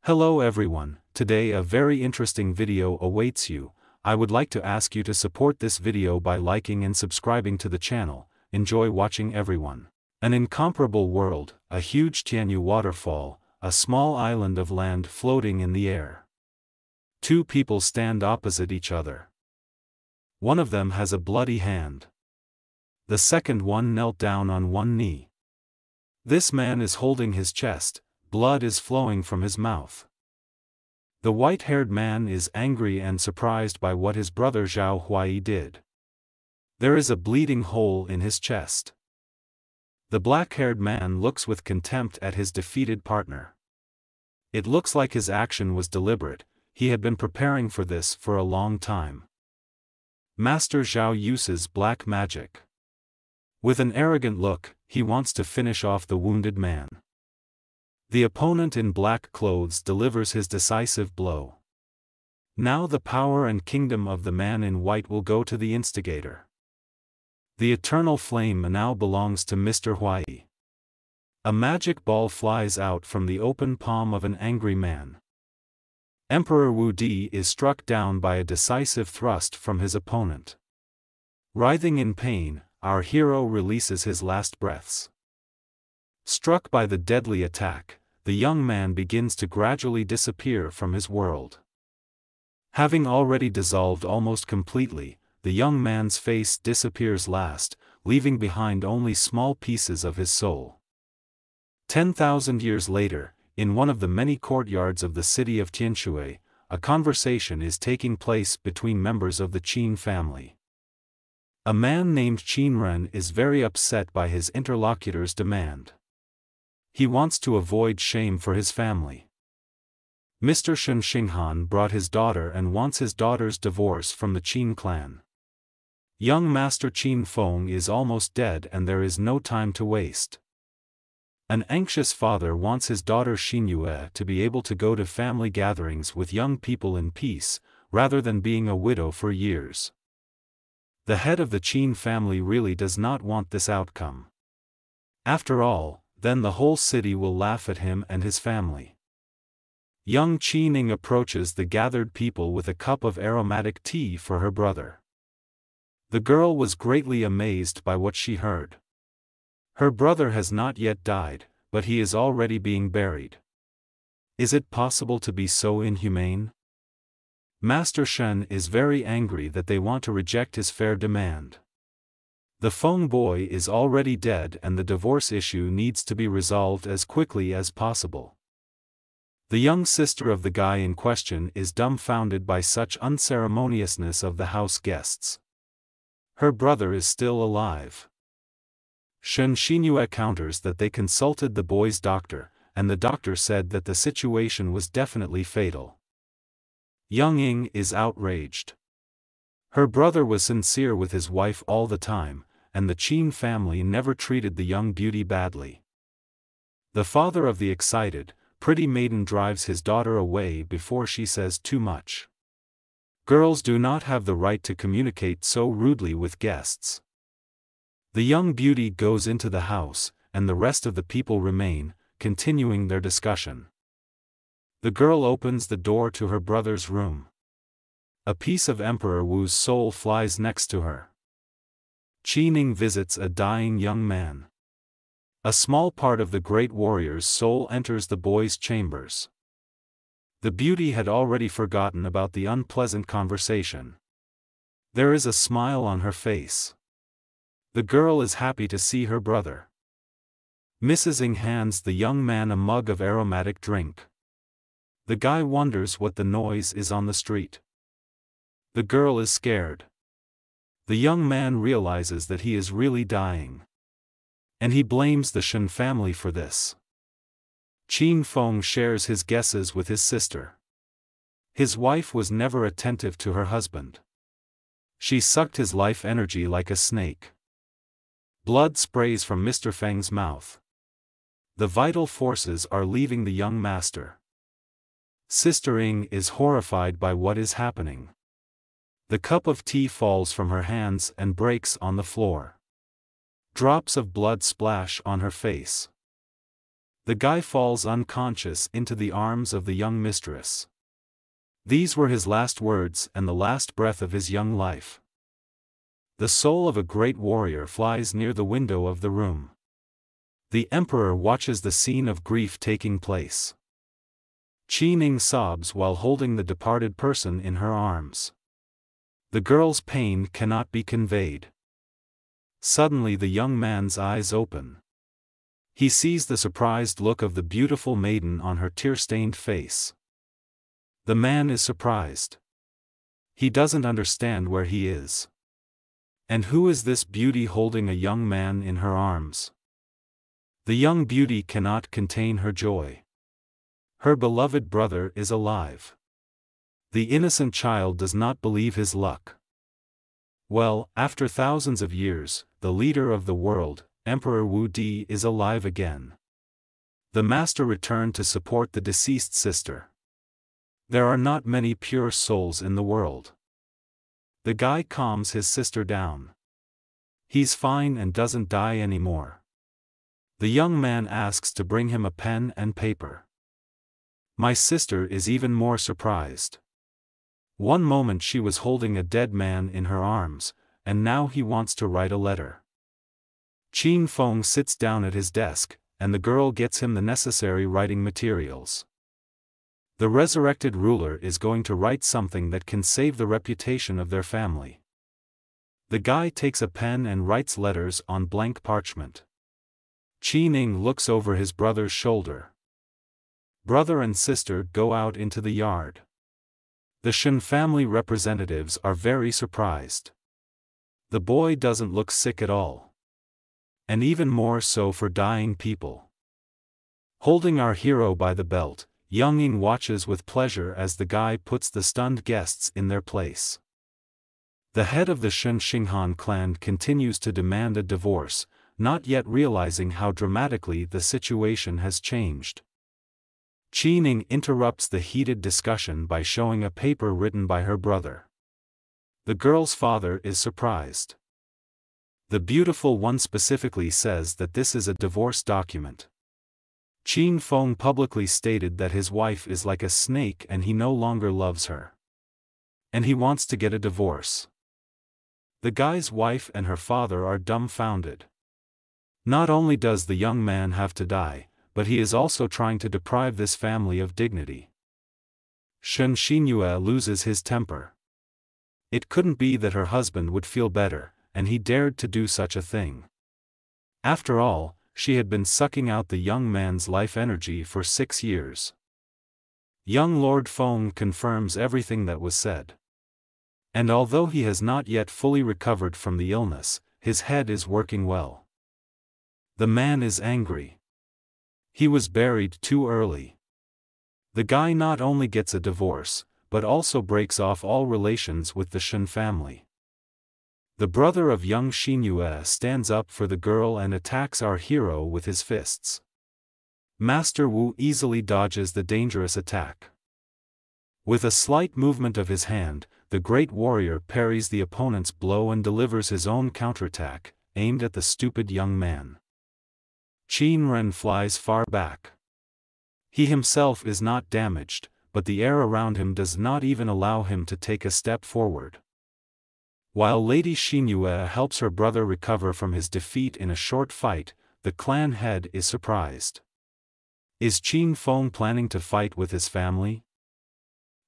Hello everyone, today a very interesting video awaits you. I would like to ask you to support this video by liking and subscribing to the channel. Enjoy watching everyone. An incomparable world, a huge Tianyu waterfall, a small island of land floating in the air. Two people stand opposite each other. One of them has a bloody hand. The second one knelt down on one knee. This man is holding his chest. Blood is flowing from his mouth. The white-haired man is angry and surprised by what his brother Zhao Huai did. There is a bleeding hole in his chest. The black-haired man looks with contempt at his defeated partner. It looks like his action was deliberate. He had been preparing for this for a long time. Master Zhao uses black magic. With an arrogant look, he wants to finish off the wounded man. The opponent in black clothes delivers his decisive blow. Now the power and kingdom of the man in white will go to the instigator. The eternal flame now belongs to Mr. Huai. A magic ball flies out from the open palm of an angry man. Emperor Wu Di is struck down by a decisive thrust from his opponent. Writhing in pain, our hero releases his last breaths. Struck by the deadly attack, the young man begins to gradually disappear from his world. Having already dissolved almost completely, the young man's face disappears last, leaving behind only small pieces of his soul. 10,000 years later, in one of the many courtyards of the city of Tianshui, a conversation is taking place between members of the Qin family. A man named Qin Ren is very upset by his interlocutor's demand. He wants to avoid shame for his family. Mr. Shen Xinghan brought his daughter and wants his daughter's divorce from the Qin clan. Young Master Qin Feng is almost dead and there is no time to waste. An anxious father wants his daughter Xinyue to be able to go to family gatherings with young people in peace, rather than being a widow for years. The head of the Qin family really does not want this outcome. After all, then the whole city will laugh at him and his family. Young Qin Ning approaches the gathered people with a cup of aromatic tea for her brother. The girl was greatly amazed by what she heard. Her brother has not yet died, but he is already being buried. Is it possible to be so inhumane? Master Shen is very angry that they want to reject his fair demand. The Feng boy is already dead and the divorce issue needs to be resolved as quickly as possible. The young sister of the guy in question is dumbfounded by such unceremoniousness of the house guests. Her brother is still alive. Shen Xinyue counters that they consulted the boy's doctor, and the doctor said that the situation was definitely fatal. Young Ying is outraged. Her brother was sincere with his wife all the time, and the Qin family never treated the young beauty badly. The father of the excited, pretty maiden drives his daughter away before she says too much. Girls do not have the right to communicate so rudely with guests. The young beauty goes into the house, and the rest of the people remain, continuing their discussion. The girl opens the door to her brother's room. A piece of Emperor Wu's soul flies next to her. Qin Ning visits a dying young man. A small part of the great warrior's soul enters the boy's chambers. The beauty had already forgotten about the unpleasant conversation. There is a smile on her face. The girl is happy to see her brother. Mrs. Ng hands the young man a mug of aromatic drink. The guy wonders what the noise is on the street. The girl is scared. The young man realizes that he is really dying. And he blames the Shen family for this. Qin Feng shares his guesses with his sister. His wife was never attentive to her husband. She sucked his life energy like a snake. Blood sprays from Mr. Feng's mouth. The vital forces are leaving the young master. Sister Ng is horrified by what is happening. The cup of tea falls from her hands and breaks on the floor. Drops of blood splash on her face. The guy falls unconscious into the arms of the young mistress. These were his last words and the last breath of his young life. The soul of a great warrior flies near the window of the room. The emperor watches the scene of grief taking place. Qi Ning sobs while holding the departed person in her arms. The girl's pain cannot be conveyed. Suddenly the young man's eyes open. He sees the surprised look of the beautiful maiden on her tear-stained face. The man is surprised. He doesn't understand where he is. And who is this beauty holding a young man in her arms? The young beauty cannot contain her joy. Her beloved brother is alive. The innocent child does not believe his luck. Well, after thousands of years, the leader of the world, Emperor Wu Di, is alive again. The master returned to support the deceased sister. There are not many pure souls in the world. The guy calms his sister down. He's fine and doesn't die anymore. The young man asks to bring him a pen and paper. My sister is even more surprised. One moment she was holding a dead man in her arms, and now he wants to write a letter. Qin Feng sits down at his desk, and the girl gets him the necessary writing materials. The resurrected ruler is going to write something that can save the reputation of their family. The guy takes a pen and writes letters on blank parchment. Qi Ning looks over his brother's shoulder. Brother and sister go out into the yard. The Shen family representatives are very surprised. The boy doesn't look sick at all. And even more so for dying people. Holding our hero by the belt, Yang Ying watches with pleasure as the guy puts the stunned guests in their place. The head of the Shen Xinghan clan continues to demand a divorce, not yet realizing how dramatically the situation has changed. Qi Ning interrupts the heated discussion by showing a paper written by her brother. The girl's father is surprised. The beautiful one specifically says that this is a divorce document. Qin Feng publicly stated that his wife is like a snake and he no longer loves her. And he wants to get a divorce. The guy's wife and her father are dumbfounded. Not only does the young man have to die, but he is also trying to deprive this family of dignity. Shen Xinyue loses his temper. It couldn't be that her husband would feel better, and he dared to do such a thing. After all, she had been sucking out the young man's life energy for 6 years. Young Lord Feng confirms everything that was said. And although he has not yet fully recovered from the illness, his head is working well. The man is angry. He was buried too early. The guy not only gets a divorce, but also breaks off all relations with the Shen family. The brother of young Xinyue stands up for the girl and attacks our hero with his fists. Master Wu easily dodges the dangerous attack. With a slight movement of his hand, the great warrior parries the opponent's blow and delivers his own counterattack, aimed at the stupid young man. Qin Ren flies far back. He himself is not damaged, but the air around him does not even allow him to take a step forward. While Lady Xinyue helps her brother recover from his defeat in a short fight, the clan head is surprised. Is Qin Feng planning to fight with his family?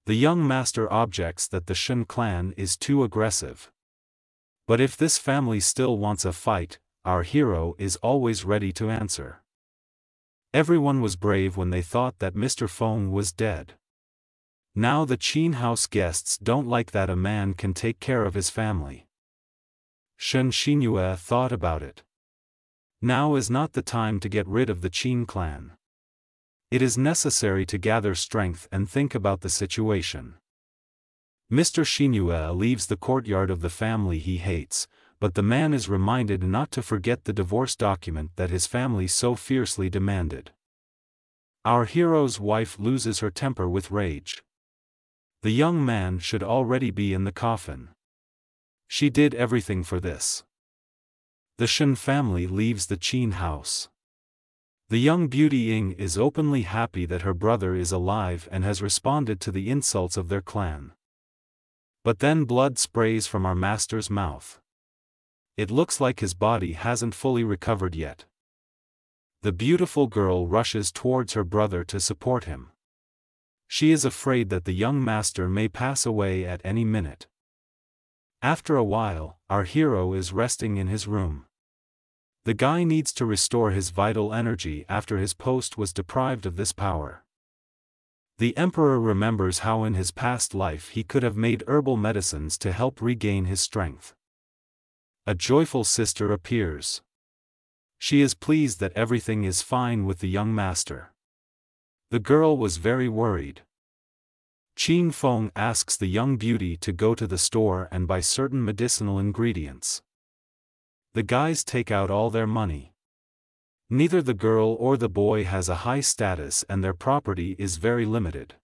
The young master objects that the Shen clan is too aggressive. But if this family still wants a fight, our hero is always ready to answer. Everyone was brave when they thought that Mr. Feng was dead. Now the Qin house guests don't like that a man can take care of his family. Shen Xinyue thought about it. Now is not the time to get rid of the Qin clan. It is necessary to gather strength and think about the situation. Mr. Xinyue leaves the courtyard of the family he hates, but the man is reminded not to forget the divorce document that his family so fiercely demanded. Our hero's wife loses her temper with rage. The young man should already be in the coffin. She did everything for this. The Shen family leaves the Qin house. The young beauty Ying is openly happy that her brother is alive and has responded to the insults of their clan. But then blood sprays from our master's mouth. It looks like his body hasn't fully recovered yet. The beautiful girl rushes towards her brother to support him. She is afraid that the young master may pass away at any minute. After a while, our hero is resting in his room. The guy needs to restore his vital energy after his post was deprived of this power. The emperor remembers how in his past life he could have made herbal medicines to help regain his strength. A joyful sister appears. She is pleased that everything is fine with the young master. The girl was very worried. Qin Feng asks the young beauty to go to the store and buy certain medicinal ingredients. The guys take out all their money. Neither the girl or the boy has a high status and their property is very limited.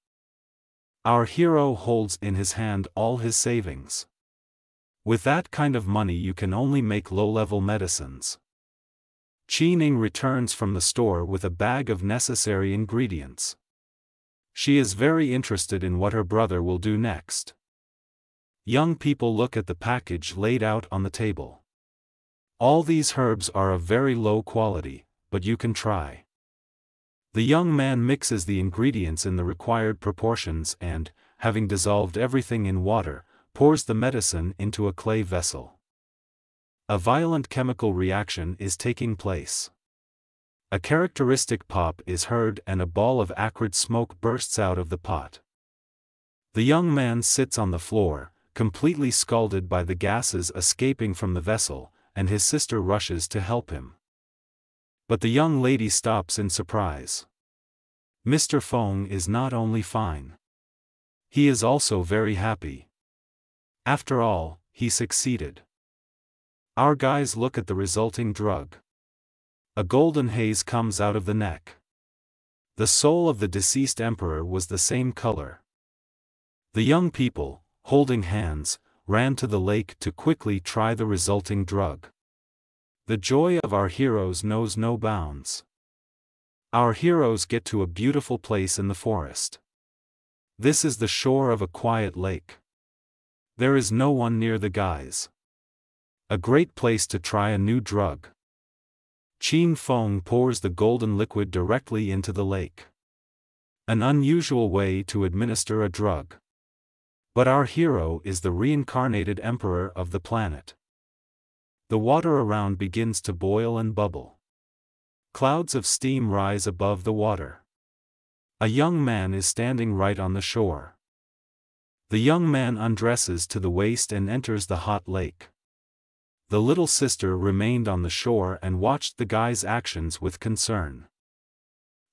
Our hero holds in his hand all his savings. With that kind of money you can only make low-level medicines. Qi Ning returns from the store with a bag of necessary ingredients. She is very interested in what her brother will do next. Young people look at the package laid out on the table. All these herbs are of very low quality, but you can try. The young man mixes the ingredients in the required proportions and, having dissolved everything in water, pours the medicine into a clay vessel. A violent chemical reaction is taking place. A characteristic pop is heard and a ball of acrid smoke bursts out of the pot. The young man sits on the floor, completely scalded by the gases escaping from the vessel, and his sister rushes to help him. But the young lady stops in surprise. Mr. Feng is not only fine. He is also very happy. After all, he succeeded. Our guys look at the resulting drug. A golden haze comes out of the neck. The soul of the deceased emperor was the same color. The young people, holding hands, ran to the lake to quickly try the resulting drug. The joy of our heroes knows no bounds. Our heroes get to a beautiful place in the forest. This is the shore of a quiet lake. There is no one near the guys. A great place to try a new drug. Qin Feng pours the golden liquid directly into the lake. An unusual way to administer a drug. But our hero is the reincarnated emperor of the planet. The water around begins to boil and bubble. Clouds of steam rise above the water. A young man is standing right on the shore. The young man undresses to the waist and enters the hot lake. The little sister remained on the shore and watched the guy's actions with concern.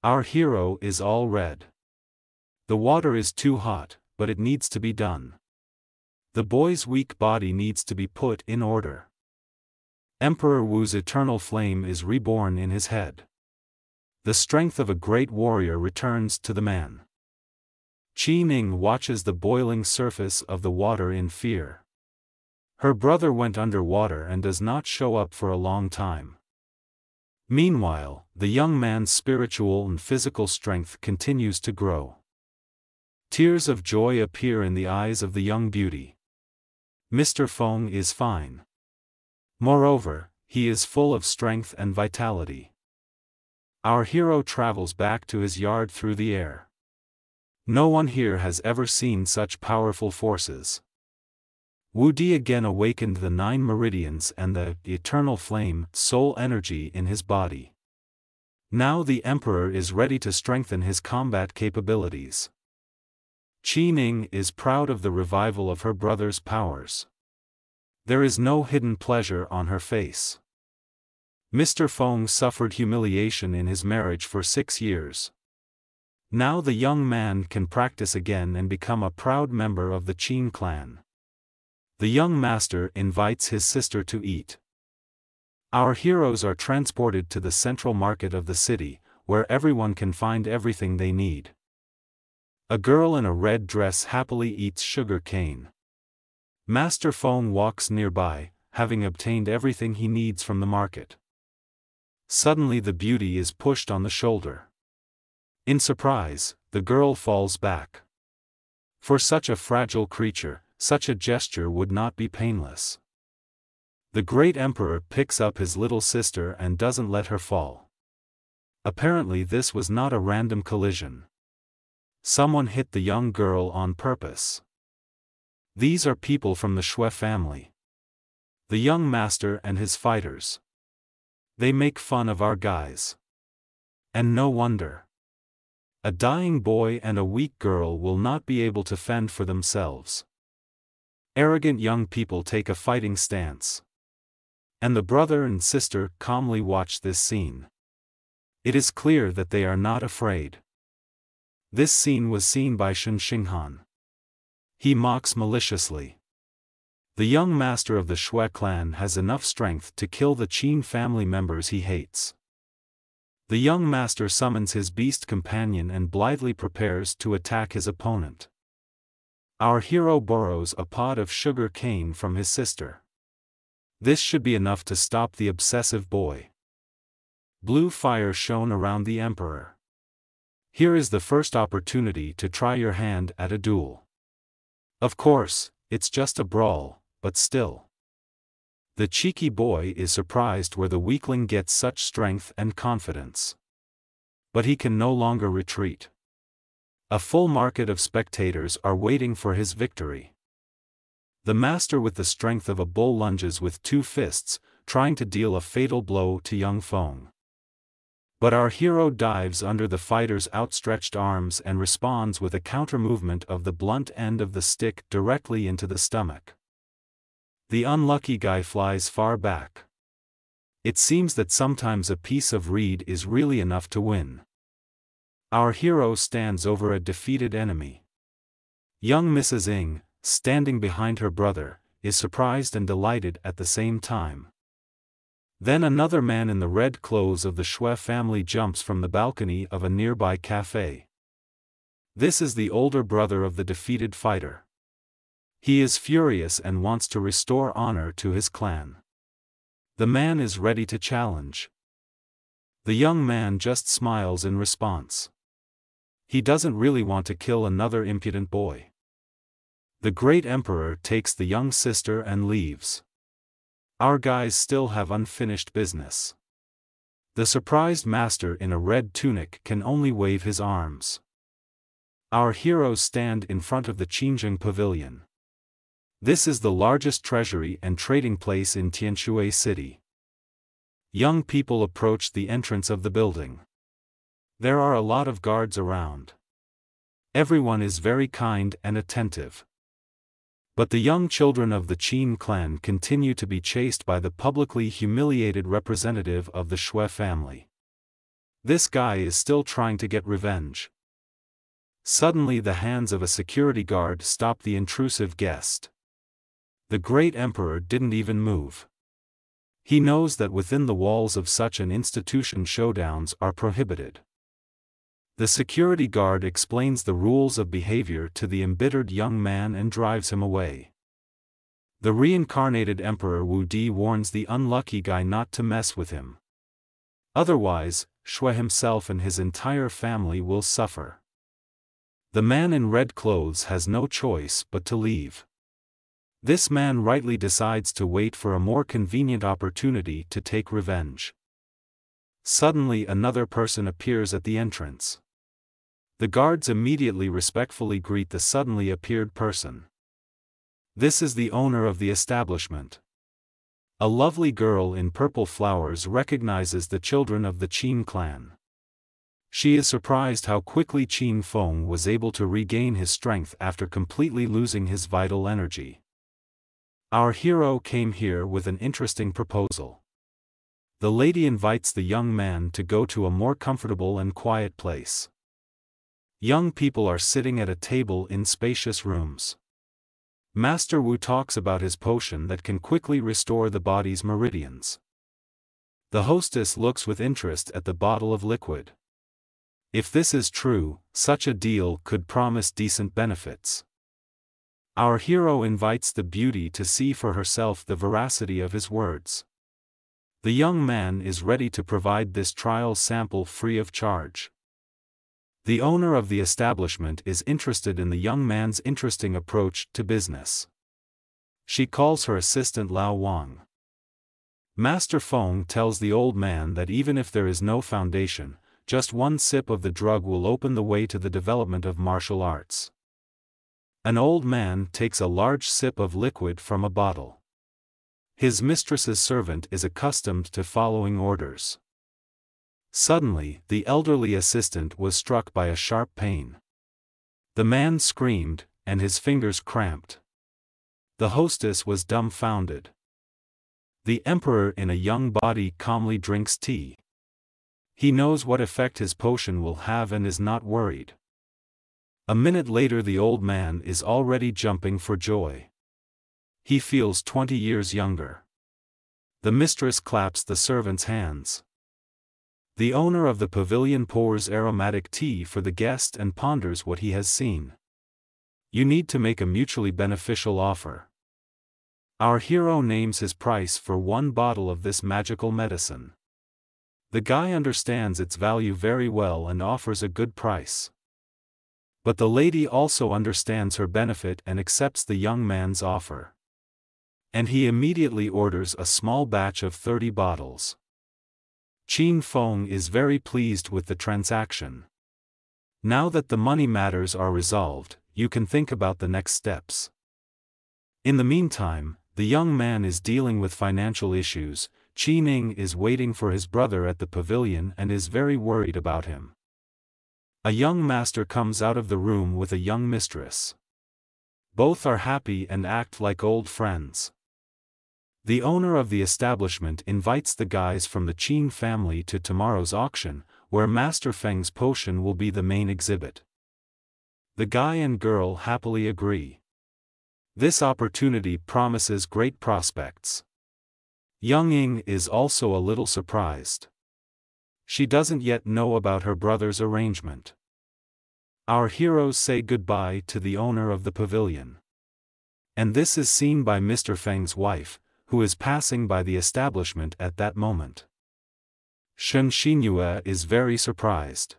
Our hero is all red. The water is too hot, but it needs to be done. The boy's weak body needs to be put in order. Emperor Wu's eternal flame is reborn in his head. The strength of a great warrior returns to the man. Qi Ning watches the boiling surface of the water in fear. Her brother went underwater and does not show up for a long time. Meanwhile, the young man's spiritual and physical strength continues to grow. Tears of joy appear in the eyes of the young beauty. Mr. Feng is fine. Moreover, he is full of strength and vitality. Our hero travels back to his yard through the air. No one here has ever seen such powerful forces. Wu Di again awakened the 9 meridians and the eternal flame, soul energy in his body. Now the emperor is ready to strengthen his combat capabilities. Qi Ning is proud of the revival of her brother's powers. There is no hidden pleasure on her face. Mr. Feng suffered humiliation in his marriage for 6 years. Now the young man can practice again and become a proud member of the Qin clan. The young master invites his sister to eat. Our heroes are transported to the central market of the city, where everyone can find everything they need. A girl in a red dress happily eats sugar cane. Master Feng walks nearby, having obtained everything he needs from the market. Suddenly the beauty is pushed on the shoulder. In surprise, the girl falls back. For such a fragile creature, such a gesture would not be painless. The great emperor picks up his little sister and doesn't let her fall. Apparently this was not a random collision. Someone hit the young girl on purpose. These are people from the Shui family. The young master and his fighters. They make fun of our guys. And no wonder. A dying boy and a weak girl will not be able to fend for themselves. Arrogant young people take a fighting stance. And the brother and sister calmly watch this scene. It is clear that they are not afraid. This scene was seen by Shen Xinghan. He mocks maliciously. The young master of the Shui clan has enough strength to kill the Qin family members he hates. The young master summons his beast companion and blithely prepares to attack his opponent. Our hero borrows a pod of sugar cane from his sister. This should be enough to stop the obsessive boy. Blue fire shone around the emperor. Here is the first opportunity to try your hand at a duel. Of course, it's just a brawl, but still. The cheeky boy is surprised where the weakling gets such strength and confidence. But he can no longer retreat. A full market of spectators are waiting for his victory. The master with the strength of a bull lunges with 2 fists, trying to deal a fatal blow to young Feng. But our hero dives under the fighter's outstretched arms and responds with a counter-movement of the blunt end of the stick directly into the stomach. The unlucky guy flies far back. It seems that sometimes a piece of reed is really enough to win. Our hero stands over a defeated enemy. Young Mrs. Ng, standing behind her brother, is surprised and delighted at the same time. Then another man in the red clothes of the Shui family jumps from the balcony of a nearby cafe. This is the older brother of the defeated fighter. He is furious and wants to restore honor to his clan. The man is ready to challenge. The young man just smiles in response. He doesn't really want to kill another impudent boy. The great emperor takes the young sister and leaves. Our guys still have unfinished business. The surprised master in a red tunic can only wave his arms. Our heroes stand in front of the Qinzheng Pavilion. This is the largest treasury and trading place in Tianshui City. Young people approach the entrance of the building. There are a lot of guards around. Everyone is very kind and attentive. But the young children of the Qin clan continue to be chased by the publicly humiliated representative of the Shui family. This guy is still trying to get revenge. Suddenly the hands of a security guard stop the intrusive guest. The great emperor didn't even move. He knows that within the walls of such an institution showdowns are prohibited. The security guard explains the rules of behavior to the embittered young man and drives him away. The reincarnated Emperor Wu Di warns the unlucky guy not to mess with him. Otherwise, Shui himself and his entire family will suffer. The man in red clothes has no choice but to leave. This man rightly decides to wait for a more convenient opportunity to take revenge. Suddenly another person appears at the entrance. The guards immediately respectfully greet the suddenly appeared person. This is the owner of the establishment. A lovely girl in purple flowers recognizes the children of the Qin clan. She is surprised how quickly Qin Feng was able to regain his strength after completely losing his vital energy. Our hero came here with an interesting proposal. The lady invites the young man to go to a more comfortable and quiet place. Young people are sitting at a table in spacious rooms. Master Wu talks about his potion that can quickly restore the body's meridians. The hostess looks with interest at the bottle of liquid. If this is true, such a deal could promise decent benefits. Our hero invites the beauty to see for herself the veracity of his words. The young man is ready to provide this trial sample free of charge. The owner of the establishment is interested in the young man's interesting approach to business. She calls her assistant Lao Wang. Master Feng tells the old man that even if there is no foundation, just one sip of the drug will open the way to the development of martial arts. An old man takes a large sip of liquid from a bottle. His mistress's servant is accustomed to following orders. Suddenly, the elderly assistant was struck by a sharp pain. The man screamed, and his fingers cramped. The hostess was dumbfounded. The emperor in a young body calmly drinks tea. He knows what effect his potion will have and is not worried. A minute later the old man is already jumping for joy. He feels 20 years younger. The mistress claps the servant's hands. The owner of the pavilion pours aromatic tea for the guest and ponders what he has seen. You need to make a mutually beneficial offer. Our hero names his price for one bottle of this magical medicine. The guy understands its value very well and offers a good price. But the lady also understands her benefit and accepts the young man's offer. And he immediately orders a small batch of 30 bottles. Qin Feng is very pleased with the transaction. Now that the money matters are resolved, you can think about the next steps. In the meantime, the young man is dealing with financial issues. Qi Ning is waiting for his brother at the pavilion and is very worried about him. A young master comes out of the room with a young mistress. Both are happy and act like old friends. The owner of the establishment invites the guys from the Qin family to tomorrow's auction, where Master Feng's potion will be the main exhibit. The guy and girl happily agree. This opportunity promises great prospects. Young Ying is also a little surprised. She doesn't yet know about her brother's arrangement. Our heroes say goodbye to the owner of the pavilion. And this is seen by Mr. Feng's wife, who is passing by the establishment at that moment. Shen Xinyue is very surprised.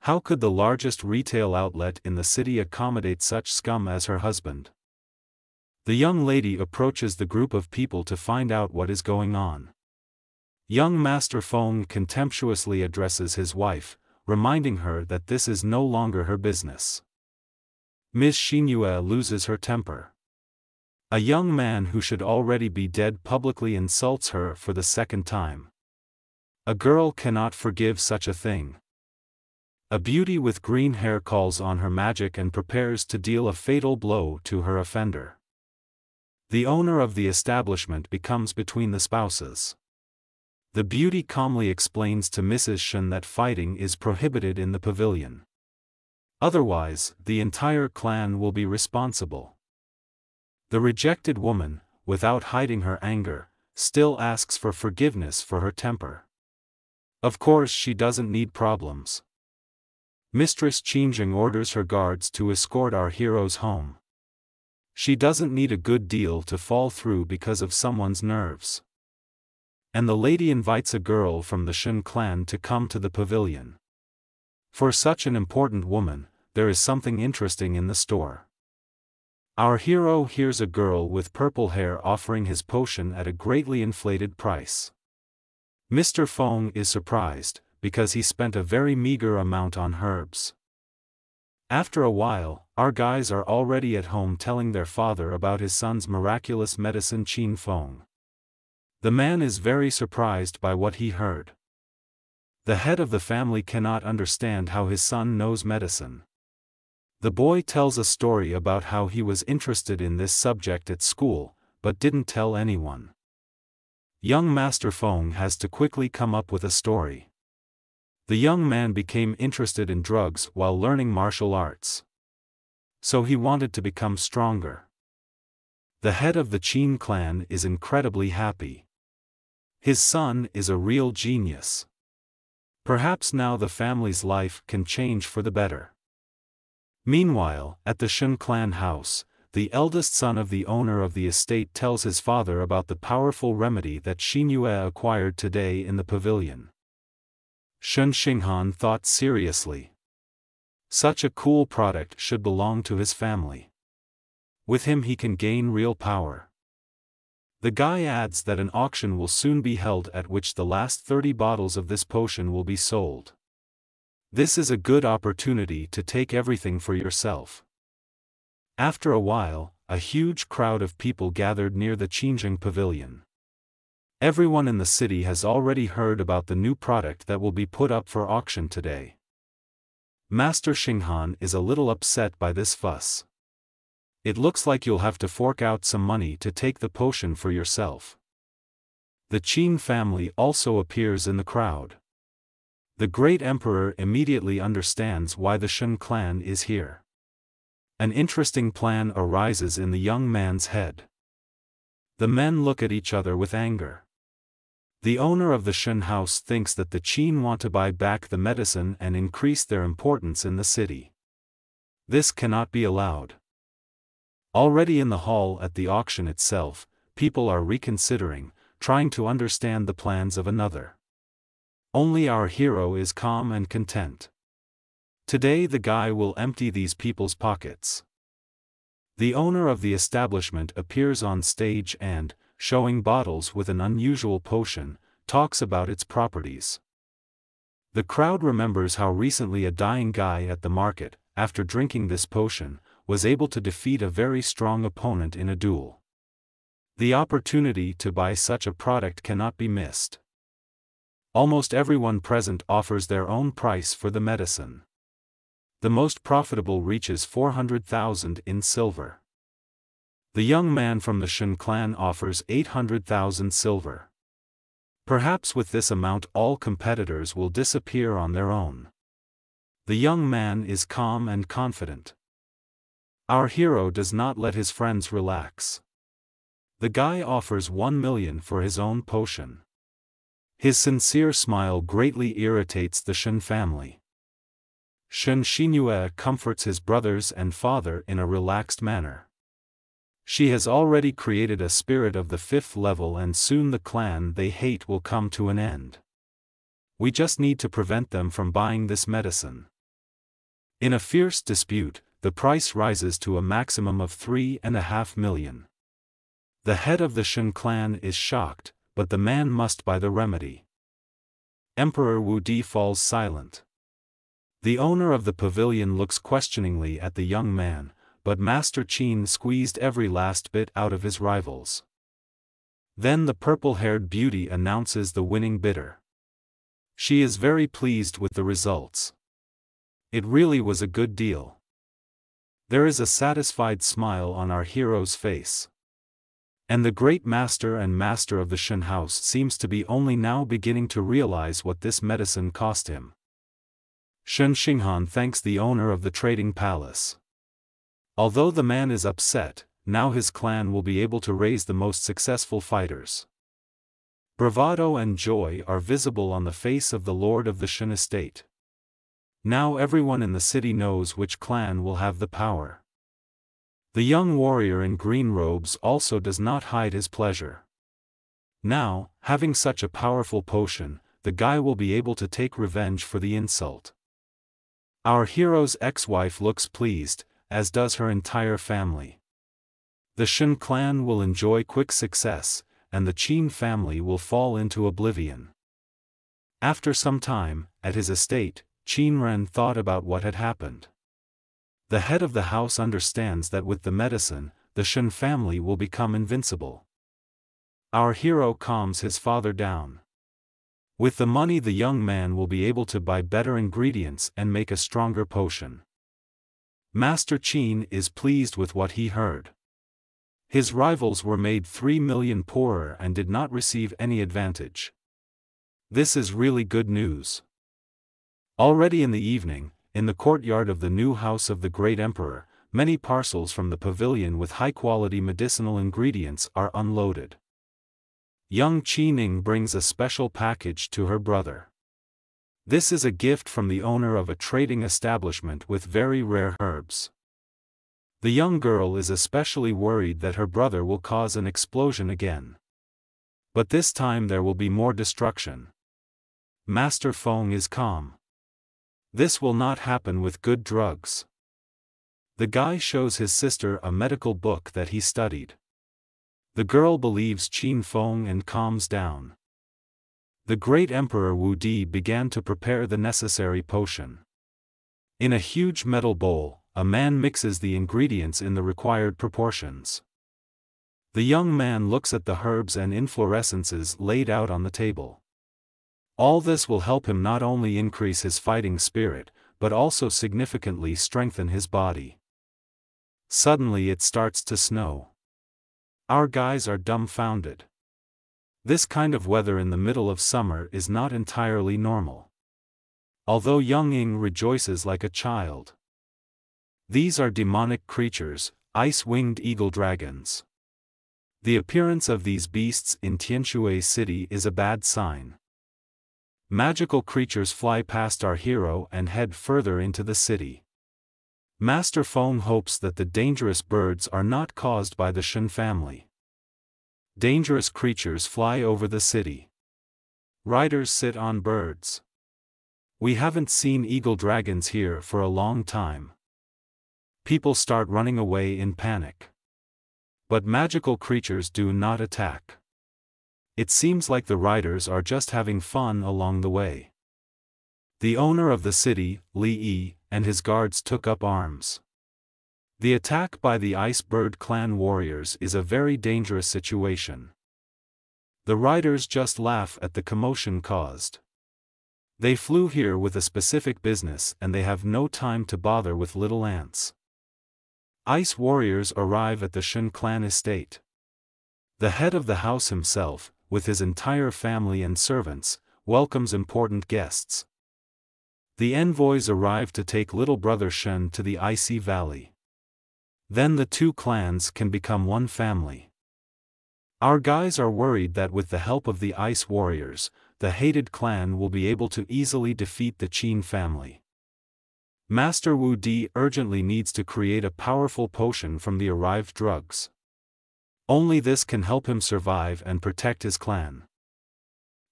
How could the largest retail outlet in the city accommodate such scum as her husband? The young lady approaches the group of people to find out what is going on. Young Master Feng contemptuously addresses his wife, reminding her that this is no longer her business. Miss Xinyue loses her temper. A young man who should already be dead publicly insults her for the second time. A girl cannot forgive such a thing. A beauty with green hair calls on her magic and prepares to deal a fatal blow to her offender. The owner of the establishment becomes between the spouses. The beauty calmly explains to Mrs. Shen that fighting is prohibited in the pavilion. Otherwise, the entire clan will be responsible. The rejected woman, without hiding her anger, still asks for forgiveness for her temper. Of course she doesn't need problems. Mistress Qingjing orders her guards to escort our heroes home. She doesn't need a good deal to fall through because of someone's nerves. And the lady invites a girl from the Shen clan to come to the pavilion. For such an important woman, there is something interesting in the store. Our hero hears a girl with purple hair offering his potion at a greatly inflated price. Mr. Feng is surprised, because he spent a very meager amount on herbs. After a while, our guys are already at home telling their father about his son's miraculous medicine Qin Feng. The man is very surprised by what he heard. The head of the family cannot understand how his son knows medicine. The boy tells a story about how he was interested in this subject at school, but didn't tell anyone. Young Master Feng has to quickly come up with a story. The young man became interested in drugs while learning martial arts. So he wanted to become stronger. The head of the Qin clan is incredibly happy. His son is a real genius. Perhaps now the family's life can change for the better. Meanwhile, at the Shen clan house, the eldest son of the owner of the estate tells his father about the powerful remedy that Xinyue acquired today in the pavilion. Shen Xinghan thought seriously. Such a cool product should belong to his family. With him he can gain real power. The guy adds that an auction will soon be held at which the last 30 bottles of this potion will be sold. This is a good opportunity to take everything for yourself. After a while, a huge crowd of people gathered near the Qinzheng pavilion. Everyone in the city has already heard about the new product that will be put up for auction today. Master Xinghan is a little upset by this fuss. It looks like you'll have to fork out some money to take the potion for yourself. The Qin family also appears in the crowd. The great emperor immediately understands why the Shen clan is here. An interesting plan arises in the young man's head. The men look at each other with anger. The owner of the Shen house thinks that the Qin want to buy back the medicine and increase their importance in the city. This cannot be allowed. Already in the hall at the auction itself, people are reconsidering, trying to understand the plans of another. Only our hero is calm and content. Today the guy will empty these people's pockets. The owner of the establishment appears on stage and, showing bottles with an unusual potion, talks about its properties. The crowd remembers how recently a dying guy at the market, after drinking this potion, was able to defeat a very strong opponent in a duel. The opportunity to buy such a product cannot be missed. Almost everyone present offers their own price for the medicine. The most profitable reaches 400,000 in silver. The young man from the Shen clan offers 800,000 silver. Perhaps with this amount all competitors will disappear on their own. The young man is calm and confident. Our hero does not let his friends relax. The guy offers 1 million for his own potion. His sincere smile greatly irritates the Shen family. Shen Xinyue comforts his brothers and father in a relaxed manner. She has already created a spirit of the 5th level and soon the clan they hate will come to an end. We just need to prevent them from buying this medicine. In a fierce dispute, the price rises to a maximum of 3.5 million. The head of the Shen clan is shocked, but the man must buy the remedy. Emperor Wu Di falls silent. The owner of the pavilion looks questioningly at the young man, but Master Qin squeezed every last bit out of his rivals. Then the purple-haired beauty announces the winning bidder. She is very pleased with the results. It really was a good deal. There is a satisfied smile on our hero's face. And the great master and master of the Shen house seems to be only now beginning to realize what this medicine cost him. Shen Xinghan thanks the owner of the trading palace. Although the man is upset, now his clan will be able to raise the most successful fighters. Bravado and joy are visible on the face of the lord of the Shen estate. Now everyone in the city knows which clan will have the power. The young warrior in green robes also does not hide his pleasure. Now, having such a powerful potion, the guy will be able to take revenge for the insult. Our hero's ex-wife looks pleased, as does her entire family. The Shen clan will enjoy quick success, and the Qin family will fall into oblivion. After some time, at his estate, Qin Ren thought about what had happened. The head of the house understands that with the medicine, the Shen family will become invincible. Our hero calms his father down. With the money the young man will be able to buy better ingredients and make a stronger potion. Master Qin is pleased with what he heard. His rivals were made 3 million poorer and did not receive any advantage. This is really good news. Already in the evening, in the courtyard of the new house of the great emperor, many parcels from the pavilion with high-quality medicinal ingredients are unloaded. Young Qining brings a special package to her brother. This is a gift from the owner of a trading establishment with very rare herbs. The young girl is especially worried that her brother will cause an explosion again. But this time there will be more destruction. Master Feng is calm. This will not happen with good drugs. The guy shows his sister a medical book that he studied. The girl believes Qin Feng and calms down. The great Emperor Wu Di began to prepare the necessary potion. In a huge metal bowl, a man mixes the ingredients in the required proportions. The young man looks at the herbs and inflorescences laid out on the table. All this will help him not only increase his fighting spirit, but also significantly strengthen his body. Suddenly it starts to snow. Our guys are dumbfounded. This kind of weather in the middle of summer is not entirely normal. Although Young Ying rejoices like a child. These are demonic creatures, ice-winged eagle dragons. The appearance of these beasts in Tianshui City is a bad sign. Magical creatures fly past our hero and head further into the city. Master Feng hopes that the dangerous birds are not caused by the Shen family. Dangerous creatures fly over the city. Riders sit on birds. We haven't seen eagle dragons here for a long time. People start running away in panic. But magical creatures do not attack. It seems like the riders are just having fun along the way. The owner of the city, Li Yi, and his guards took up arms. The attack by the Ice Bird clan warriors is a very dangerous situation. The riders just laugh at the commotion caused. They flew here with a specific business and they have no time to bother with little ants. Ice warriors arrive at the Shen clan estate. The head of the house himself, with his entire family and servants, welcomes important guests. The envoys arrive to take little brother Shen to the icy valley. Then the two clans can become one family. Our guys are worried that with the help of the ice warriors, the hated clan will be able to easily defeat the Qin family. Master Wu Di urgently needs to create a powerful potion from the arrived drugs. Only this can help him survive and protect his clan.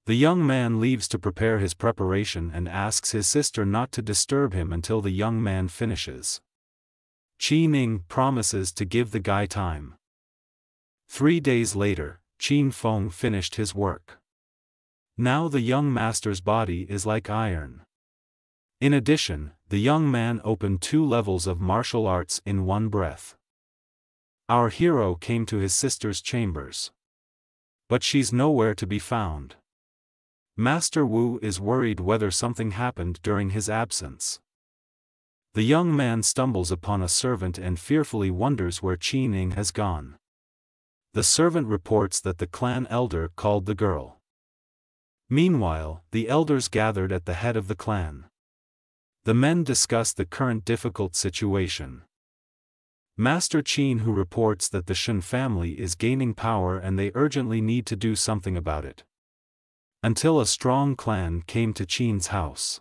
The young man leaves to prepare his preparation and asks his sister not to disturb him until the young man finishes. Qi Ning promises to give the guy time. 3 days later, Qin Feng finished his work. Now the young master's body is like iron. In addition, the young man opened 2 levels of martial arts in one breath. Our hero came to his sister's chambers. But she's nowhere to be found. Master Wu is worried whether something happened during his absence. The young man stumbles upon a servant and fearfully wonders where Qi Ning has gone. The servant reports that the clan elder called the girl. Meanwhile, the elders gathered at the head of the clan. The men discuss the current difficult situation. Master Qin Hu reports that the Shen family is gaining power and they urgently need to do something about it. Until a strong clan came to Qin's house.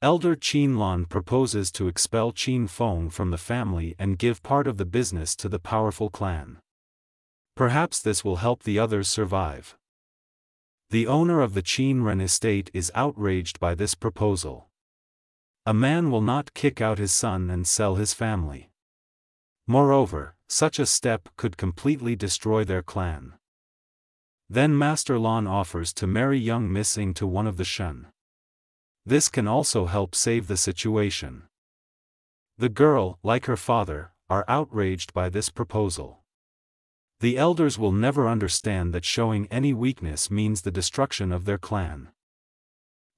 Elder Qin Lan proposes to expel Qin Feng from the family and give part of the business to the powerful clan. Perhaps this will help the others survive. The owner of the Qin Ren estate is outraged by this proposal. A man will not kick out his son and sell his family. Moreover, such a step could completely destroy their clan. Then Master Lan offers to marry young Miss Ying to one of the Shen. This can also help save the situation. The girl, like her father, are outraged by this proposal. The elders will never understand that showing any weakness means the destruction of their clan.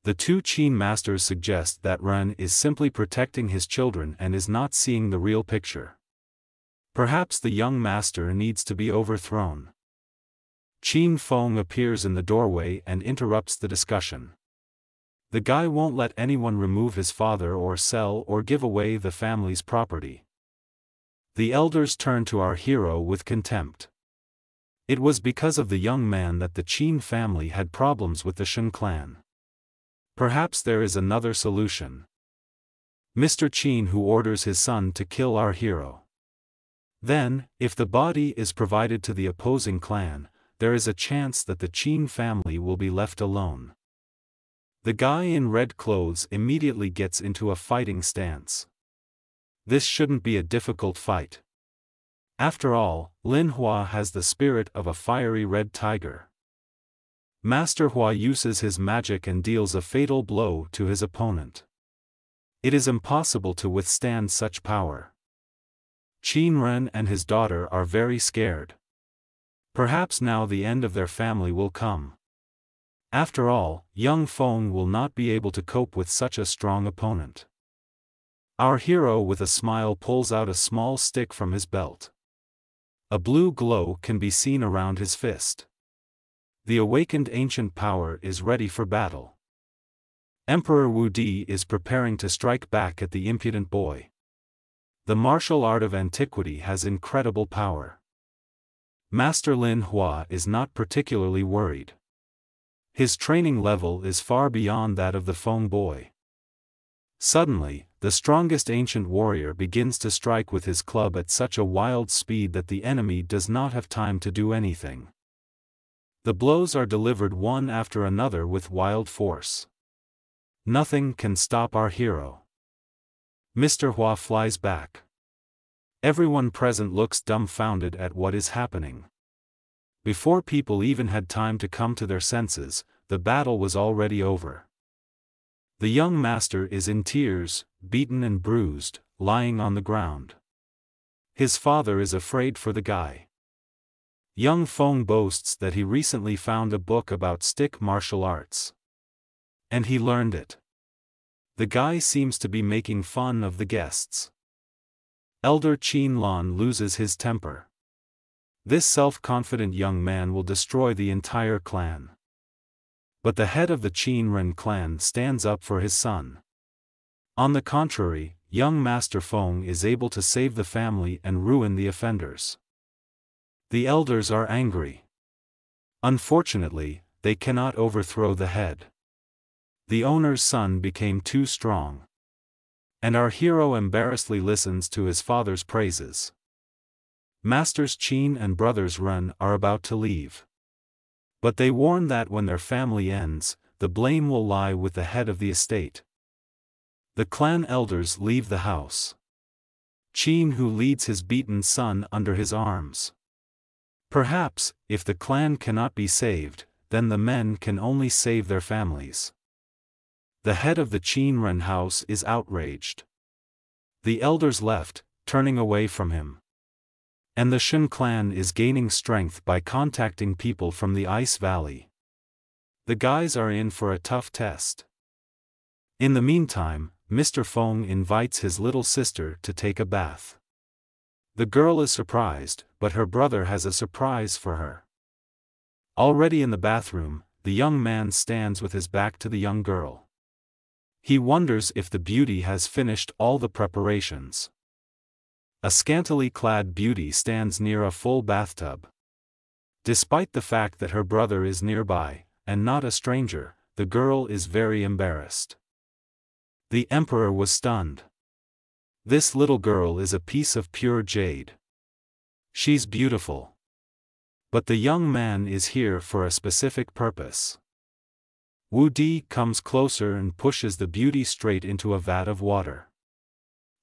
The 2 Qin masters suggest that Ren is simply protecting his children and is not seeing the real picture. Perhaps the young master needs to be overthrown. Qin Feng appears in the doorway and interrupts the discussion. The guy won't let anyone remove his father or sell or give away the family's property. The elders turn to our hero with contempt. It was because of the young man that the Qin family had problems with the Shen clan. Perhaps there is another solution. Mr. Qin Hu orders his son to kill our hero. Then, if the body is provided to the opposing clan, there is a chance that the Qin family will be left alone. The guy in red clothes immediately gets into a fighting stance. This shouldn't be a difficult fight. After all, Lin Hua has the spirit of a fiery red tiger. Master Hua uses his magic and deals a fatal blow to his opponent. It is impossible to withstand such power. Qin Ren and his daughter are very scared. Perhaps now the end of their family will come. After all, young Feng will not be able to cope with such a strong opponent. Our hero with a smile pulls out a small stick from his belt. A blue glow can be seen around his fist. The awakened ancient power is ready for battle. Emperor Wu Di is preparing to strike back at the impudent boy. The martial art of antiquity has incredible power. Master Lin Hua is not particularly worried. His training level is far beyond that of the Feng boy. Suddenly, the strongest ancient warrior begins to strike with his club at such a wild speed that the enemy does not have time to do anything. The blows are delivered one after another with wild force. Nothing can stop our hero. Mr. Hua flies back. Everyone present looks dumbfounded at what is happening. Before people even had time to come to their senses, the battle was already over. The young master is in tears, beaten and bruised, lying on the ground. His father is afraid for the guy. Young Feng boasts that he recently found a book about stick martial arts. And he learned it. The guy seems to be making fun of the guests. Elder Qin Lan loses his temper. This self-confident young man will destroy the entire clan. But the head of the Qin Ren clan stands up for his son. On the contrary, young Master Feng is able to save the family and ruin the offenders. The elders are angry. Unfortunately, they cannot overthrow the head. The owner's son became too strong. And our hero embarrassedly listens to his father's praises. Masters Qin and brothers Ren are about to leave. But they warn that when their family ends, the blame will lie with the head of the estate. The clan elders leave the house. Qin Hu leads his beaten son under his arms. Perhaps, if the clan cannot be saved, then the men can only save their families. The head of the Qin Ren house is outraged. The elders left, turning away from him. And the Shen clan is gaining strength by contacting people from the Ice Valley. The guys are in for a tough test. In the meantime, Mr. Feng invites his little sister to take a bath. The girl is surprised, but her brother has a surprise for her. Already in the bathroom, the young man stands with his back to the young girl. He wonders if the beauty has finished all the preparations. A scantily clad beauty stands near a full bathtub. Despite the fact that her brother is nearby, and not a stranger, the girl is very embarrassed. The emperor was stunned. This little girl is a piece of pure jade. She's beautiful. But the young man is here for a specific purpose. Wu Di comes closer and pushes the beauty straight into a vat of water.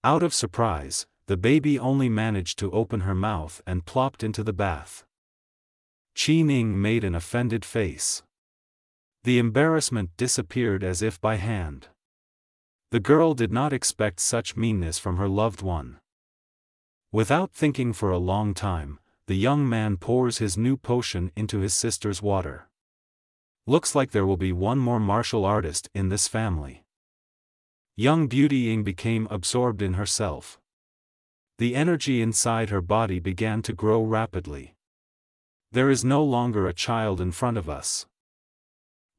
Out of surprise, the baby only managed to open her mouth and plopped into the bath. Qi Ning made an offended face. The embarrassment disappeared as if by hand. The girl did not expect such meanness from her loved one. Without thinking for a long time, the young man pours his new potion into his sister's water. Looks like there will be one more martial artist in this family. Young Beauty Ying became absorbed in herself. The energy inside her body began to grow rapidly. There is no longer a child in front of us.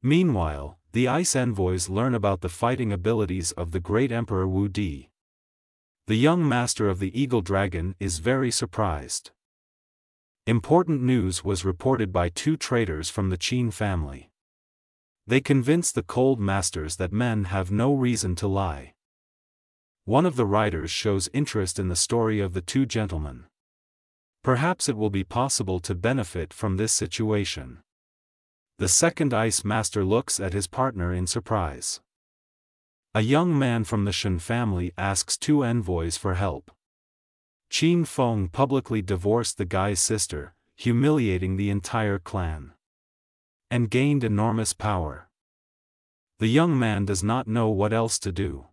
Meanwhile, the ice envoys learn about the fighting abilities of the great Emperor Wu Di. The young master of the Eagle Dragon is very surprised. Important news was reported by two traders from the Qin family. They convinced the cold masters that men have no reason to lie. One of the writers shows interest in the story of the two gentlemen. Perhaps it will be possible to benefit from this situation. The second ice master looks at his partner in surprise. A young man from the Shen family asks two envoys for help. Qin Feng publicly divorced the guy's sister, humiliating the entire clan, and gained enormous power. The young man does not know what else to do.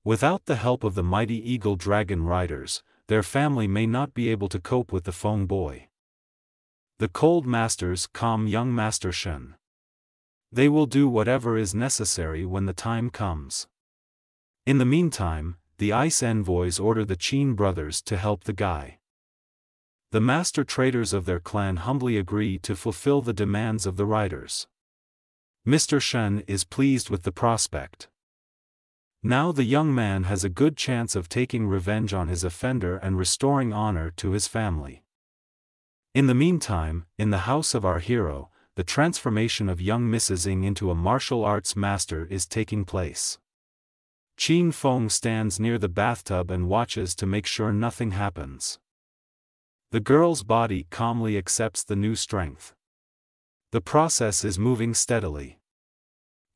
Without the help of the mighty Eagle Dragon Riders, their family may not be able to cope with the Feng boy. The cold masters calm young Master Shen. They will do whatever is necessary when the time comes. In the meantime, the ice envoys order the Qin brothers to help the guy. The master traders of their clan humbly agree to fulfill the demands of the riders. Mr. Shen is pleased with the prospect. Now the young man has a good chance of taking revenge on his offender and restoring honor to his family. In the meantime, in the house of our hero, the transformation of young Mrs. Ng into a martial arts master is taking place. Qin Feng stands near the bathtub and watches to make sure nothing happens. The girl's body calmly accepts the new strength. The process is moving steadily.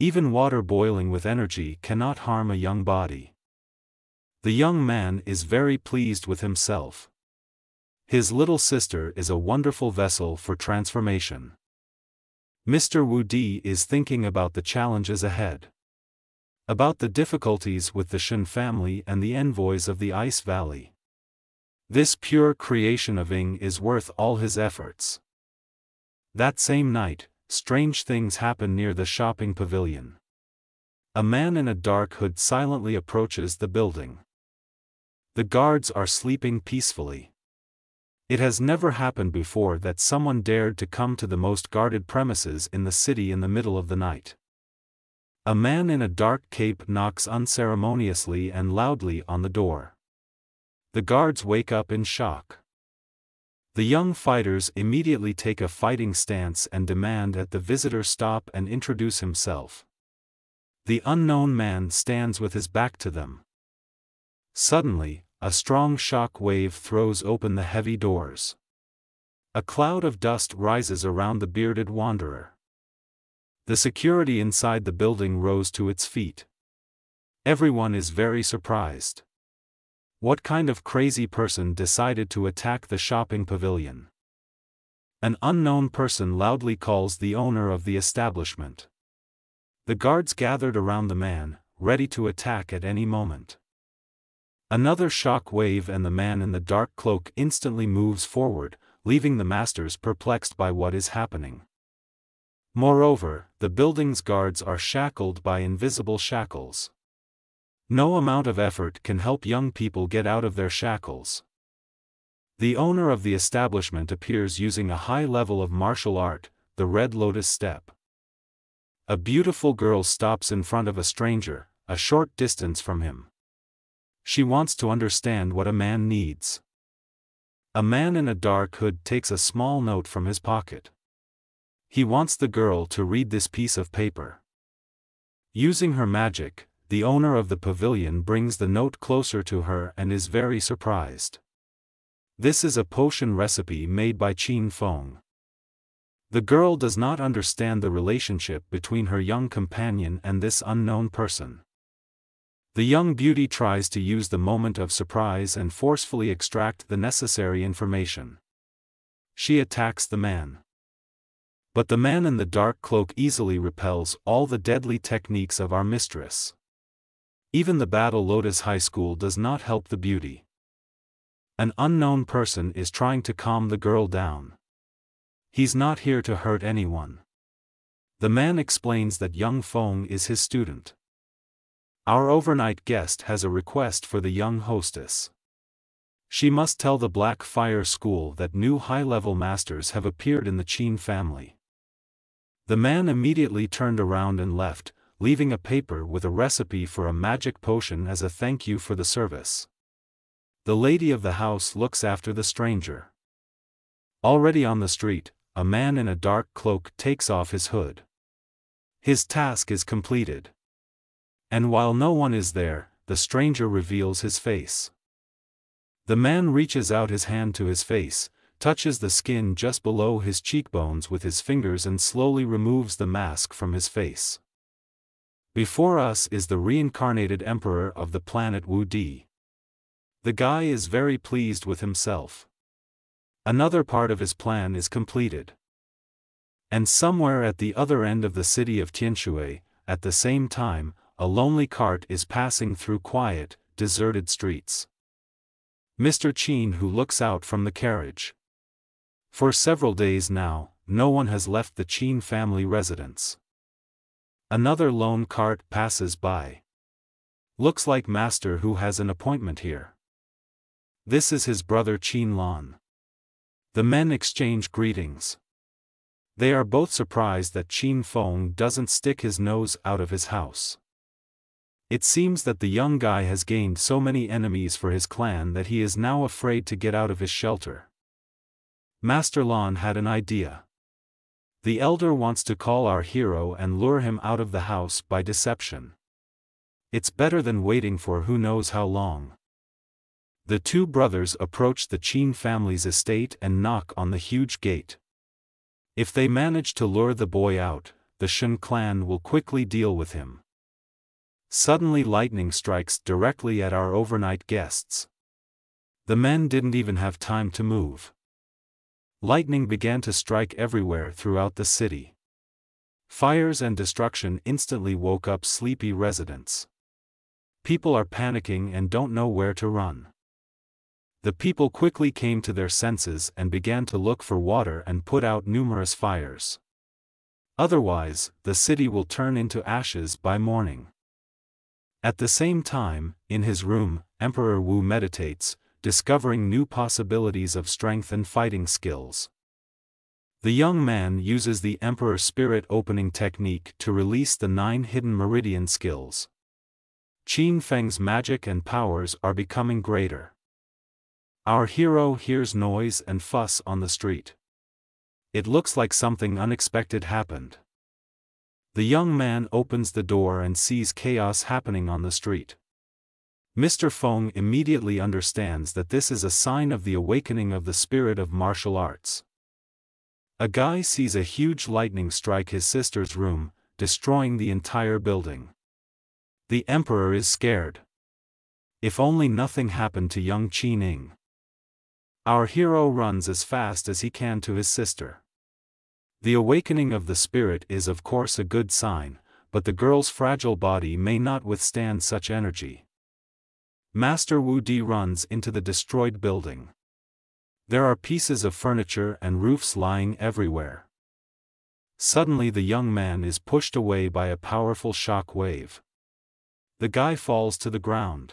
Even water boiling with energy cannot harm a young body. The young man is very pleased with himself. His little sister is a wonderful vessel for transformation. Mr. Wu Di is thinking about the challenges ahead. About the difficulties with the Shen family and the envoys of the Ice Valley. This pure creation of Ng is worth all his efforts. That same night, strange things happen near the shopping pavilion. A man in a dark hood silently approaches the building. The guards are sleeping peacefully. It has never happened before that someone dared to come to the most guarded premises in the city in the middle of the night. A man in a dark cape knocks unceremoniously and loudly on the door. The guards wake up in shock. The young fighters immediately take a fighting stance and demand that the visitor stop and introduce himself. The unknown man stands with his back to them. Suddenly, a strong shock wave throws open the heavy doors. A cloud of dust rises around the bearded wanderer. The security inside the building rose to its feet. Everyone is very surprised. What kind of crazy person decided to attack the shopping pavilion? An unknown person loudly calls the owner of the establishment. The guards gathered around the man, ready to attack at any moment. Another shock wave and the man in the dark cloak instantly moves forward, leaving the masters perplexed by what is happening. Moreover, the building's guards are shackled by invisible shackles. No amount of effort can help young people get out of their shackles. The owner of the establishment appears using a high level of martial art, the Red Lotus Step. A beautiful girl stops in front of a stranger, a short distance from him. She wants to understand what a man needs. A man in a dark hood takes a small note from his pocket. He wants the girl to read this piece of paper. Using her magic, the owner of the pavilion brings the note closer to her and is very surprised. This is a potion recipe made by Qin Feng. The girl does not understand the relationship between her young companion and this unknown person. The young beauty tries to use the moment of surprise and forcefully extract the necessary information. She attacks the man. But the man in the dark cloak easily repels all the deadly techniques of our mistress. Even the Battle Lotus High School does not help the beauty. An unknown person is trying to calm the girl down. He's not here to hurt anyone. The man explains that young Feng is his student. Our overnight guest has a request for the young hostess. She must tell the Black Fire School that new high-level masters have appeared in the Qin family. The man immediately turned around and left, leaving a paper with a recipe for a magic potion as a thank you for the service. The lady of the house looks after the stranger. Already on the street, a man in a dark cloak takes off his hood. His task is completed. And while no one is there, the stranger reveals his face. The man reaches out his hand to his face, touches the skin just below his cheekbones with his fingers and slowly removes the mask from his face. Before us is the reincarnated emperor of the planet Wu Di. The guy is very pleased with himself. Another part of his plan is completed. And somewhere at the other end of the city of Tianshui, at the same time, a lonely cart is passing through quiet, deserted streets. Mr. Qin who looks out from the carriage. For several days now, no one has left the Qin family residence. Another lone cart passes by. Looks like Master who has an appointment here. This is his brother Qin Lan. The men exchange greetings. They are both surprised that Qin Feng doesn't stick his nose out of his house. It seems that the young guy has gained so many enemies for his clan that he is now afraid to get out of his shelter. Master Lan had an idea. The elder wants to call our hero and lure him out of the house by deception. It's better than waiting for who knows how long. The two brothers approach the Qin family's estate and knock on the huge gate. If they manage to lure the boy out, the Shen clan will quickly deal with him. Suddenly lightning strikes directly at our overnight guests. The men didn't even have time to move. Lightning began to strike everywhere throughout the city. Fires and destruction instantly woke up sleepy residents. People are panicking and don't know where to run. The people quickly came to their senses and began to look for water and put out numerous fires. Otherwise, the city will turn into ashes by morning. At the same time, in his room, Emperor Wu meditates, discovering new possibilities of strength and fighting skills. The young man uses the Emperor Spirit opening technique to release the 9 hidden meridian skills. Qin Feng's magic and powers are becoming greater. Our hero hears noise and fuss on the street. It looks like something unexpected happened. The young man opens the door and sees chaos happening on the street. Mr. Feng immediately understands that this is a sign of the awakening of the spirit of martial arts. A guy sees a huge lightning strike his sister's room, destroying the entire building. The emperor is scared. If only nothing happened to young Qin Ning. Our hero runs as fast as he can to his sister. The awakening of the spirit is of course a good sign, but the girl's fragile body may not withstand such energy. Master Wu Di runs into the destroyed building. There are pieces of furniture and roofs lying everywhere. Suddenly the young man is pushed away by a powerful shock wave. The guy falls to the ground.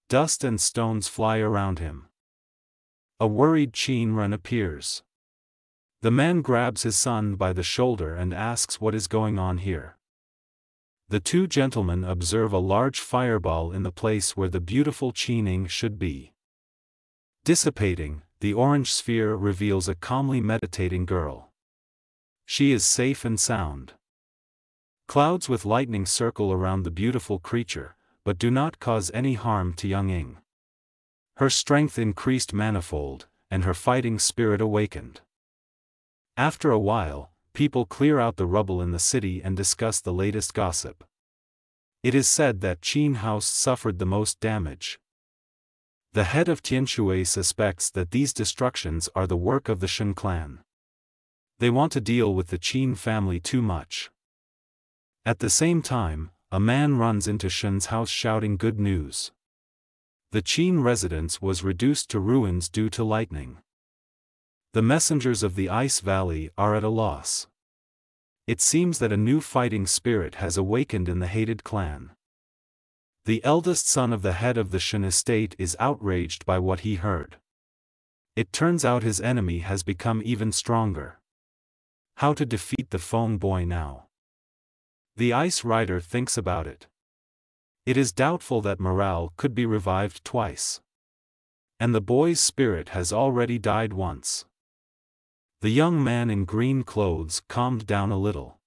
Dust and stones fly around him. A worried Qin Ren appears. The man grabs his son by the shoulder and asks what is going on here. The two gentlemen observe a large fireball in the place where the beautiful Qin Ning should be. Dissipating, the orange sphere reveals a calmly meditating girl. She is safe and sound. Clouds with lightning circle around the beautiful creature, but do not cause any harm to young Ing. Her strength increased manifold, and her fighting spirit awakened. After a while, people clear out the rubble in the city and discuss the latest gossip. It is said that Qin House suffered the most damage. The head of Tianshui suspects that these destructions are the work of the Shen clan. They want to deal with the Qin family too much. At the same time, a man runs into Shen's house shouting good news. The Qin residence was reduced to ruins due to lightning. The messengers of the Ice Valley are at a loss. It seems that a new fighting spirit has awakened in the hated clan. The eldest son of the head of the Shen estate is outraged by what he heard. It turns out his enemy has become even stronger. How to defeat the Feng boy now? The Ice Rider thinks about it. It is doubtful that morale could be revived twice. And the boy's spirit has already died once. The young man in green clothes calmed down a little.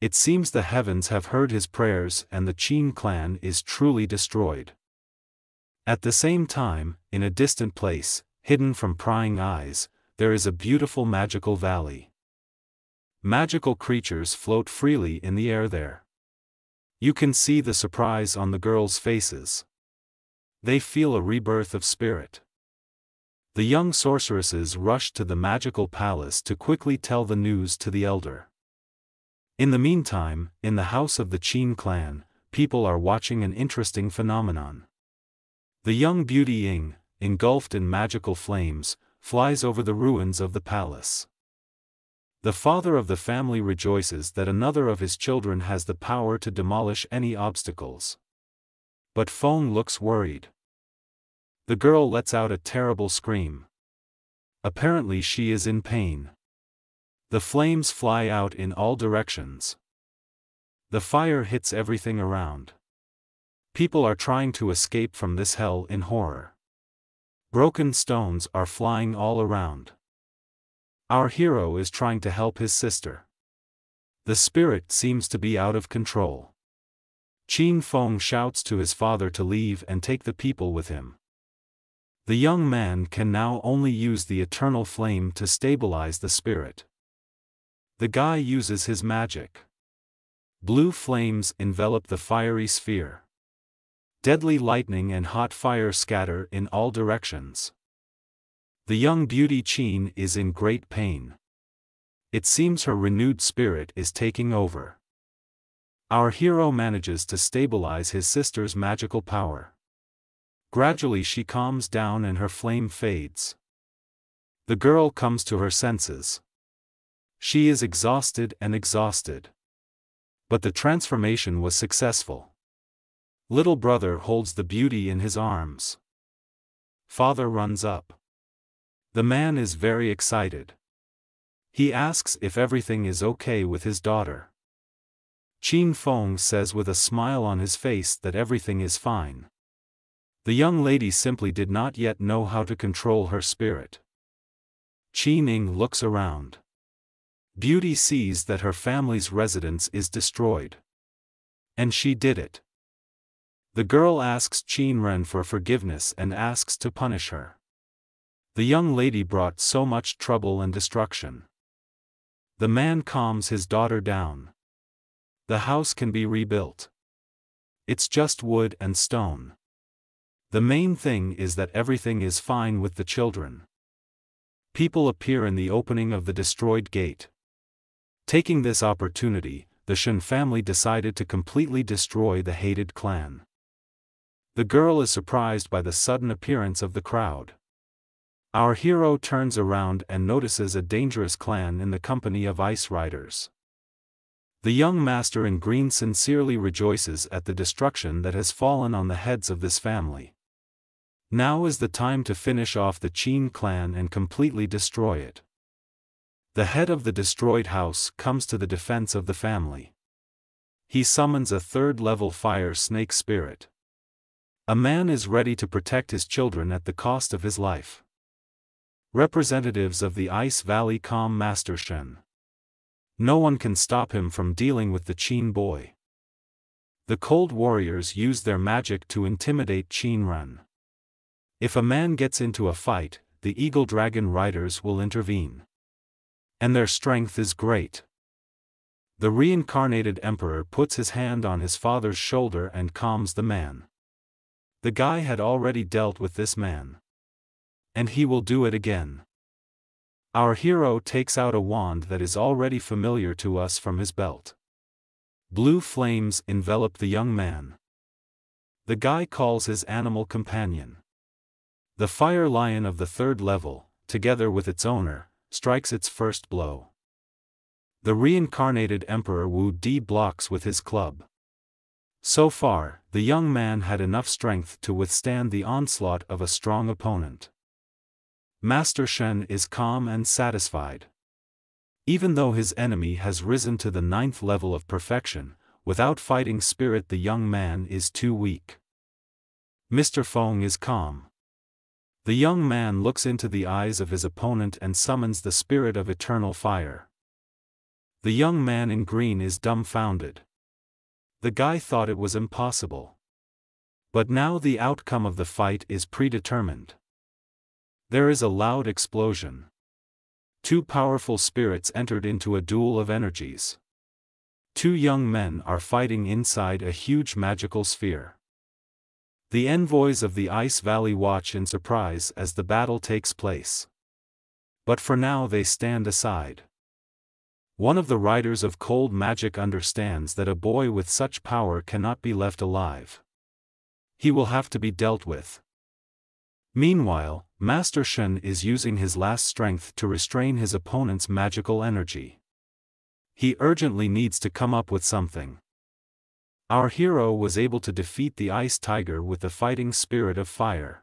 It seems the heavens have heard his prayers and the Qin clan is truly destroyed. At the same time, in a distant place, hidden from prying eyes, there is a beautiful magical valley. Magical creatures float freely in the air there. You can see the surprise on the girls' faces. They feel a rebirth of spirit. The young sorceresses rush to the magical palace to quickly tell the news to the elder. In the meantime, in the house of the Qin clan, people are watching an interesting phenomenon. The young beauty Ying, engulfed in magical flames, flies over the ruins of the palace. The father of the family rejoices that another of his children has the power to demolish any obstacles. But Feng looks worried. The girl lets out a terrible scream. Apparently she is in pain. The flames fly out in all directions. The fire hits everything around. People are trying to escape from this hell in horror. Broken stones are flying all around. Our hero is trying to help his sister. The spirit seems to be out of control. Qin Feng shouts to his father to leave and take the people with him. The young man can now only use the eternal flame to stabilize the spirit. The guy uses his magic. Blue flames envelop the fiery sphere. Deadly lightning and hot fire scatter in all directions. The young beauty Qin is in great pain. It seems her renewed spirit is taking over. Our hero manages to stabilize his sister's magical power. Gradually she calms down and her flame fades. The girl comes to her senses. She is exhausted. But the transformation was successful. Little brother holds the beauty in his arms. Father runs up. The man is very excited. He asks if everything is okay with his daughter. Qin Feng says with a smile on his face that everything is fine. The young lady simply did not yet know how to control her spirit. Qin Ying looks around. Beauty sees that her family's residence is destroyed. And she did it. The girl asks Qin Ren for forgiveness and asks to punish her. The young lady brought so much trouble and destruction. The man calms his daughter down. The house can be rebuilt. It's just wood and stone. The main thing is that everything is fine with the children. People appear in the opening of the destroyed gate. Taking this opportunity, the Shen family decided to completely destroy the hated clan. The girl is surprised by the sudden appearance of the crowd. Our hero turns around and notices a dangerous clan in the company of ice riders. The young master in green sincerely rejoices at the destruction that has fallen on the heads of this family. Now is the time to finish off the Qin clan and completely destroy it. The head of the destroyed house comes to the defense of the family. He summons a third-level fire snake spirit. A man is ready to protect his children at the cost of his life. Representatives of the Ice Valley calm Master Shen. No one can stop him from dealing with the Qin boy. The cold warriors use their magic to intimidate Qin Ren. If a man gets into a fight, the Eagle Dragon Riders will intervene. And their strength is great. The reincarnated emperor puts his hand on his father's shoulder and calms the man. The guy had already dealt with this man. And he will do it again. Our hero takes out a wand that is already familiar to us from his belt. Blue flames envelop the young man. The guy calls his animal companion. The fire lion of the third level, together with its owner, strikes its first blow. The reincarnated Emperor Wu Di blocks with his club. So far, the young man had enough strength to withstand the onslaught of a strong opponent. Master Shen is calm and satisfied. Even though his enemy has risen to the 9th level of perfection, without fighting spirit the young man is too weak. Mr. Feng is calm. The young man looks into the eyes of his opponent and summons the spirit of eternal fire. The young man in green is dumbfounded. The guy thought it was impossible. But now the outcome of the fight is predetermined. There is a loud explosion. Two powerful spirits entered into a duel of energies. Two young men are fighting inside a huge magical sphere. The envoys of the Ice Valley watch in surprise as the battle takes place. But for now they stand aside. One of the riders of cold magic understands that a boy with such power cannot be left alive. He will have to be dealt with. Meanwhile, Master Shen is using his last strength to restrain his opponent's magical energy. He urgently needs to come up with something. Our hero was able to defeat the Ice Tiger with the fighting spirit of fire.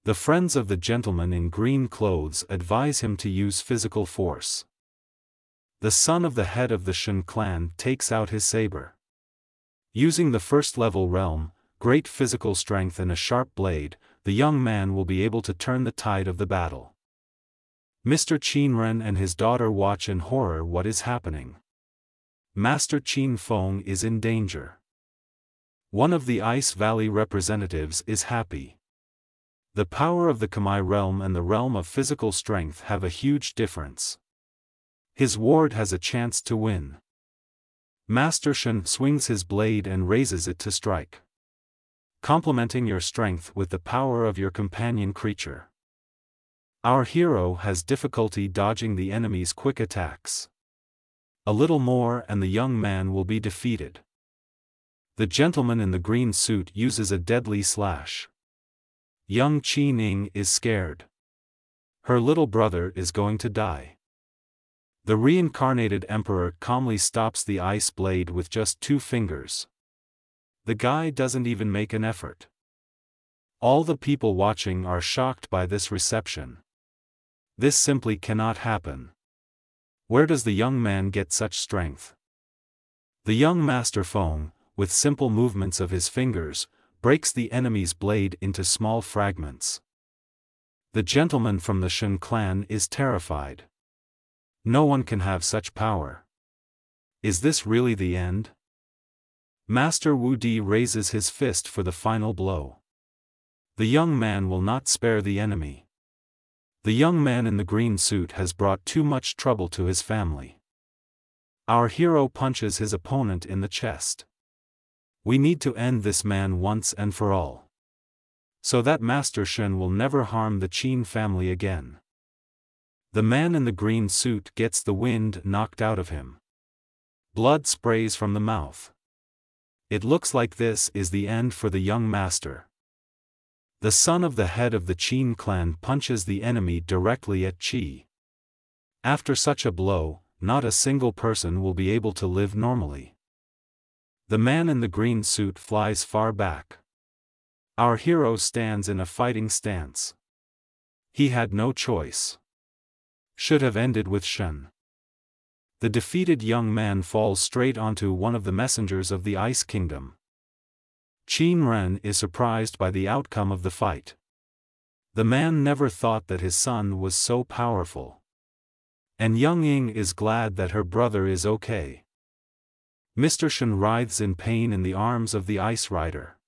The friends of the gentleman in green clothes advise him to use physical force. The son of the head of the Shen clan takes out his saber. Using the first-level realm, great physical strength and a sharp blade, the young man will be able to turn the tide of the battle. Mr. Qin and his daughter watch in horror what is happening. Master Qin Feng is in danger. One of the Ice Valley representatives is happy. The power of the Kamai realm and the realm of physical strength have a huge difference. His ward has a chance to win. Master Shen swings his blade and raises it to strike. Complementing your strength with the power of your companion creature. Our hero has difficulty dodging the enemy's quick attacks. A little more and the young man will be defeated. The gentleman in the green suit uses a deadly slash. Young Qi Ning is scared. Her little brother is going to die. The reincarnated emperor calmly stops the ice blade with just 2 fingers. The guy doesn't even make an effort. All the people watching are shocked by this reception. This simply cannot happen. Where does the young man get such strength? The young Master Feng, with simple movements of his fingers, breaks the enemy's blade into small fragments. The gentleman from the Shen clan is terrified. No one can have such power. Is this really the end? Master Wu Di raises his fist for the final blow. The young man will not spare the enemy. The young man in the green suit has brought too much trouble to his family. Our hero punches his opponent in the chest. We need to end this man once and for all. So that Master Shen will never harm the Qin family again. The man in the green suit gets the wind knocked out of him. Blood sprays from the mouth. It looks like this is the end for the young master. The son of the head of the Qin clan punches the enemy directly at Qi. After such a blow, not a single person will be able to live normally. The man in the green suit flies far back. Our hero stands in a fighting stance. He had no choice. Should have ended with Shen. The defeated young man falls straight onto one of the messengers of the Ice Kingdom. Qin Ren is surprised by the outcome of the fight. The man never thought that his son was so powerful. And Young Ying is glad that her brother is okay. Mr. Shen writhes in pain in the arms of the Ice Rider.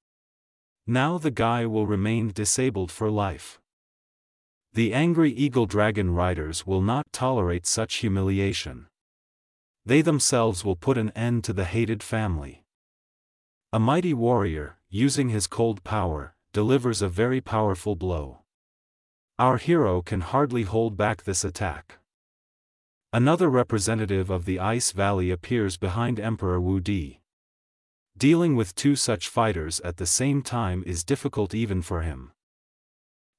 Now the guy will remain disabled for life. The angry Eagle Dragon Riders will not tolerate such humiliation. They themselves will put an end to the hated family. A mighty warrior, using his cold power, delivers a very powerful blow. Our hero can hardly hold back this attack. Another representative of the Ice Valley appears behind Emperor Wu Di. Dealing with 2 such fighters at the same time is difficult even for him.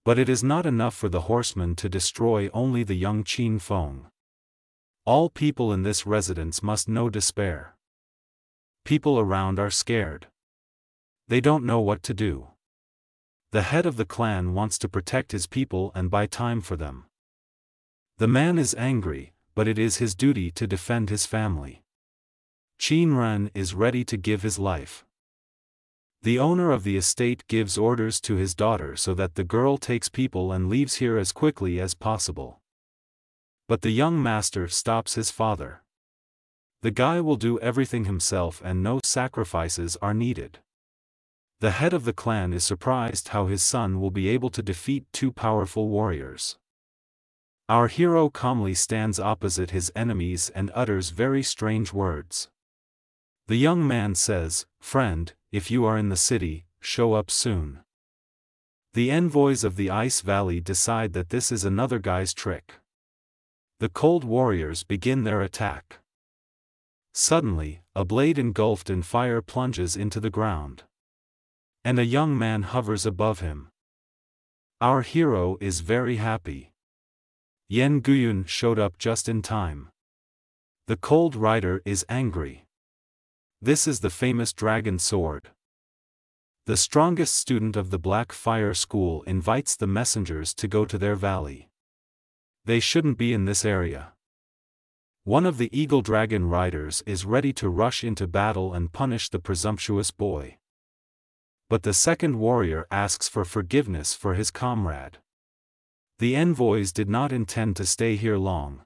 But it is not enough for the horseman to destroy only the young Qin Feng. All people in this residence must know despair. People around are scared. They don't know what to do. The head of the clan wants to protect his people and buy time for them. The man is angry, but it is his duty to defend his family. Qin Ren is ready to give his life. The owner of the estate gives orders to his daughter so that the girl takes people and leaves here as quickly as possible. But the young master stops his father. The guy will do everything himself and no sacrifices are needed. The head of the clan is surprised how his son will be able to defeat two powerful warriors. Our hero calmly stands opposite his enemies and utters very strange words. The young man says, "Friend, if you are in the city, show up soon." The envoys of the Ice Valley decide that this is another guy's trick. The cold warriors begin their attack. Suddenly, a blade engulfed in fire plunges into the ground. And a young man hovers above him. Our hero is very happy. Yen Guyun showed up just in time. The cold rider is angry. This is the famous dragon sword. The strongest student of the Black Fire School invites the messengers to go to their valley. They shouldn't be in this area. One of the Eagle Dragon riders is ready to rush into battle and punish the presumptuous boy. But the second warrior asks for forgiveness for his comrade. The envoys did not intend to stay here long.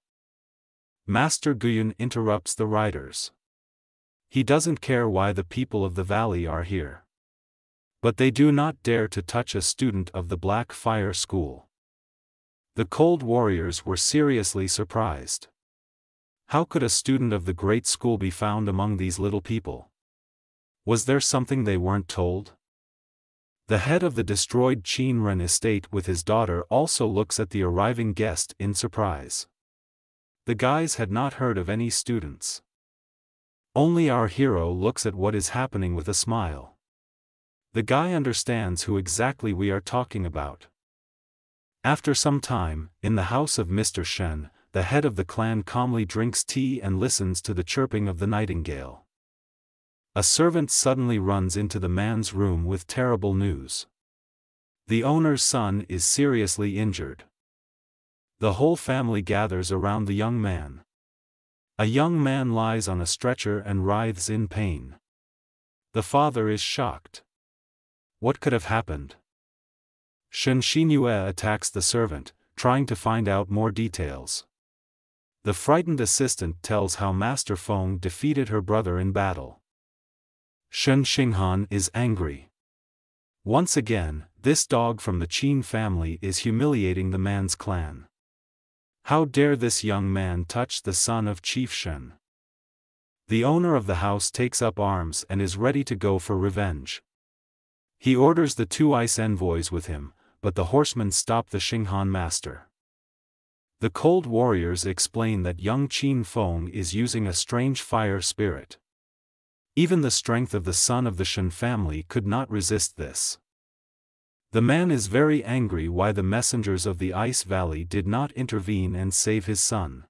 Master Guyun interrupts the riders. He doesn't care why the people of the valley are here. But they do not dare to touch a student of the Black Fire School. The cold warriors were seriously surprised. How could a student of the great school be found among these little people? Was there something they weren't told? The head of the destroyed Qinren estate with his daughter also looks at the arriving guest in surprise. The guys had not heard of any students. Only our hero looks at what is happening with a smile. The guy understands who exactly we are talking about. After some time, in the house of Mr. Shen, the head of the clan calmly drinks tea and listens to the chirping of the nightingale. A servant suddenly runs into the man's room with terrible news. The owner's son is seriously injured. The whole family gathers around the young man. A young man lies on a stretcher and writhes in pain. The father is shocked. What could have happened? Shen Xingyue attacks the servant, trying to find out more details. The frightened assistant tells how Master Feng defeated her brother in battle. Shen Xinghan is angry. Once again, this dog from the Qin family is humiliating the man's clan. How dare this young man touch the son of Chief Shen? The owner of the house takes up arms and is ready to go for revenge. He orders the two ice envoys with him, but the horsemen stop the Xinghan master. The cold warriors explain that young Qin Feng is using a strange fire spirit. Even the strength of the son of the Shen family could not resist this. The man is very angry why the messengers of the Ice Valley did not intervene and save his son.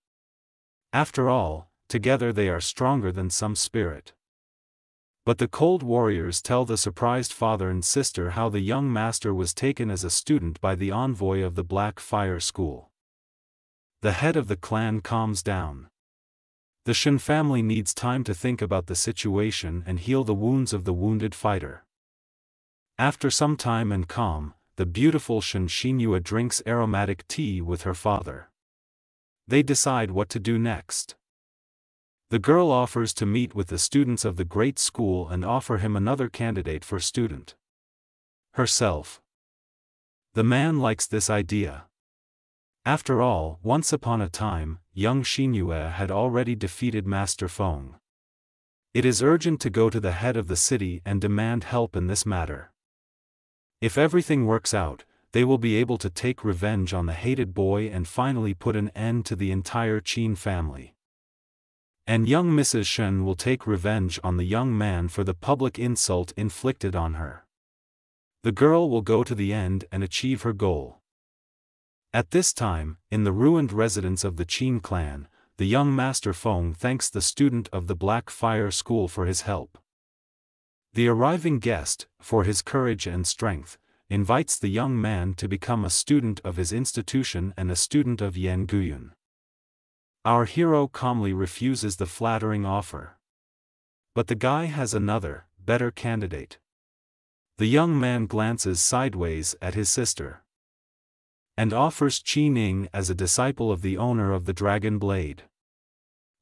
After all, together they are stronger than some spirit. But the cold warriors tell the surprised father and sister how the young master was taken as a student by the envoy of the Black Fire School. The head of the clan calms down. The Shen family needs time to think about the situation and heal the wounds of the wounded fighter. After some time and calm, the beautiful Shen Xingyue drinks aromatic tea with her father. They decide what to do next. The girl offers to meet with the students of the great school and offer him another candidate for student. Herself. The man likes this idea. After all, once upon a time, young Xingyue had already defeated Master Feng. It is urgent to go to the head of the city and demand help in this matter. If everything works out, they will be able to take revenge on the hated boy and finally put an end to the entire Qin family. And young Mrs. Shen will take revenge on the young man for the public insult inflicted on her. The girl will go to the end and achieve her goal. At this time, in the ruined residence of the Qin clan, the young Master Feng thanks the student of the Black Fire School for his help. The arriving guest, for his courage and strength, invites the young man to become a student of his institution and a student of Yen Guyun. Our hero calmly refuses the flattering offer. But the guy has another, better candidate. The young man glances sideways at his sister. And offers Qi Ning as a disciple of the owner of the Dragon Blade.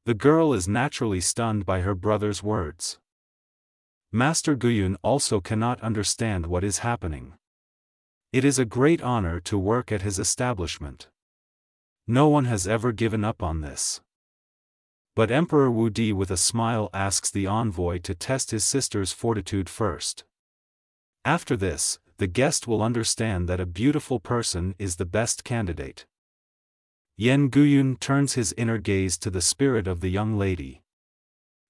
The girl is naturally stunned by her brother's words. Master Guyun also cannot understand what is happening. It is a great honor to work at his establishment. No one has ever given up on this. But Emperor Wu Di with a smile asks the envoy to test his sister's fortitude first. After this, the guest will understand that a beautiful person is the best candidate. Yan Guyun turns his inner gaze to the spirit of the young lady.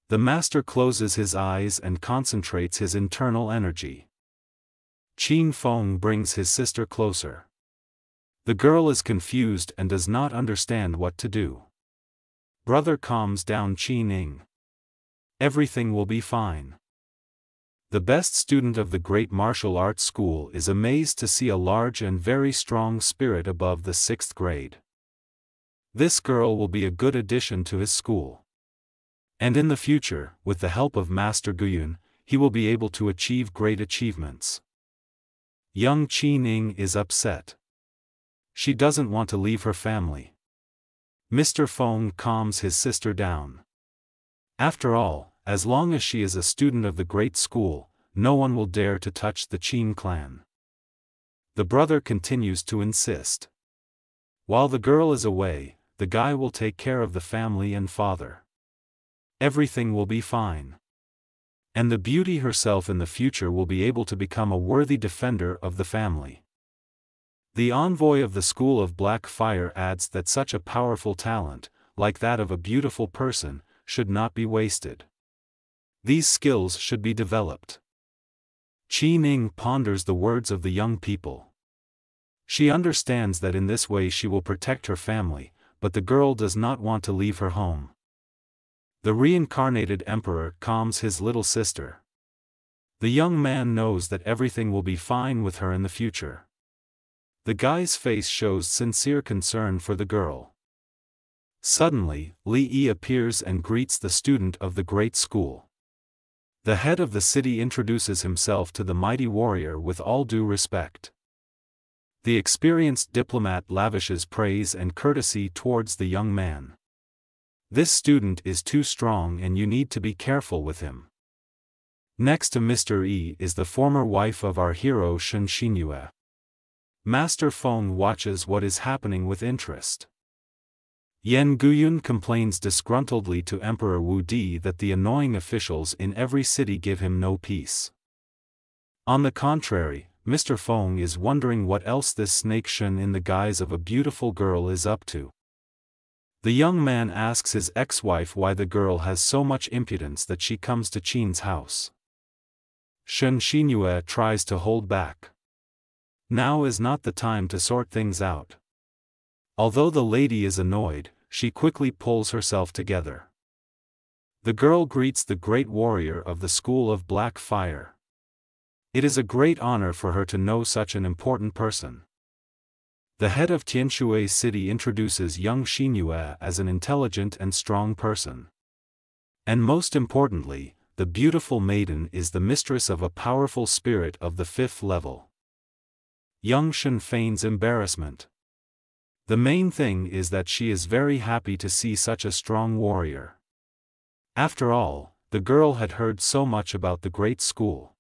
The master closes his eyes and concentrates his internal energy. Qin Feng brings his sister closer. The girl is confused and does not understand what to do. Brother calms down Qin Ning. Everything will be fine. The best student of the great martial arts school is amazed to see a large and very strong spirit above the 6th grade. This girl will be a good addition to his school. And in the future, with the help of Master Guyun, he will be able to achieve great achievements. Young Qin Ning is upset. She doesn't want to leave her family. Mr. Feng calms his sister down. After all, as long as she is a student of the great school, no one will dare to touch the Qin clan. The brother continues to insist. While the girl is away, the guy will take care of the family and father. Everything will be fine. And the beauty herself in the future will be able to become a worthy defender of the family. The envoy of the School of Black Fire adds that such a powerful talent, like that of a beautiful person, should not be wasted. These skills should be developed. Qin Ning ponders the words of the young people. She understands that in this way she will protect her family, but the girl does not want to leave her home. The reincarnated emperor calms his little sister. The young man knows that everything will be fine with her in the future. The guy's face shows sincere concern for the girl. Suddenly, Li Yi appears and greets the student of the great school. The head of the city introduces himself to the mighty warrior with all due respect. The experienced diplomat lavishes praise and courtesy towards the young man. This student is too strong and you need to be careful with him. Next to Mr. Yi is the former wife of our hero Shen Xinyue. Master Feng watches what is happening with interest. Yan Guyun complains disgruntledly to Emperor Wu Di that the annoying officials in every city give him no peace. On the contrary, Mr. Feng is wondering what else this snake Shen in the guise of a beautiful girl is up to. The young man asks his ex-wife why the girl has so much impudence that she comes to Qin's house. Shen Xinyue tries to hold back. Now is not the time to sort things out. Although the lady is annoyed, she quickly pulls herself together. The girl greets the great warrior of the School of Black Fire. It is a great honor for her to know such an important person. The head of Tianshui City introduces young Xinyue as an intelligent and strong person. And most importantly, the beautiful maiden is the mistress of a powerful spirit of the 5th level. Young Shen feigns embarrassment. The main thing is that she is very happy to see such a strong warrior. After all, the girl had heard so much about the great school.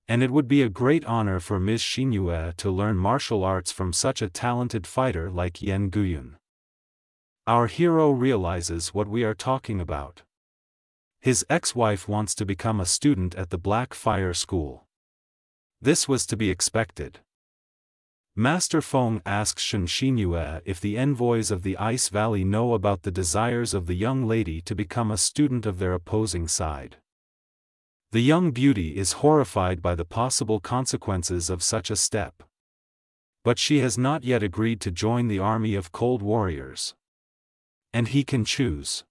And it would be a great honor for Ms. Xinyue to learn martial arts from such a talented fighter like Yan Guyun. Our hero realizes what we are talking about. His ex-wife wants to become a student at the Black Fire School. This was to be expected. Master Feng asks Shen Xinyue if the envoys of the Ice Valley know about the desires of the young lady to become a student of their opposing side. The young beauty is horrified by the possible consequences of such a step. But she has not yet agreed to join the army of cold warriors. And he can choose.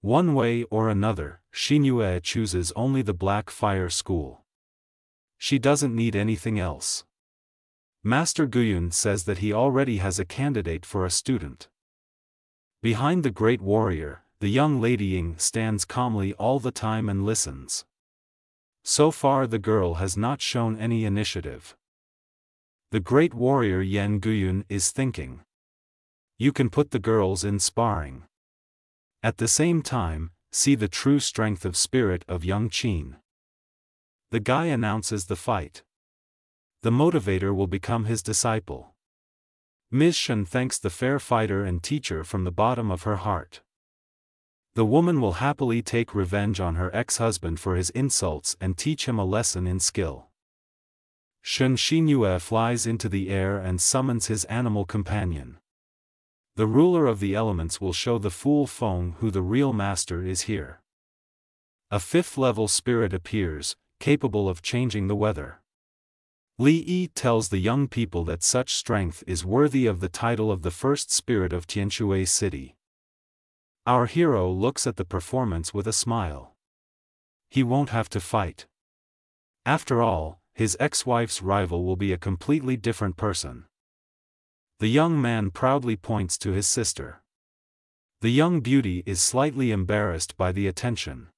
One way or another, Xinyue chooses only the Black Fire School. She doesn't need anything else. Master Guyun says that he already has a candidate for a student. Behind the great warrior, the young lady Ying stands calmly all the time and listens. So far the girl has not shown any initiative. The great warrior Yan Guyun is thinking. You can put the girls in sparring. At the same time, see the true strength of spirit of young Qin. The guy announces the fight. The motivator will become his disciple. Ms. Shen thanks the fair fighter and teacher from the bottom of her heart. The woman will happily take revenge on her ex-husband for his insults and teach him a lesson in skill. Shen Xinyue flies into the air and summons his animal companion. The ruler of the elements will show the fool Feng who the real master is here. A fifth-level spirit appears, capable of changing the weather. Li Yi tells the young people that such strength is worthy of the title of the first spirit of Tianshui City. Our hero looks at the performance with a smile. He won't have to fight. After all, his ex-wife's rival will be a completely different person. The young man proudly points to his sister. The young beauty is slightly embarrassed by the attention.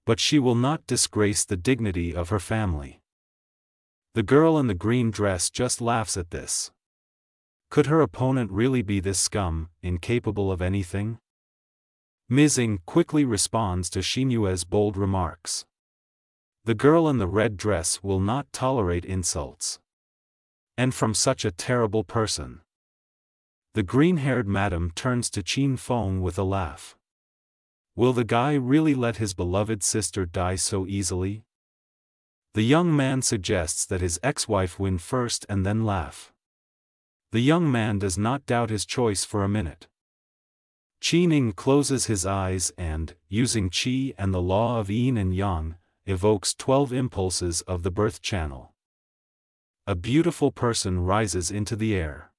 But she will not disgrace the dignity of her family. The girl in the green dress just laughs at this. Could her opponent really be this scum, incapable of anything? Mizing quickly responds to Xinyue's bold remarks. The girl in the red dress will not tolerate insults. And from such a terrible person. The green-haired madam turns to Qin Feng with a laugh. Will the guy really let his beloved sister die so easily? The young man suggests that his ex-wife win first and then laugh. The young man does not doubt his choice for a minute. Qi Ning closes his eyes and, using qi and the law of yin and yang, evokes 12 impulses of the birth channel. A beautiful person rises into the air.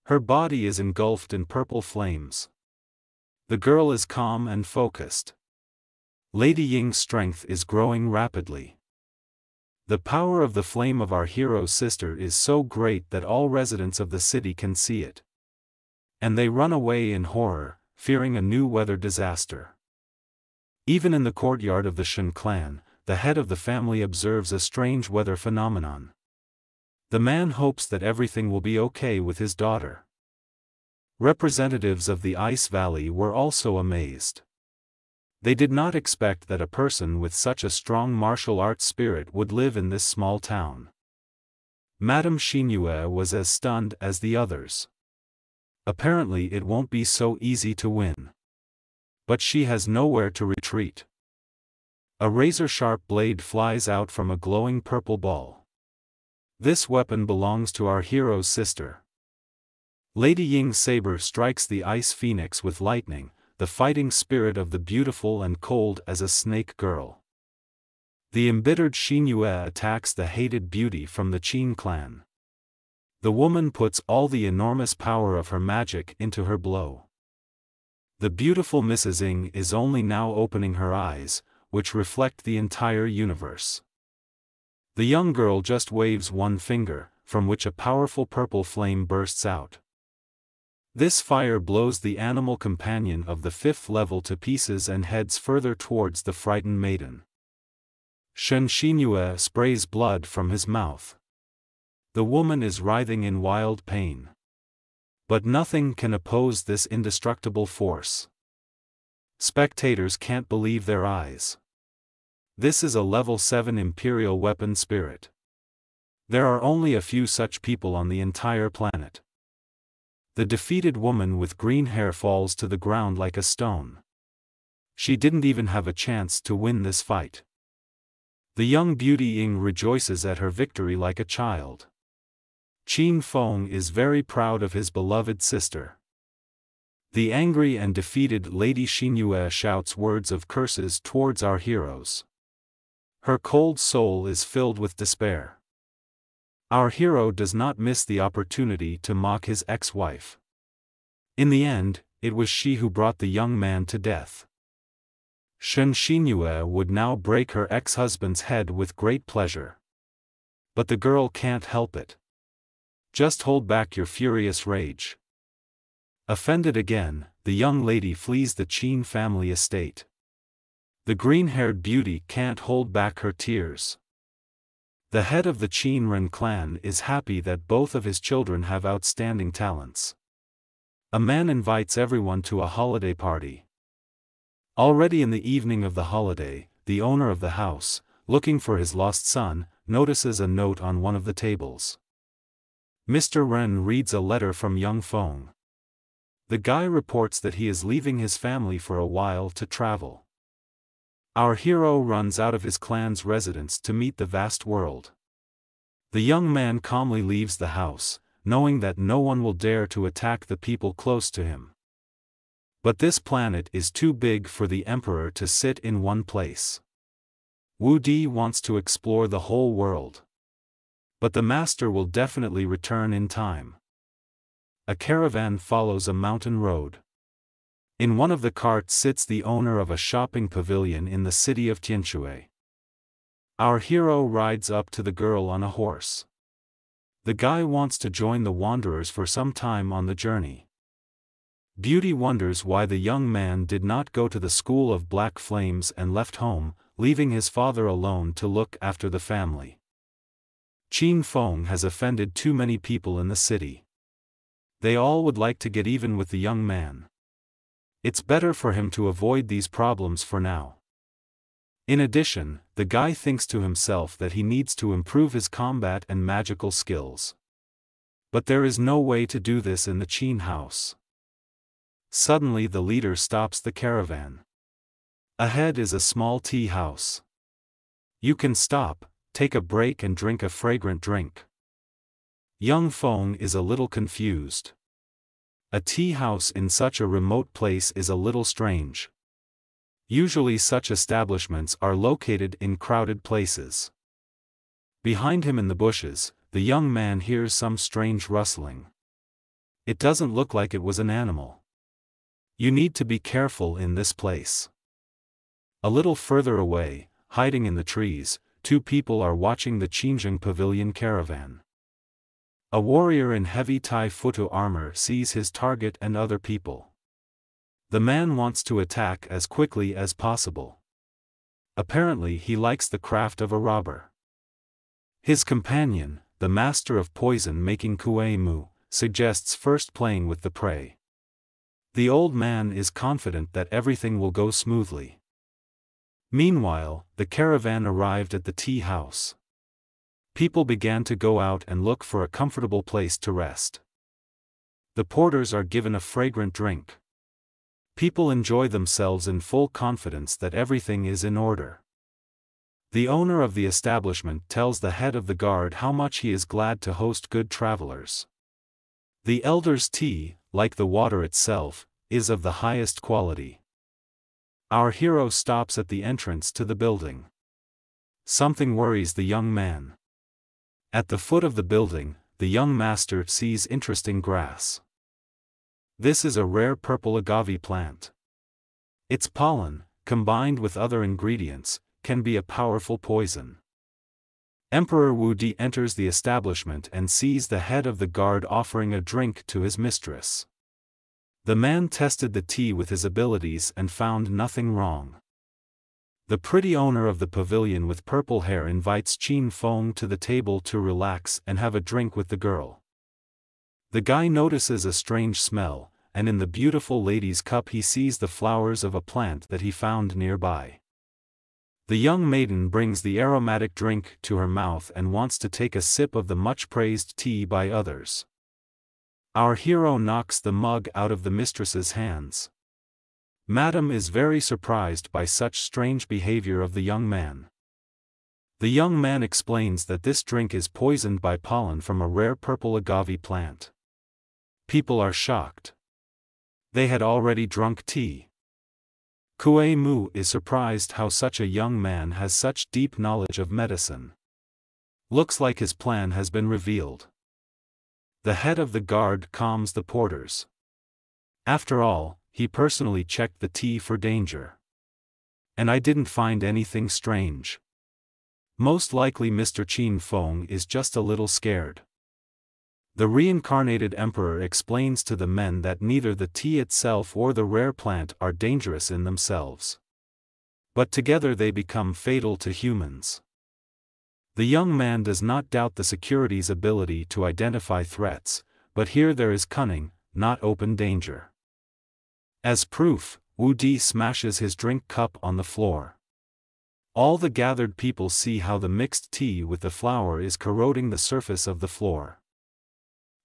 Her body is engulfed in purple flames. The girl is calm and focused. Lady Ying's strength is growing rapidly. The power of the flame of our hero's sister is so great that all residents of the city can see it. And they run away in horror, fearing a new weather disaster. Even in the courtyard of the Shen clan, the head of the family observes a strange weather phenomenon. The man hopes that everything will be okay with his daughter. Representatives of the Ice Valley were also amazed. They did not expect that a person with such a strong martial arts spirit would live in this small town. Madame Xinyue was as stunned as the others. Apparently it won't be so easy to win. But she has nowhere to retreat. A razor-sharp blade flies out from a glowing purple ball. This weapon belongs to our hero's sister. Lady Ying's saber strikes the ice phoenix with lightning, the fighting spirit of the beautiful and cold as a snake girl. The embittered Xinyue attacks the hated beauty from the Qin clan. The woman puts all the enormous power of her magic into her blow. The beautiful Mrs. Ying is only now opening her eyes, which reflect the entire universe. The young girl just waves one finger, from which a powerful purple flame bursts out. This fire blows the animal companion of the fifth level to pieces and heads further towards the frightened maiden. Shen Xinyue sprays blood from his mouth. The woman is writhing in wild pain. But nothing can oppose this indestructible force. Spectators can't believe their eyes. This is a level 7 Imperial weapon spirit. There are only a few such people on the entire planet. The defeated woman with green hair falls to the ground like a stone. She didn't even have a chance to win this fight. The young beauty Ying rejoices at her victory like a child. Qin Feng is very proud of his beloved sister. The angry and defeated Lady Xinyue shouts words of curses towards our heroes. Her cold soul is filled with despair. Our hero does not miss the opportunity to mock his ex-wife. In the end, it was she who brought the young man to death. Shen Xinyue would now break her ex-husband's head with great pleasure. But the girl can't help it. Just hold back your furious rage. Offended again, the young lady flees the Qin family estate. The green-haired beauty can't hold back her tears. The head of the Qin Ren clan is happy that both of his children have outstanding talents. A man invites everyone to a holiday party. Already in the evening of the holiday, the owner of the house, looking for his lost son, notices a note on one of the tables. Mr. Ren reads a letter from young Feng. The guy reports that he is leaving his family for a while to travel. Our hero runs out of his clan's residence to meet the vast world. The young man calmly leaves the house, knowing that no one will dare to attack the people close to him. But this planet is too big for the emperor to sit in one place. Wu Di wants to explore the whole world. But the master will definitely return in time. A caravan follows a mountain road. In one of the carts sits the owner of a shopping pavilion in the city of Tianshui. Our hero rides up to the girl on a horse. The guy wants to join the wanderers for some time on the journey. Beauty wonders why the young man did not go to the school of black flames and left home, leaving his father alone to look after the family. Qin Feng has offended too many people in the city. They all would like to get even with the young man. It's better for him to avoid these problems for now. In addition, the guy thinks to himself that he needs to improve his combat and magical skills. But there is no way to do this in the Qin house. Suddenly the leader stops the caravan. Ahead is a small tea house. You can stop, take a break and drink a fragrant drink. Young Feng is a little confused. A tea house in such a remote place is a little strange. Usually such establishments are located in crowded places. Behind him in the bushes, the young man hears some strange rustling. It doesn't look like it was an animal. You need to be careful in this place. A little further away, hiding in the trees, two people are watching the Qinzheng Pavilion caravan. A warrior in heavy Tai Futu armor sees his target and other people. The man wants to attack as quickly as possible. Apparently he likes the craft of a robber. His companion, the master of poison-making Kuei Mu, suggests first playing with the prey. The old man is confident that everything will go smoothly. Meanwhile, the caravan arrived at the tea house. People began to go out and look for a comfortable place to rest. The porters are given a fragrant drink. People enjoy themselves in full confidence that everything is in order. The owner of the establishment tells the head of the guard how much he is glad to host good travelers. The elder's tea, like the water itself, is of the highest quality. Our hero stops at the entrance to the building. Something worries the young man. At the foot of the building, the young master sees interesting grass. This is a rare purple agave plant. Its pollen, combined with other ingredients, can be a powerful poison. Emperor Wu Di enters the establishment and sees the head of the guard offering a drink to his mistress. The man tested the tea with his abilities and found nothing wrong. The pretty owner of the pavilion with purple hair invites Qin Feng to the table to relax and have a drink with the girl. The guy notices a strange smell, and in the beautiful lady's cup he sees the flowers of a plant that he found nearby. The young maiden brings the aromatic drink to her mouth and wants to take a sip of the much-praised tea by others. Our hero knocks the mug out of the mistress's hands. Madame is very surprised by such strange behavior of the young man. The young man explains that this drink is poisoned by pollen from a rare purple agave plant. People are shocked. They had already drunk tea. Kuei Mu is surprised how such a young man has such deep knowledge of medicine. Looks like his plan has been revealed. The head of the guard calms the porters. After all, he personally checked the tea for danger. And I didn't find anything strange. Most likely Mr. Qin Feng is just a little scared. The reincarnated emperor explains to the men that neither the tea itself or the rare plant are dangerous in themselves. But together they become fatal to humans. The young man does not doubt the security's ability to identify threats, but here there is cunning, not open danger. As proof, Wu Di smashes his drink cup on the floor. All the gathered people see how the mixed tea with the flour is corroding the surface of the floor.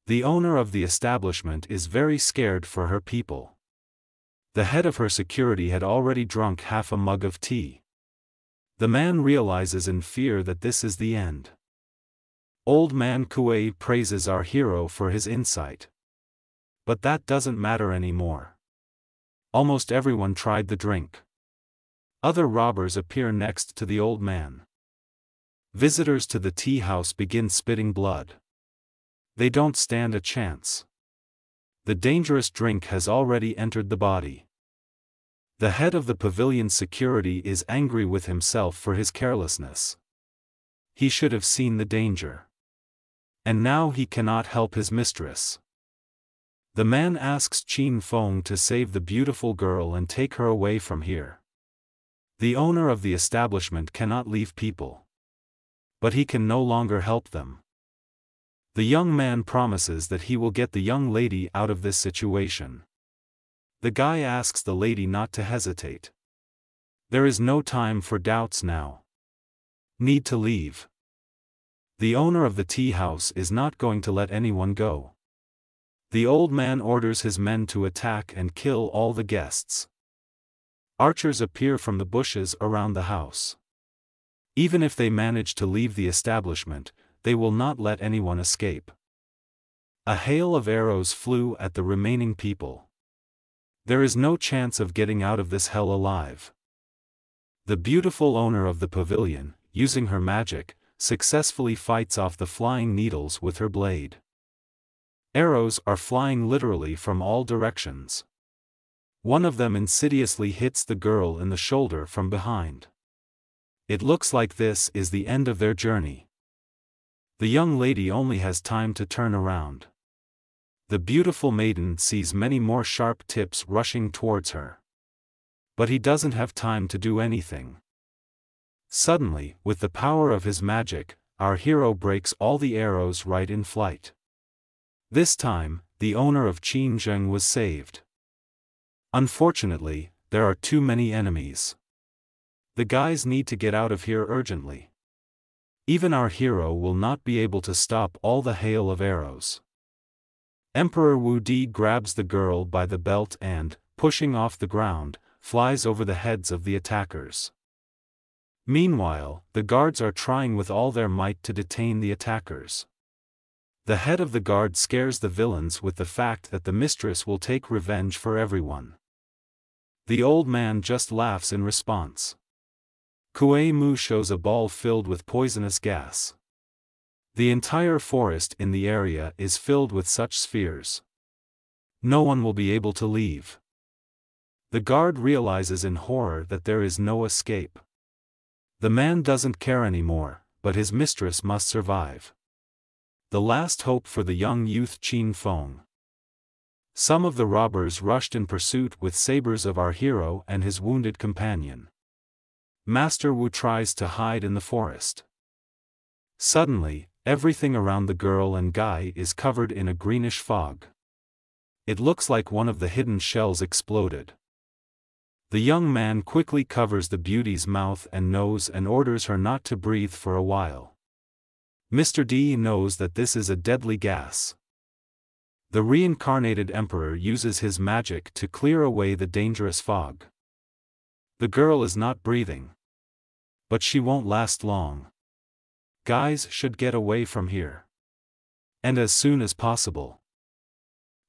The owner of the establishment is very scared for her people. The head of her security had already drunk half a mug of tea. The man realizes in fear that this is the end. Old man Kuei praises our hero for his insight. But that doesn't matter anymore. Almost everyone tried the drink. Other robbers appear next to the old man. Visitors to the tea house begin spitting blood. They don't stand a chance. The dangerous drink has already entered the body. The head of the pavilion's security is angry with himself for his carelessness. He should have seen the danger. And now he cannot help his mistress. The man asks Qin Feng to save the beautiful girl and take her away from here. The owner of the establishment cannot leave people. But he can no longer help them. The young man promises that he will get the young lady out of this situation. The guy asks the lady not to hesitate. There is no time for doubts now. Need to leave. The owner of the tea house is not going to let anyone go. The old man orders his men to attack and kill all the guests. Archers appear from the bushes around the house. Even if they manage to leave the establishment, they will not let anyone escape. A hail of arrows flew at the remaining people. There is no chance of getting out of this hell alive. The beautiful owner of the pavilion, using her magic, successfully fights off the flying needles with her blade. Arrows are flying literally from all directions. One of them insidiously hits the girl in the shoulder from behind. It looks like this is the end of their journey. The young lady only has time to turn around. The beautiful maiden sees many more sharp tips rushing towards her. But he doesn't have time to do anything. Suddenly, with the power of his magic, our hero breaks all the arrows right in flight. This time, the owner of Qin Zheng was saved. Unfortunately, there are too many enemies. The guys need to get out of here urgently. Even our hero will not be able to stop all the hail of arrows. Emperor Wu Di grabs the girl by the belt and, pushing off the ground, flies over the heads of the attackers. Meanwhile, the guards are trying with all their might to detain the attackers. The head of the guard scares the villains with the fact that the mistress will take revenge for everyone. The old man just laughs in response. Kuei Mu shows a ball filled with poisonous gas. The entire forest in the area is filled with such spheres. No one will be able to leave. The guard realizes in horror that there is no escape. The man doesn't care anymore, but his mistress must survive. The last hope for the young youth Qin Feng. Some of the robbers rushed in pursuit with sabers of our hero and his wounded companion. Master Wu tries to hide in the forest. Suddenly, everything around the girl and guy is covered in a greenish fog. It looks like one of the hidden shells exploded. The young man quickly covers the beauty's mouth and nose and orders her not to breathe for a while. Mr. D knows that this is a deadly gas. The reincarnated emperor uses his magic to clear away the dangerous fog. The girl is not breathing. But she won't last long. Guys should get away from here. And as soon as possible.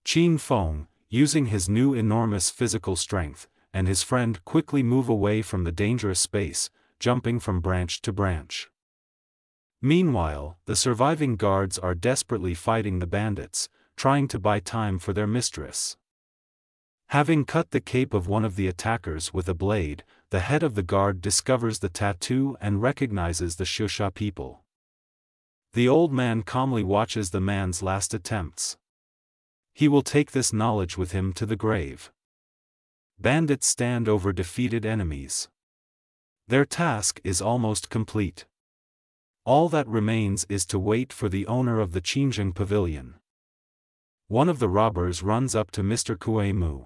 Qin Feng, using his new enormous physical strength, and his friend quickly move away from the dangerous space, jumping from branch to branch. Meanwhile, the surviving guards are desperately fighting the bandits, trying to buy time for their mistress. Having cut the cape of one of the attackers with a blade, the head of the guard discovers the tattoo and recognizes the Shusha people. The old man calmly watches the man's last attempts. He will take this knowledge with him to the grave. Bandits stand over defeated enemies. Their task is almost complete. All that remains is to wait for the owner of the Qinzheng pavilion. One of the robbers runs up to Mr. Kuei Mu.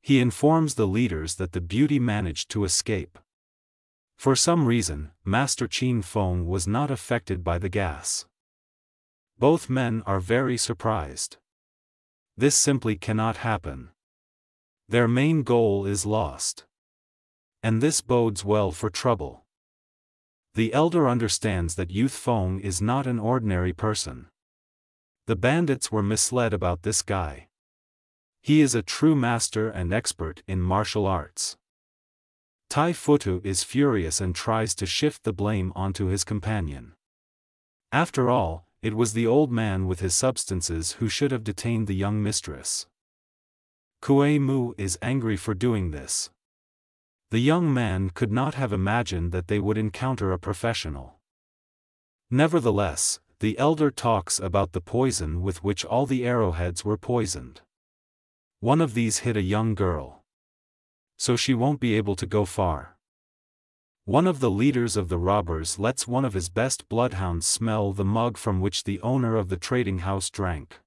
He informs the leaders that the beauty managed to escape. For some reason, Master Qin Feng was not affected by the gas. Both men are very surprised. This simply cannot happen. Their main goal is lost. And this bodes well for trouble. The elder understands that Youth Feng is not an ordinary person. The bandits were misled about this guy. He is a true master and expert in martial arts. Tai Futu is furious and tries to shift the blame onto his companion. After all, it was the old man with his substances who should have detained the young mistress. Kuei Mu is angry for doing this. The young man could not have imagined that they would encounter a professional. Nevertheless, the elder talks about the poison with which all the arrowheads were poisoned. One of these hit a young girl. So she won't be able to go far. One of the leaders of the robbers lets one of his best bloodhounds smell the mug from which the owner of the trading house drank.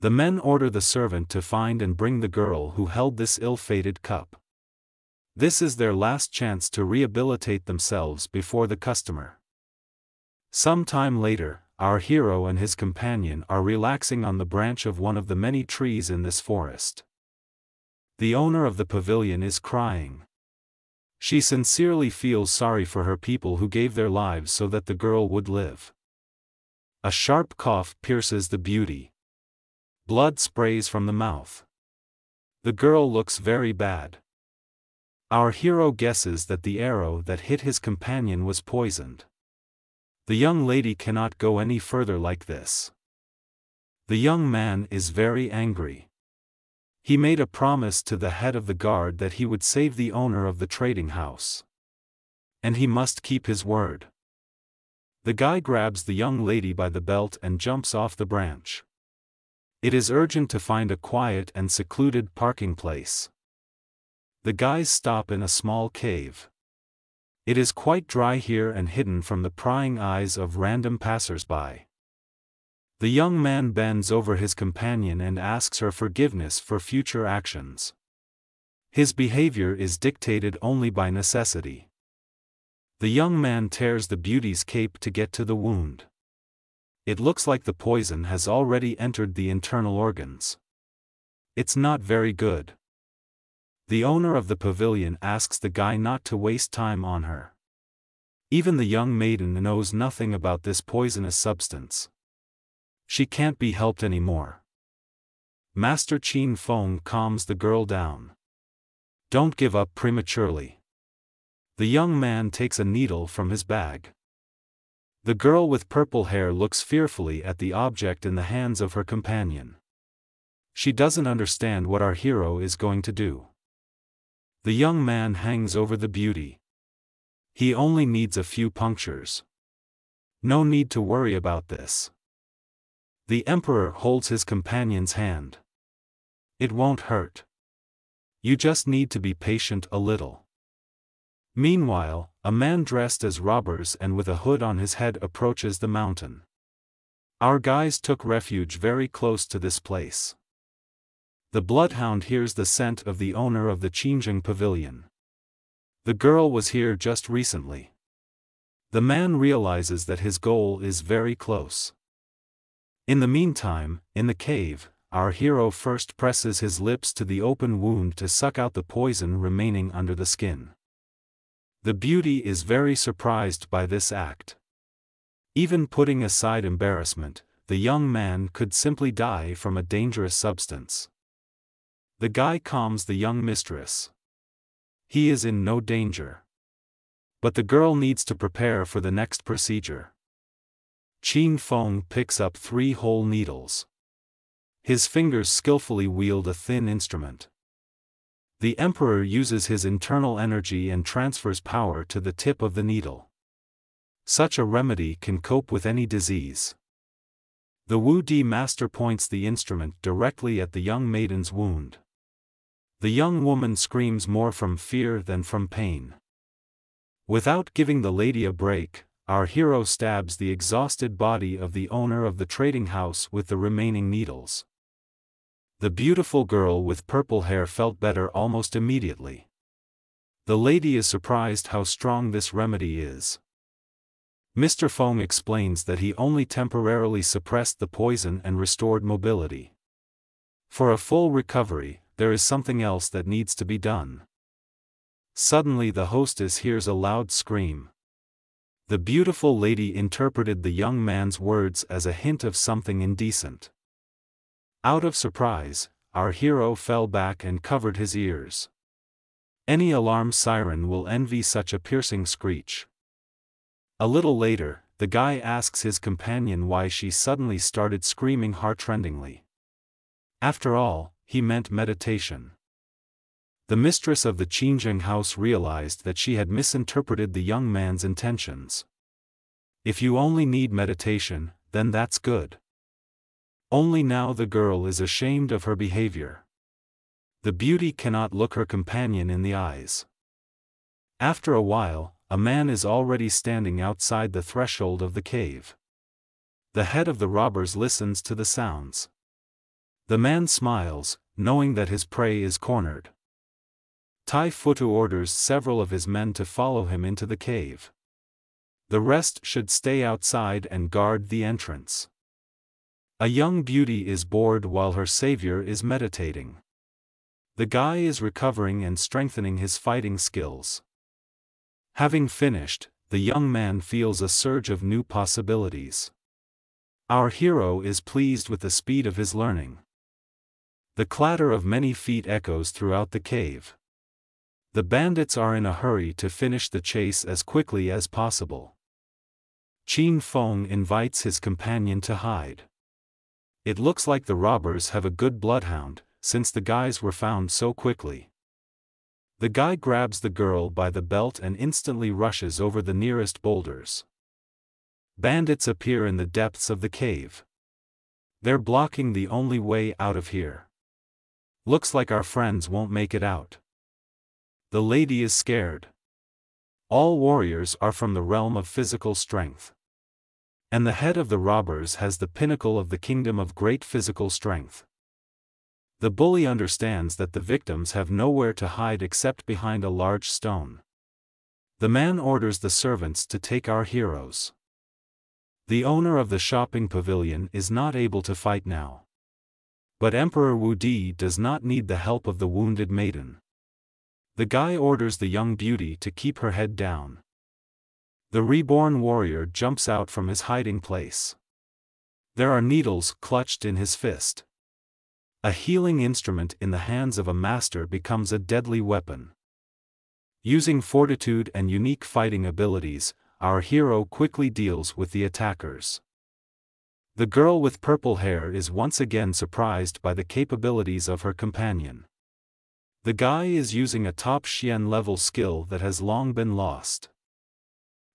The men order the servant to find and bring the girl who held this ill-fated cup. This is their last chance to rehabilitate themselves before the customer. Some time later, our hero and his companion are relaxing on the branch of one of the many trees in this forest. The owner of the pavilion is crying. She sincerely feels sorry for her people who gave their lives so that the girl would live. A sharp cough pierces the beauty. Blood sprays from the mouth. The girl looks very bad. Our hero guesses that the arrow that hit his companion was poisoned. The young lady cannot go any further like this. The young man is very angry. He made a promise to the head of the guard that he would save the owner of the trading house. And he must keep his word. The guy grabs the young lady by the belt and jumps off the branch. It is urgent to find a quiet and secluded parking place. The guys stop in a small cave. It is quite dry here and hidden from the prying eyes of random passers-by. The young man bends over his companion and asks her forgiveness for future actions. His behavior is dictated only by necessity. The young man tears the beauty's cape to get to the wound. It looks like the poison has already entered the internal organs. It's not very good. The owner of the pavilion asks the guy not to waste time on her. Even the young maiden knows nothing about this poisonous substance. She can't be helped anymore. Master Qin Feng calms the girl down. Don't give up prematurely. The young man takes a needle from his bag. The girl with purple hair looks fearfully at the object in the hands of her companion. She doesn't understand what our hero is going to do. The young man hangs over the beauty. He only needs a few punctures. No need to worry about this. The emperor holds his companion's hand. It won't hurt. You just need to be patient a little. Meanwhile, a man dressed as robbers and with a hood on his head approaches the mountain. Our guys took refuge very close to this place. The bloodhound hears the scent of the owner of the Qinzheng pavilion. The girl was here just recently. The man realizes that his goal is very close. In the meantime, in the cave, our hero first presses his lips to the open wound to suck out the poison remaining under the skin. The beauty is very surprised by this act. Even putting aside embarrassment, the young man could simply die from a dangerous substance. The guy calms the young mistress. He is in no danger. But the girl needs to prepare for the next procedure. Qin Feng picks up 3 whole needles. His fingers skillfully wield a thin instrument. The emperor uses his internal energy and transfers power to the tip of the needle. Such a remedy can cope with any disease. The Wu Di master points the instrument directly at the young maiden's wound. The young woman screams more from fear than from pain. Without giving the lady a break, our hero stabs the exhausted body of the owner of the trading house with the remaining needles. The beautiful girl with purple hair felt better almost immediately. The lady is surprised how strong this remedy is. Mr. Fong explains that he only temporarily suppressed the poison and restored mobility. For a full recovery, there is something else that needs to be done. Suddenly the hostess hears a loud scream. The beautiful lady interpreted the young man's words as a hint of something indecent. Out of surprise, our hero fell back and covered his ears. Any alarm siren will envy such a piercing screech. A little later, the guy asks his companion why she suddenly started screaming heartrendingly. After all, he meant meditation. The mistress of the Qinzheng house realized that she had misinterpreted the young man's intentions. If you only need meditation, then that's good. Only now the girl is ashamed of her behavior. The beauty cannot look her companion in the eyes. After a while, a man is already standing outside the threshold of the cave. The head of the robbers listens to the sounds. The man smiles, knowing that his prey is cornered. Tai Futu orders several of his men to follow him into the cave. The rest should stay outside and guard the entrance. A young beauty is bored while her savior is meditating. The guy is recovering and strengthening his fighting skills. Having finished, the young man feels a surge of new possibilities. Our hero is pleased with the speed of his learning. The clatter of many feet echoes throughout the cave. The bandits are in a hurry to finish the chase as quickly as possible. Qin Feng invites his companion to hide. It looks like the robbers have a good bloodhound, since the guys were found so quickly. The guy grabs the girl by the belt and instantly rushes over the nearest boulders. Bandits appear in the depths of the cave. They're blocking the only way out of here. Looks like our friends won't make it out. The lady is scared. All warriors are from the realm of physical strength. And the head of the robbers has the pinnacle of the kingdom of great physical strength. The bully understands that the victims have nowhere to hide except behind a large stone. The man orders the servants to take our heroes. The owner of the shopping pavilion is not able to fight now. But Emperor Wu Di does not need the help of the wounded maiden. The guy orders the young beauty to keep her head down. The reborn warrior jumps out from his hiding place. There are needles clutched in his fist. A healing instrument in the hands of a master becomes a deadly weapon. Using fortitude and unique fighting abilities, our hero quickly deals with the attackers. The girl with purple hair is once again surprised by the capabilities of her companion. The guy is using a top Xian level skill that has long been lost.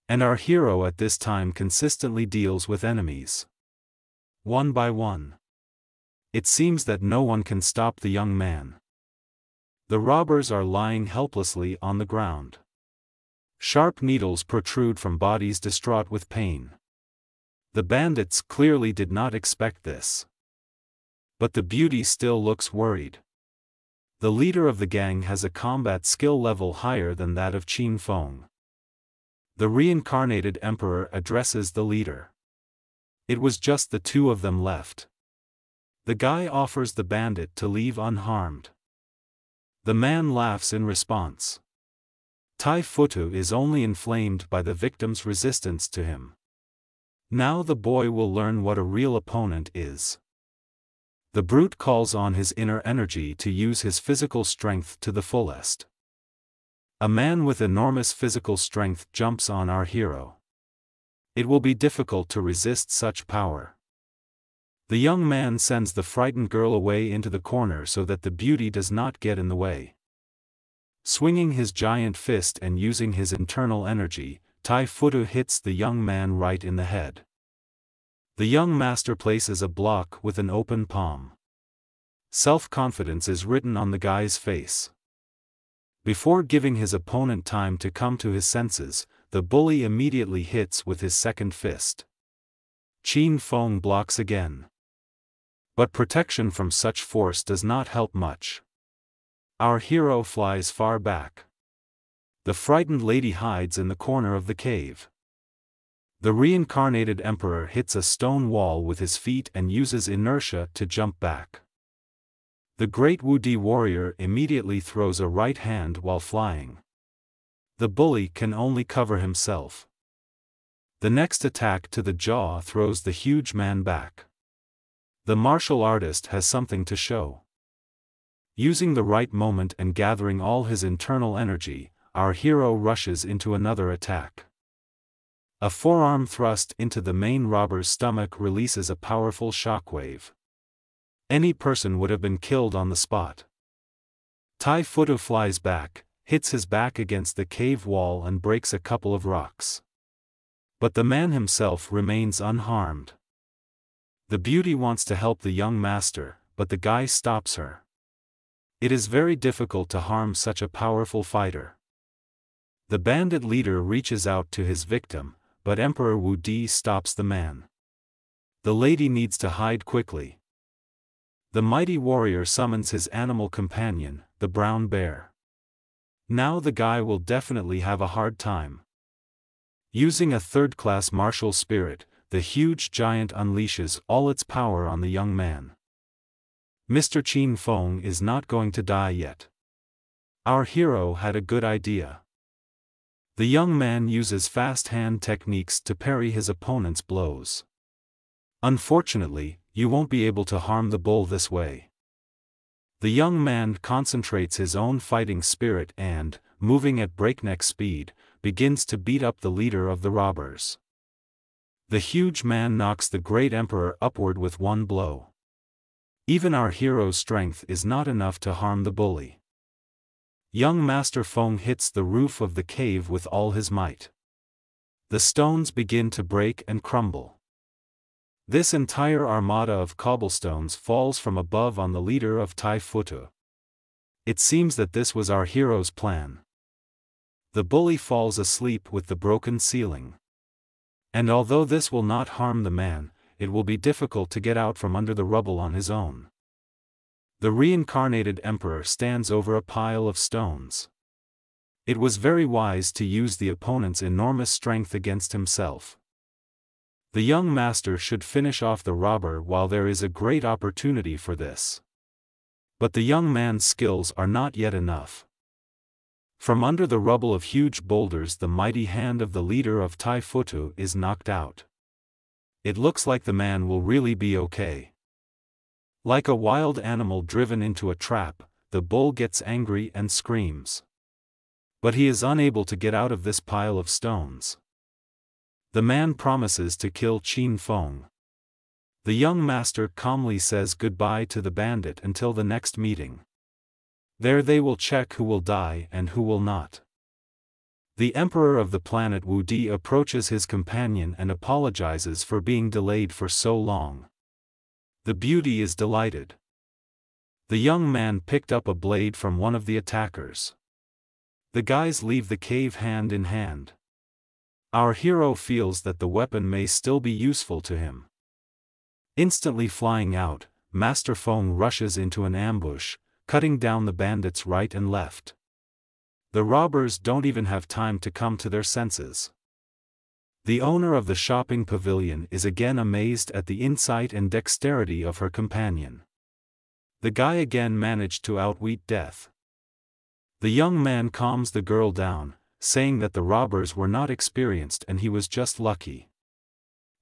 And our hero at this time consistently deals with enemies. One by one. It seems that no one can stop the young man. The robbers are lying helplessly on the ground. Sharp needles protrude from bodies distraught with pain. The bandits clearly did not expect this. But the beauty still looks worried. The leader of the gang has a combat skill level higher than that of Qin Feng. The reincarnated emperor addresses the leader. It was just the two of them left. The guy offers the bandit to leave unharmed. The man laughs in response. Tai Futu is only inflamed by the victim's resistance to him. Now the boy will learn what a real opponent is. The brute calls on his inner energy to use his physical strength to the fullest. A man with enormous physical strength jumps on our hero. It will be difficult to resist such power. The young man sends the frightened girl away into the corner so that the beauty does not get in the way. Swinging his giant fist and using his internal energy, Tai Futu hits the young man right in the head. The young master places a block with an open palm. Self-confidence is written on the guy's face. Before giving his opponent time to come to his senses, the bully immediately hits with his second fist. Qin Feng blocks again. But protection from such force does not help much. Our hero flies far back. The frightened lady hides in the corner of the cave. The reincarnated emperor hits a stone wall with his feet and uses inertia to jump back. The great Wudi warrior immediately throws a right hand while flying. The bully can only cover himself. The next attack to the jaw throws the huge man back. The martial artist has something to show. Using the right moment and gathering all his internal energy, our hero rushes into another attack. A forearm thrust into the main robber's stomach releases a powerful shockwave. Any person would have been killed on the spot. Tai Futu flies back, hits his back against the cave wall and breaks a couple of rocks. But the man himself remains unharmed. The beauty wants to help the young master, but the guy stops her. It is very difficult to harm such a powerful fighter. The bandit leader reaches out to his victim, but Emperor Wu Di stops the man. The lady needs to hide quickly. The mighty warrior summons his animal companion, the brown bear. Now the guy will definitely have a hard time. Using a third-class martial spirit, the huge giant unleashes all its power on the young man. Mr. Qin Feng is not going to die yet. Our hero had a good idea. The young man uses fast hand techniques to parry his opponent's blows. Unfortunately, you won't be able to harm the bull this way. The young man concentrates his own fighting spirit and, moving at breakneck speed, begins to beat up the leader of the robbers. The huge man knocks the great emperor upward with one blow. Even our hero's strength is not enough to harm the bully. Young Master Feng hits the roof of the cave with all his might. The stones begin to break and crumble. This entire armada of cobblestones falls from above on the leader of Tai Futu. It seems that this was our hero's plan. The bully falls asleep with the broken ceiling. And although this will not harm the man, it will be difficult to get out from under the rubble on his own. The reincarnated emperor stands over a pile of stones. It was very wise to use the opponent's enormous strength against himself. The young master should finish off the robber while there is a great opportunity for this. But the young man's skills are not yet enough. From under the rubble of huge boulders the mighty hand of the leader of Tai Futu is knocked out. It looks like the man will really be okay. Like a wild animal driven into a trap, the bull gets angry and screams. But he is unable to get out of this pile of stones. The man promises to kill Qin Feng. The young master calmly says goodbye to the bandit until the next meeting. There they will check who will die and who will not. The emperor of the planet Wu Di approaches his companion and apologizes for being delayed for so long. The beauty is delighted. The young man picked up a blade from one of the attackers. The guys leave the cave hand in hand. Our hero feels that the weapon may still be useful to him. Instantly flying out, Master Feng rushes into an ambush, cutting down the bandits right and left. The robbers don't even have time to come to their senses. The owner of the shopping pavilion is again amazed at the insight and dexterity of her companion. The guy again managed to outwit death. The young man calms the girl down, saying that the robbers were not experienced and he was just lucky.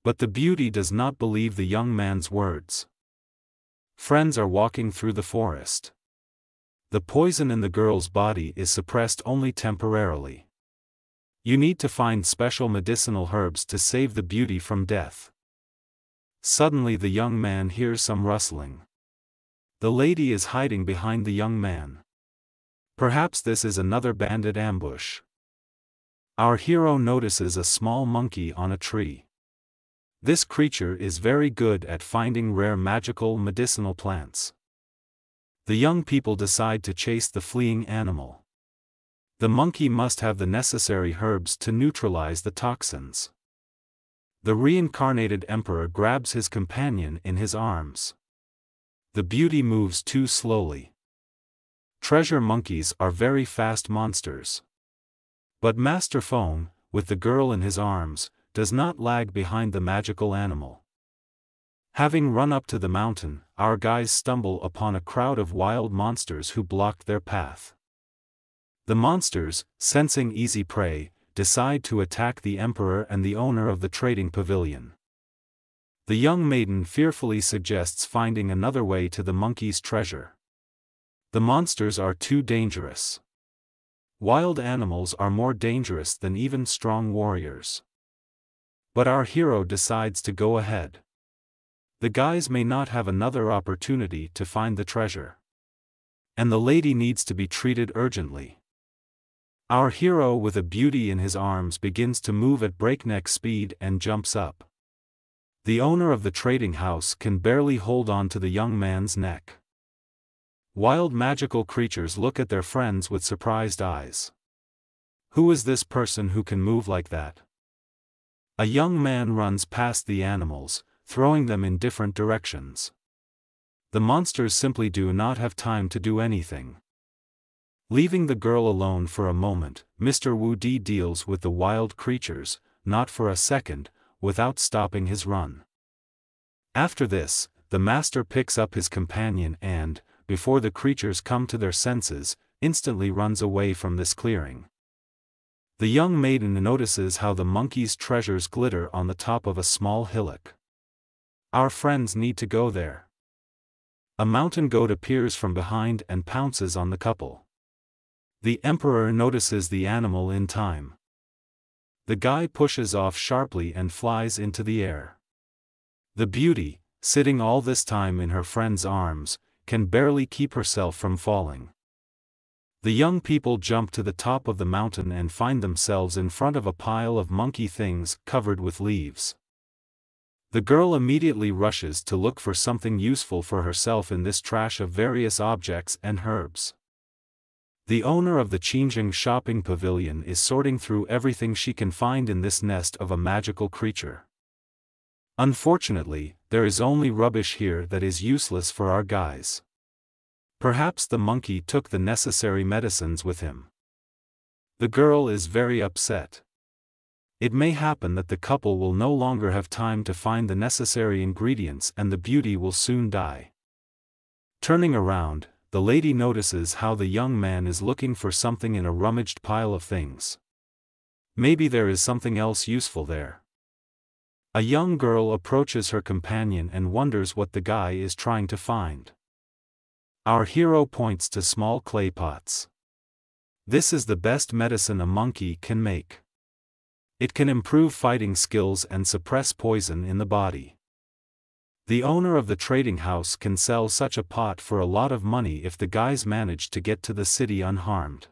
But the beauty does not believe the young man's words. Friends are walking through the forest. The poison in the girl's body is suppressed only temporarily. You need to find special medicinal herbs to save the beauty from death. Suddenly the young man hears some rustling. The lady is hiding behind the young man. Perhaps this is another bandit ambush. Our hero notices a small monkey on a tree. This creature is very good at finding rare magical medicinal plants. The young people decide to chase the fleeing animal. The monkey must have the necessary herbs to neutralize the toxins. The reincarnated emperor grabs his companion in his arms. The beauty moves too slowly. Treasure monkeys are very fast monsters. But Master Feng, with the girl in his arms, does not lag behind the magical animal. Having run up to the mountain, our guys stumble upon a crowd of wild monsters who blocked their path. The monsters, sensing easy prey, decide to attack the emperor and the owner of the trading pavilion. The young maiden fearfully suggests finding another way to the monkey's treasure. The monsters are too dangerous. Wild animals are more dangerous than even strong warriors. But our hero decides to go ahead. The guys may not have another opportunity to find the treasure. And the lady needs to be treated urgently. Our hero, with a beauty in his arms, begins to move at breakneck speed and jumps up. The owner of the trading house can barely hold on to the young man's neck. Wild magical creatures look at their friends with surprised eyes. Who is this person who can move like that? A young man runs past the animals, throwing them in different directions. The monsters simply do not have time to do anything. Leaving the girl alone for a moment, Mr. Wu Di deals with the wild creatures, not for a second, without stopping his run. After this, the master picks up his companion and, before the creatures come to their senses, instantly runs away from this clearing. The young maiden notices how the monkey's treasures glitter on the top of a small hillock. Our friends need to go there. A mountain goat appears from behind and pounces on the couple. The emperor notices the animal in time. The guy pushes off sharply and flies into the air. The beauty, sitting all this time in her friend's arms, can barely keep herself from falling. The young people jump to the top of the mountain and find themselves in front of a pile of monkey things covered with leaves. The girl immediately rushes to look for something useful for herself in this trash of various objects and herbs. The owner of the Qingjing shopping pavilion is sorting through everything she can find in this nest of a magical creature. Unfortunately, there is only rubbish here that is useless for our guys. Perhaps the monkey took the necessary medicines with him. The girl is very upset. It may happen that the couple will no longer have time to find the necessary ingredients and the beauty will soon die. Turning around, the lady notices how the young man is looking for something in a rummaged pile of things. Maybe there is something else useful there. A young girl approaches her companion and wonders what the guy is trying to find. Our hero points to small clay pots. This is the best medicine a monkey can make. It can improve fighting skills and suppress poison in the body. The owner of the trading house can sell such a pot for a lot of money if the guys manage to get to the city unharmed.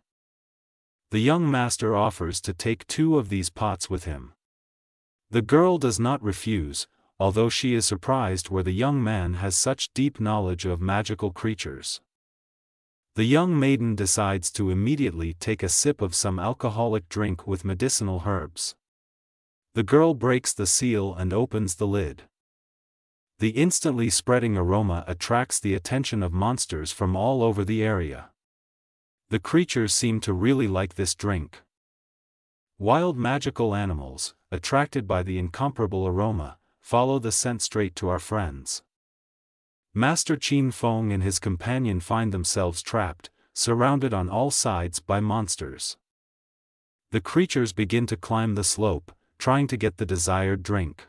The young master offers to take 2 of these pots with him. The girl does not refuse, although she is surprised where the young man has such deep knowledge of magical creatures. The young maiden decides to immediately take a sip of some alcoholic drink with medicinal herbs. The girl breaks the seal and opens the lid. The instantly spreading aroma attracts the attention of monsters from all over the area. The creatures seem to really like this drink. Wild magical animals, attracted by the incomparable aroma, follow the scent straight to our friends. Master Qin Feng and his companion find themselves trapped, surrounded on all sides by monsters. The creatures begin to climb the slope, trying to get the desired drink.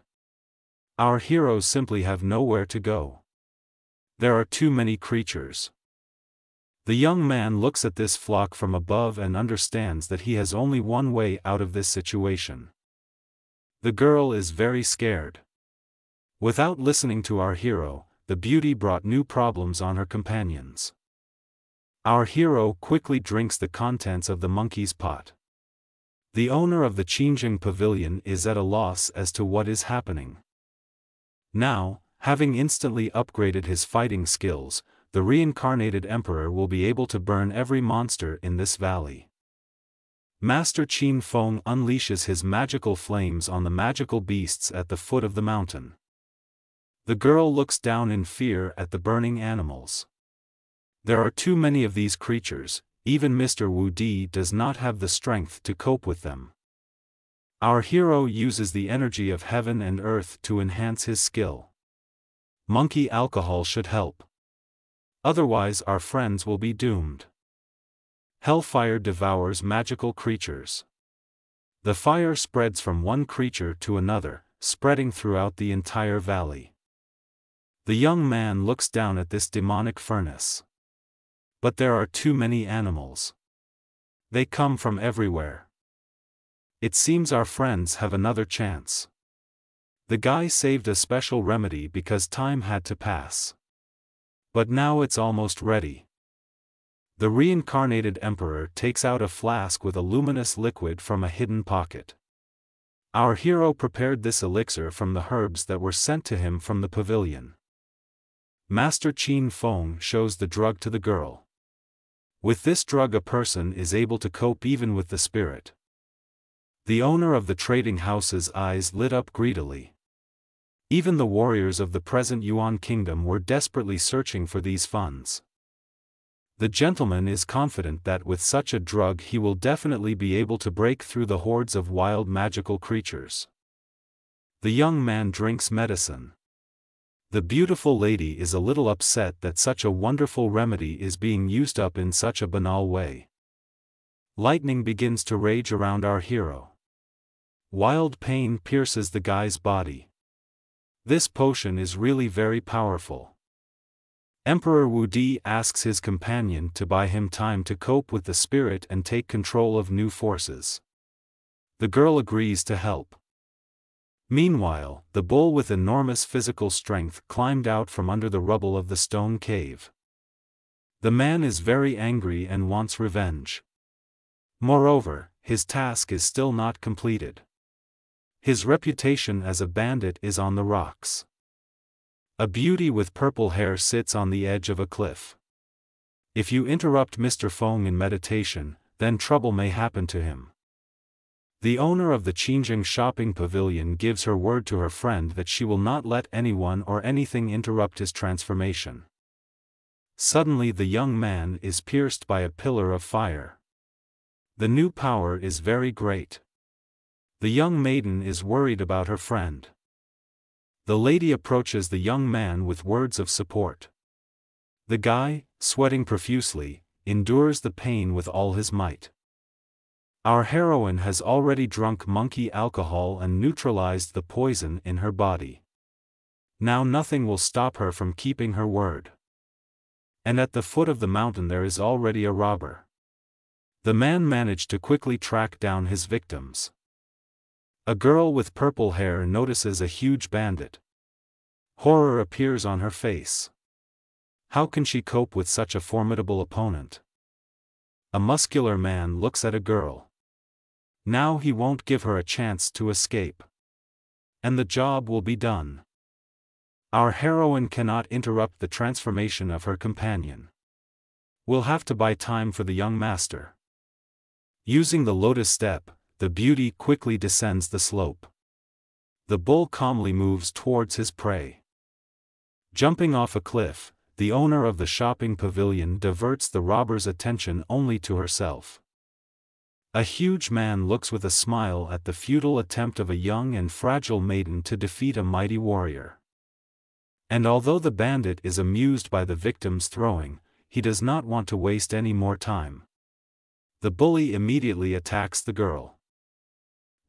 Our heroes simply have nowhere to go. There are too many creatures. The young man looks at this flock from above and understands that he has only one way out of this situation. The girl is very scared. Without listening to our hero, the beauty brought new problems on her companions. Our hero quickly drinks the contents of the monkey's pot. The owner of the Qingjing pavilion is at a loss as to what is happening. Now, having instantly upgraded his fighting skills, the reincarnated emperor will be able to burn every monster in this valley. Master Qin Feng unleashes his magical flames on the magical beasts at the foot of the mountain. The girl looks down in fear at the burning animals. There are too many of these creatures, even Mr. Wu Di does not have the strength to cope with them. Our hero uses the energy of heaven and earth to enhance his skill. Monkey alcohol should help. Otherwise our friends will be doomed. Hellfire devours magical creatures. The fire spreads from one creature to another, spreading throughout the entire valley. The young man looks down at this demonic furnace. But there are too many animals. They come from everywhere. It seems our friends have another chance. The guy saved a special remedy because time had to pass. But now it's almost ready. The reincarnated emperor takes out a flask with a luminous liquid from a hidden pocket. Our hero prepared this elixir from the herbs that were sent to him from the pavilion. Master Qin Feng shows the drug to the girl. With this drug a person is able to cope even with the spirit. The owner of the trading house's eyes lit up greedily. Even the warriors of the present Yuan kingdom were desperately searching for these funds. The gentleman is confident that with such a drug he will definitely be able to break through the hordes of wild magical creatures. The young man drinks medicine. The beautiful lady is a little upset that such a wonderful remedy is being used up in such a banal way. Lightning begins to rage around our hero. Wild pain pierces the guy's body. This potion is really very powerful. Emperor Wu Di asks his companion to buy him time to cope with the spirit and take control of new forces. The girl agrees to help. Meanwhile, the bull with enormous physical strength climbed out from under the rubble of the stone cave. The man is very angry and wants revenge. Moreover, his task is still not completed. His reputation as a bandit is on the rocks. A beauty with purple hair sits on the edge of a cliff. If you interrupt Mr. Feng in meditation, then trouble may happen to him. The owner of the Qingjing shopping pavilion gives her word to her friend that she will not let anyone or anything interrupt his transformation. Suddenly the young man is pierced by a pillar of fire. The new power is very great. The young maiden is worried about her friend. The lady approaches the young man with words of support. The guy, sweating profusely, endures the pain with all his might. Our heroine has already drunk monkey alcohol and neutralized the poison in her body. Now nothing will stop her from keeping her word. And at the foot of the mountain there is already a robber. The man managed to quickly track down his victims. A girl with purple hair notices a huge bandit. Horror appears on her face. How can she cope with such a formidable opponent? A muscular man looks at a girl. Now he won't give her a chance to escape. And the job will be done. Our heroine cannot interrupt the transformation of her companion. We'll have to buy time for the young master. Using the lotus step, the beauty quickly descends the slope. The bull calmly moves towards his prey. Jumping off a cliff, the owner of the shopping pavilion diverts the robber's attention only to herself. A huge man looks with a smile at the futile attempt of a young and fragile maiden to defeat a mighty warrior. And although the bandit is amused by the victim's throwing, he does not want to waste any more time. The bully immediately attacks the girl.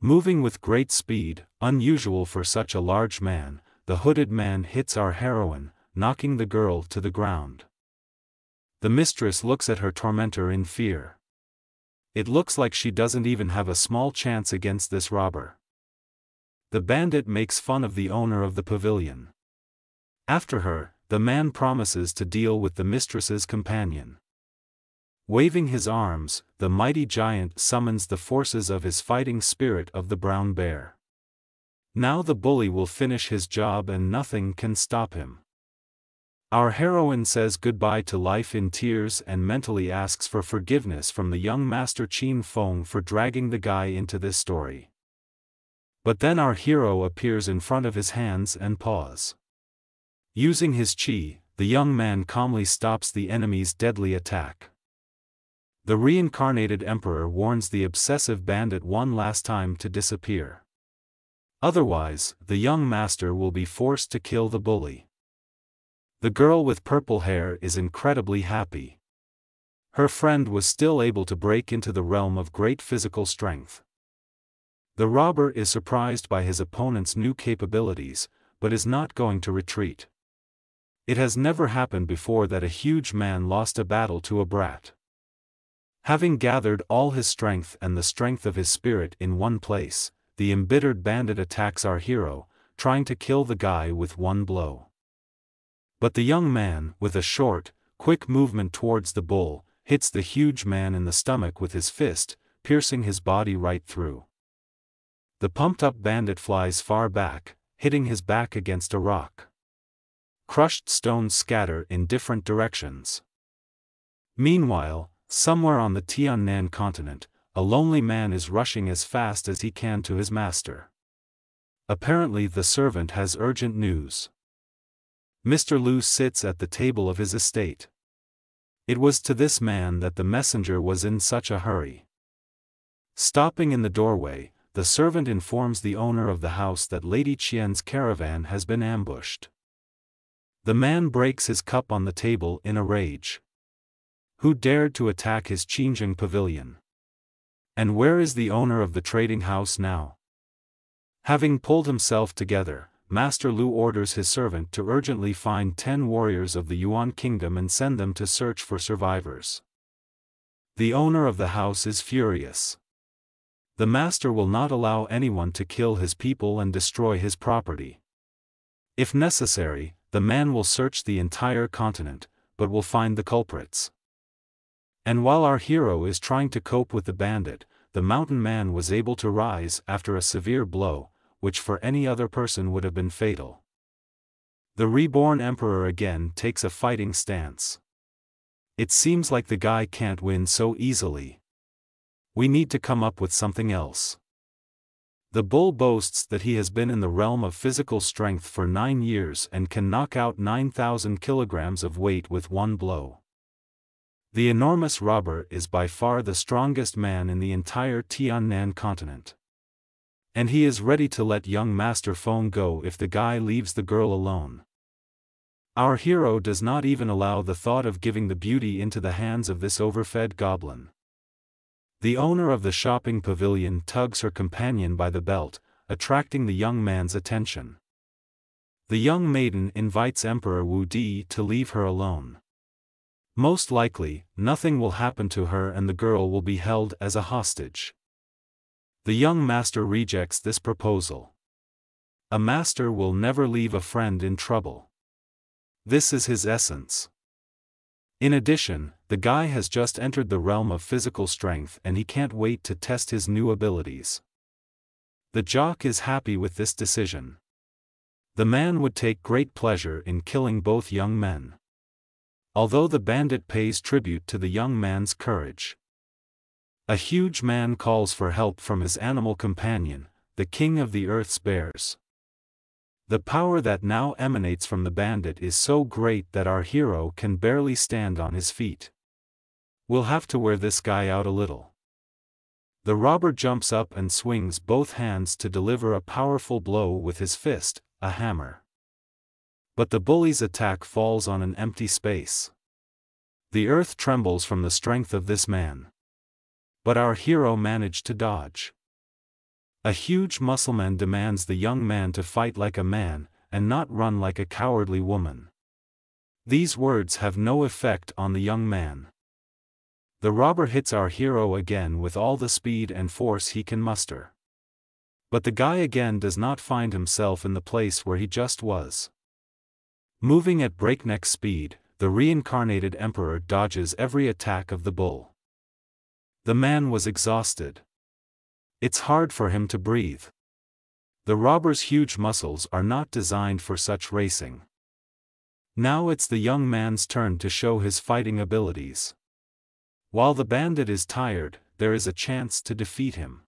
Moving with great speed, unusual for such a large man, the hooded man hits our heroine, knocking the girl to the ground. The mistress looks at her tormentor in fear. It looks like she doesn't even have a small chance against this robber. The bandit makes fun of the owner of the pavilion. After her, the man promises to deal with the mistress's companion. Waving his arms, the mighty giant summons the forces of his fighting spirit of the brown bear. Now the bully will finish his job and nothing can stop him. Our heroine says goodbye to life in tears and mentally asks for forgiveness from the young master Qin Feng for dragging the guy into this story. But then our hero appears in front of his hands and paws. Using his chi, the young man calmly stops the enemy's deadly attack. The reincarnated emperor warns the obsessive bandit one last time to disappear. Otherwise, the young master will be forced to kill the bully. The girl with purple hair is incredibly happy. Her friend was still able to break into the realm of great physical strength. The robber is surprised by his opponent's new capabilities, but is not going to retreat. It has never happened before that a huge man lost a battle to a brat. Having gathered all his strength and the strength of his spirit in one place, the embittered bandit attacks our hero, trying to kill the guy with one blow. But the young man, with a short, quick movement towards the bull, hits the huge man in the stomach with his fist, piercing his body right through. The pumped-up bandit flies far back, hitting his back against a rock. Crushed stones scatter in different directions. Meanwhile, somewhere on the Tiannan continent, a lonely man is rushing as fast as he can to his master. Apparently the servant has urgent news. Mr. Liu sits at the table of his estate. It was to this man that the messenger was in such a hurry. Stopping in the doorway, the servant informs the owner of the house that Lady Qian's caravan has been ambushed. The man breaks his cup on the table in a rage. Who dared to attack his Qingjing pavilion? And where is the owner of the trading house now? Having pulled himself together, Master Liu orders his servant to urgently find 10 warriors of the Yuan kingdom and send them to search for survivors. The owner of the house is furious. The master will not allow anyone to kill his people and destroy his property. If necessary, the man will search the entire continent, but will find the culprits. And while our hero is trying to cope with the bandit, the mountain man was able to rise after a severe blow, which for any other person would have been fatal. The reborn emperor again takes a fighting stance. It seems like the guy can't win so easily. We need to come up with something else. The bull boasts that he has been in the realm of physical strength for 9 years and can knock out 9,000 kilograms of weight with one blow. The enormous robber is by far the strongest man in the entire Tiannan continent. And he is ready to let young Master Feng go if the guy leaves the girl alone. Our hero does not even allow the thought of giving the beauty into the hands of this overfed goblin. The owner of the shopping pavilion tugs her companion by the belt, attracting the young man's attention. The young maiden invites Emperor Wu Di to leave her alone. Most likely, nothing will happen to her and the girl will be held as a hostage. The young master rejects this proposal. A master will never leave a friend in trouble. This is his essence. In addition, the guy has just entered the realm of physical strength and he can't wait to test his new abilities. The jock is happy with this decision. The man would take great pleasure in killing both young men. Although the bandit pays tribute to the young man's courage. A huge man calls for help from his animal companion, the king of the earth's bears. The power that now emanates from the bandit is so great that our hero can barely stand on his feet. We'll have to wear this guy out a little. The robber jumps up and swings both hands to deliver a powerful blow with his fist, a hammer. But the bully's attack falls on an empty space. The earth trembles from the strength of this man. But our hero managed to dodge. A huge muscleman demands the young man to fight like a man, and not run like a cowardly woman. These words have no effect on the young man. The robber hits our hero again with all the speed and force he can muster. But the guy again does not find himself in the place where he just was. Moving at breakneck speed, the reincarnated emperor dodges every attack of the bull. The man was exhausted. It's hard for him to breathe. The robber's huge muscles are not designed for such racing. Now it's the young man's turn to show his fighting abilities. While the bandit is tired, there is a chance to defeat him.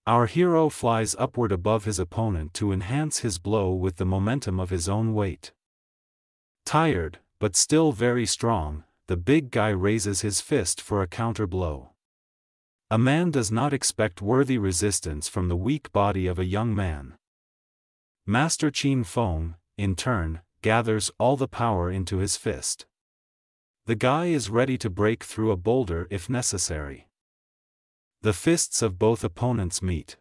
Our hero flies upward above his opponent to enhance his blow with the momentum of his own weight. Tired, but still very strong, the big guy raises his fist for a counter-blow. A man does not expect worthy resistance from the weak body of a young man. Master Qin Feng, in turn, gathers all the power into his fist. The guy is ready to break through a boulder if necessary. The fists of both opponents meet.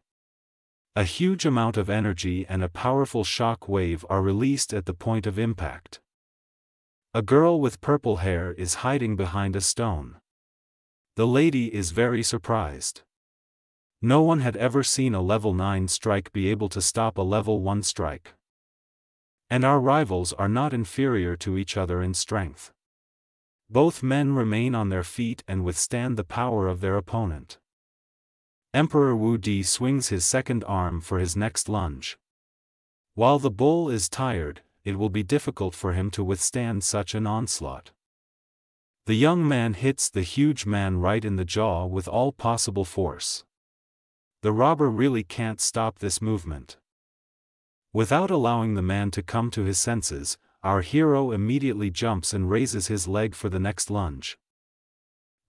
A huge amount of energy and a powerful shock wave are released at the point of impact. A girl with purple hair is hiding behind a stone. The lady is very surprised. No one had ever seen a level 9 strike be able to stop a level 1 strike. And our rivals are not inferior to each other in strength. Both men remain on their feet and withstand the power of their opponent. Emperor Wu Di swings his second arm for his next lunge. While the bull is tired, it will be difficult for him to withstand such an onslaught. The young man hits the huge man right in the jaw with all possible force. The robber really can't stop this movement. Without allowing the man to come to his senses, our hero immediately jumps and raises his leg for the next lunge.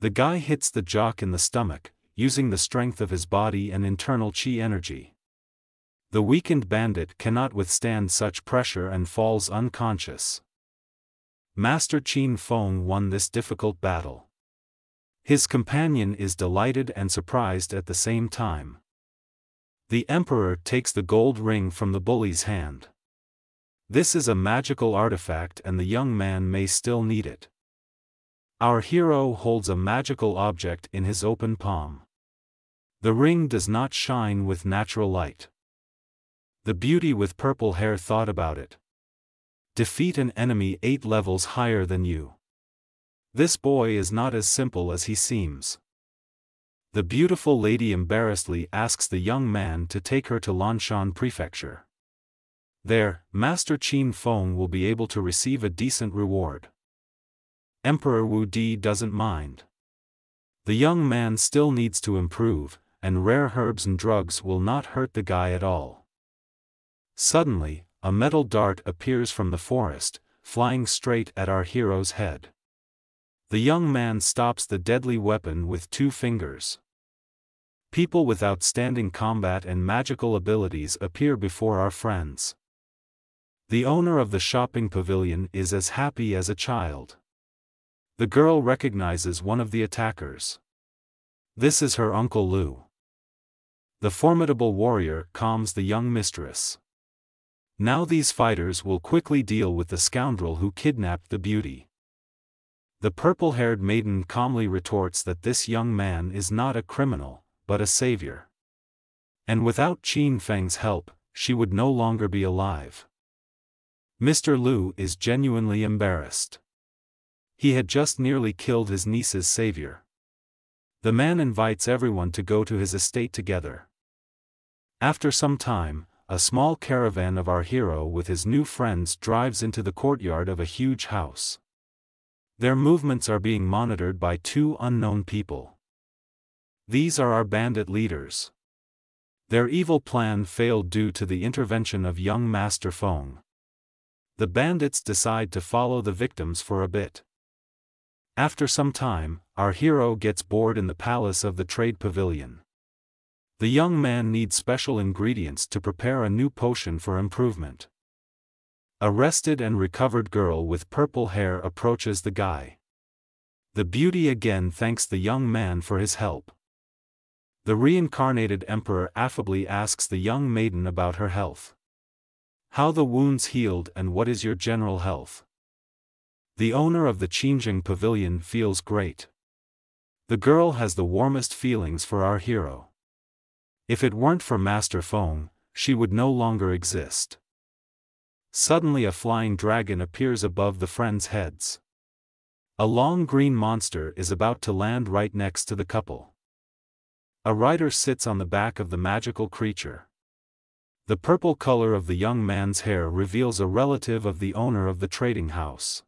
The guy hits the jock in the stomach, using the strength of his body and internal qi energy. The weakened bandit cannot withstand such pressure and falls unconscious. Master Qin Feng won this difficult battle. His companion is delighted and surprised at the same time. The emperor takes the gold ring from the bully's hand. This is a magical artifact and the young man may still need it. Our hero holds a magical object in his open palm. The ring does not shine with natural light. The beauty with purple hair thought about it. Defeat an enemy 8 levels higher than you. This boy is not as simple as he seems. The beautiful lady embarrassedly asks the young man to take her to Lanshan Prefecture. There, Master Qin Feng will be able to receive a decent reward. Emperor Wu Di doesn't mind. The young man still needs to improve, and rare herbs and drugs will not hurt the guy at all. Suddenly, a metal dart appears from the forest, flying straight at our hero's head. The young man stops the deadly weapon with 2 fingers. People with outstanding combat and magical abilities appear before our friends. The owner of the shopping pavilion is as happy as a child. The girl recognizes one of the attackers. This is her Uncle Lu. The formidable warrior calms the young mistress. Now these fighters will quickly deal with the scoundrel who kidnapped the beauty. The purple-haired maiden calmly retorts that this young man is not a criminal, but a savior. And without Qin Feng's help, she would no longer be alive. Mr. Lu is genuinely embarrassed. He had just nearly killed his niece's savior. The man invites everyone to go to his estate together. After some time, a small caravan of our hero with his new friends drives into the courtyard of a huge house. Their movements are being monitored by 2 unknown people. These are our bandit leaders. Their evil plan failed due to the intervention of young Master Feng. The bandits decide to follow the victims for a bit. After some time, our hero gets bored in the palace of the trade pavilion. The young man needs special ingredients to prepare a new potion for improvement. A rested and recovered girl with purple hair approaches the guy. The beauty again thanks the young man for his help. The reincarnated emperor affably asks the young maiden about her health. How the wounds healed and what is your general health? The owner of the Qingjing Pavilion feels great. The girl has the warmest feelings for our hero. If it weren't for Master Feng, she would no longer exist. Suddenly a flying dragon appears above the friends' heads. A long green monster is about to land right next to the couple. A rider sits on the back of the magical creature. The purple color of the young man's hair reveals a relative of the owner of the trading house.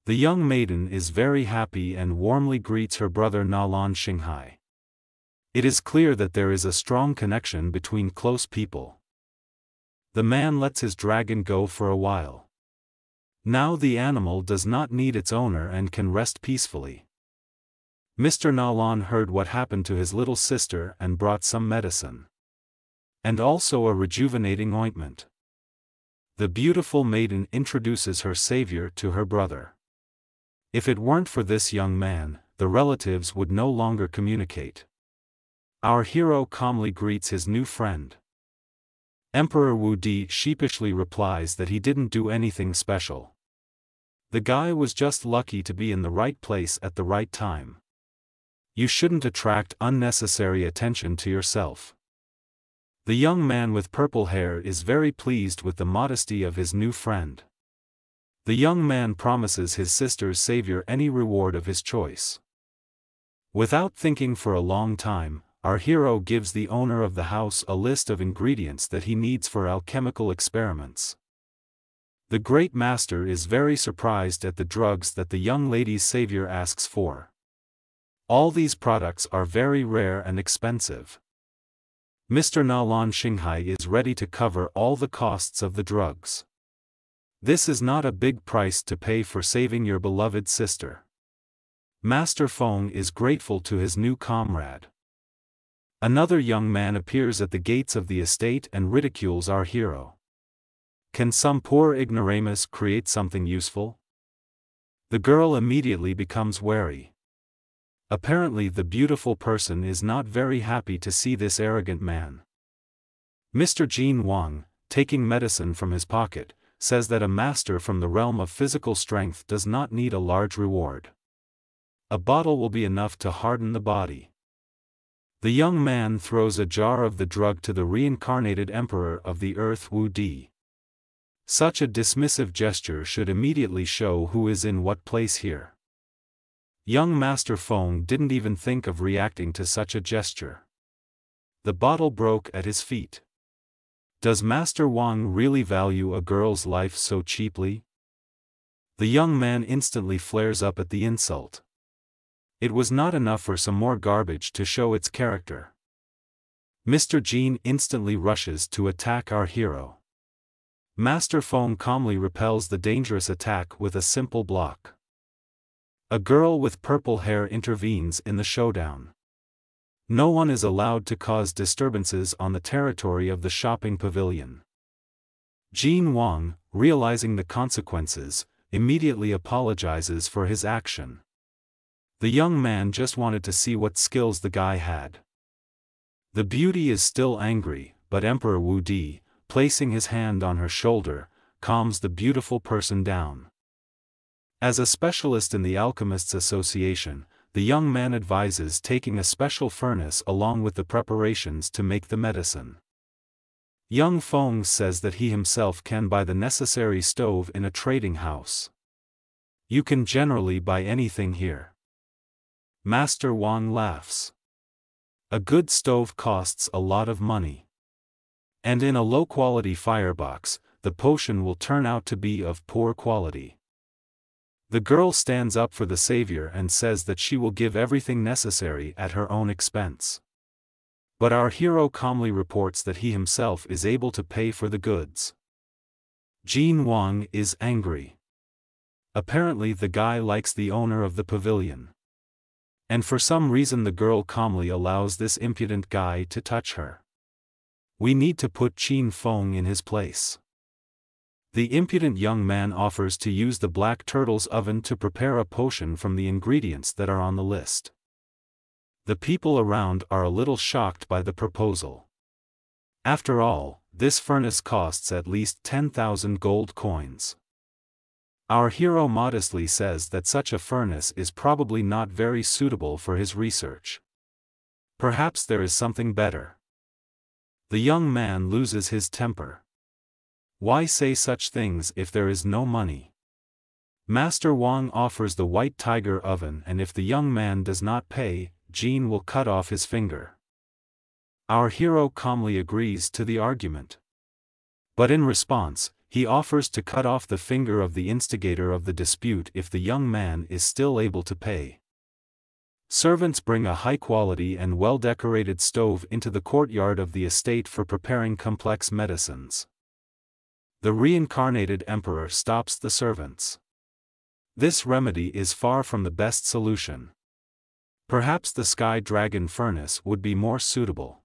The young maiden is very happy and warmly greets her brother Nalan Xinghai. It is clear that there is a strong connection between close people. The man lets his dragon go for a while. Now the animal does not need its owner and can rest peacefully. Mr. Nalan heard what happened to his little sister and brought some medicine. And also a rejuvenating ointment. The beautiful maiden introduces her savior to her brother. If it weren't for this young man, the relatives would no longer communicate. Our hero calmly greets his new friend. Emperor Wu Di sheepishly replies that he didn't do anything special. The guy was just lucky to be in the right place at the right time. You shouldn't attract unnecessary attention to yourself. The young man with purple hair is very pleased with the modesty of his new friend. The young man promises his sister's savior any reward of his choice. Without thinking for a long time, our hero gives the owner of the house a list of ingredients that he needs for alchemical experiments. The great master is very surprised at the drugs that the young lady's savior asks for. All these products are very rare and expensive. Mr. Nalan Shanghai is ready to cover all the costs of the drugs. This is not a big price to pay for saving your beloved sister. Master Feng is grateful to his new comrade. Another young man appears at the gates of the estate and ridicules our hero. Can some poor ignoramus create something useful? The girl immediately becomes wary. Apparently the beautiful person is not very happy to see this arrogant man. Mr. Jin Wang, taking medicine from his pocket, says that a master from the realm of physical strength does not need a large reward. A bottle will be enough to harden the body. The young man throws a jar of the drug to the reincarnated emperor of the earth Wu Di. Such a dismissive gesture should immediately show who is in what place here. Young Master Feng didn't even think of reacting to such a gesture. The bottle broke at his feet. Does Master Wang really value a girl's life so cheaply? The young man instantly flares up at the insult. It was not enough for some more garbage to show its character. Mr. Jin instantly rushes to attack our hero. Master Feng calmly repels the dangerous attack with a simple block. A girl with purple hair intervenes in the showdown. No one is allowed to cause disturbances on the territory of the shopping pavilion. Jin Wang, realizing the consequences, immediately apologizes for his action. The young man just wanted to see what skills the guy had. The beauty is still angry, but Emperor Wu Di, placing his hand on her shoulder, calms the beautiful person down. As a specialist in the Alchemists Association, the young man advises taking a special furnace along with the preparations to make the medicine. Young Feng says that he himself can buy the necessary stove in a trading house. You can generally buy anything here. Master Wang laughs. A good stove costs a lot of money. And in a low-quality firebox, the potion will turn out to be of poor quality. The girl stands up for the savior and says that she will give everything necessary at her own expense. But our hero calmly reports that he himself is able to pay for the goods. Jin Wang is angry. Apparently the guy likes the owner of the pavilion. And for some reason the girl calmly allows this impudent guy to touch her. We need to put Qin Feng in his place. The impudent young man offers to use the Black Turtle's oven to prepare a potion from the ingredients that are on the list. The people around are a little shocked by the proposal. After all, this furnace costs at least 10,000 gold coins. Our hero modestly says that such a furnace is probably not very suitable for his research. Perhaps there is something better. The young man loses his temper. Why say such things if there is no money? Master Wang offers the White Tiger oven, and if the young man does not pay, Jin will cut off his finger. Our hero calmly agrees to the argument. But in response, he offers to cut off the finger of the instigator of the dispute if the young man is still able to pay. Servants bring a high-quality and well-decorated stove into the courtyard of the estate for preparing complex medicines. The reincarnated emperor stops the servants. This remedy is far from the best solution. Perhaps the Sky Dragon furnace would be more suitable.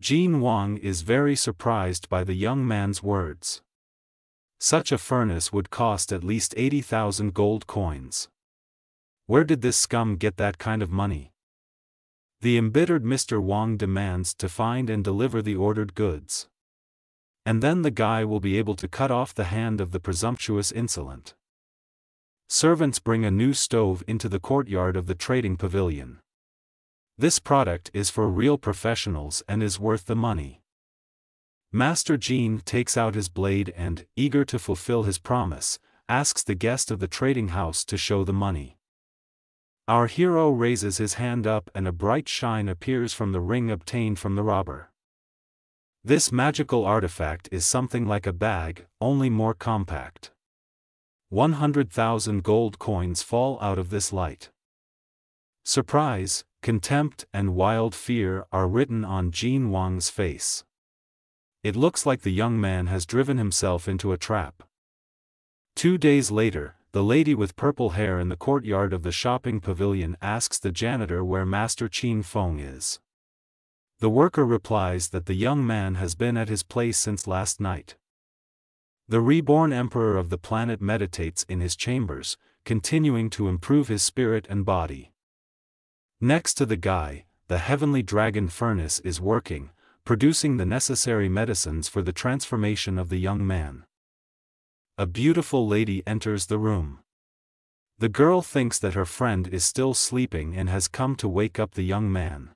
Jin Wang is very surprised by the young man's words. Such a furnace would cost at least 80,000 gold coins. Where did this scum get that kind of money? The embittered Mr. Wang demands to find and deliver the ordered goods. And then the guy will be able to cut off the hand of the presumptuous insolent. Servants bring a new stove into the courtyard of the trading pavilion. This product is for real professionals and is worth the money. Master Jin takes out his blade and, eager to fulfill his promise, asks the guest of the trading house to show the money. Our hero raises his hand up and a bright shine appears from the ring obtained from the robber. This magical artifact is something like a bag, only more compact. 100,000 gold coins fall out of this light. Surprise, contempt and wild fear are written on Jin Wang's face. It looks like the young man has driven himself into a trap. 2 days later, the lady with purple hair in the courtyard of the shopping pavilion asks the janitor where Master Qin Feng is. The worker replies that the young man has been at his place since last night. The reborn emperor of the planet meditates in his chambers, continuing to improve his spirit and body. Next to the guy, the heavenly dragon furnace is working, producing the necessary medicines for the transformation of the young man. A beautiful lady enters the room. The girl thinks that her friend is still sleeping and has come to wake up the young man.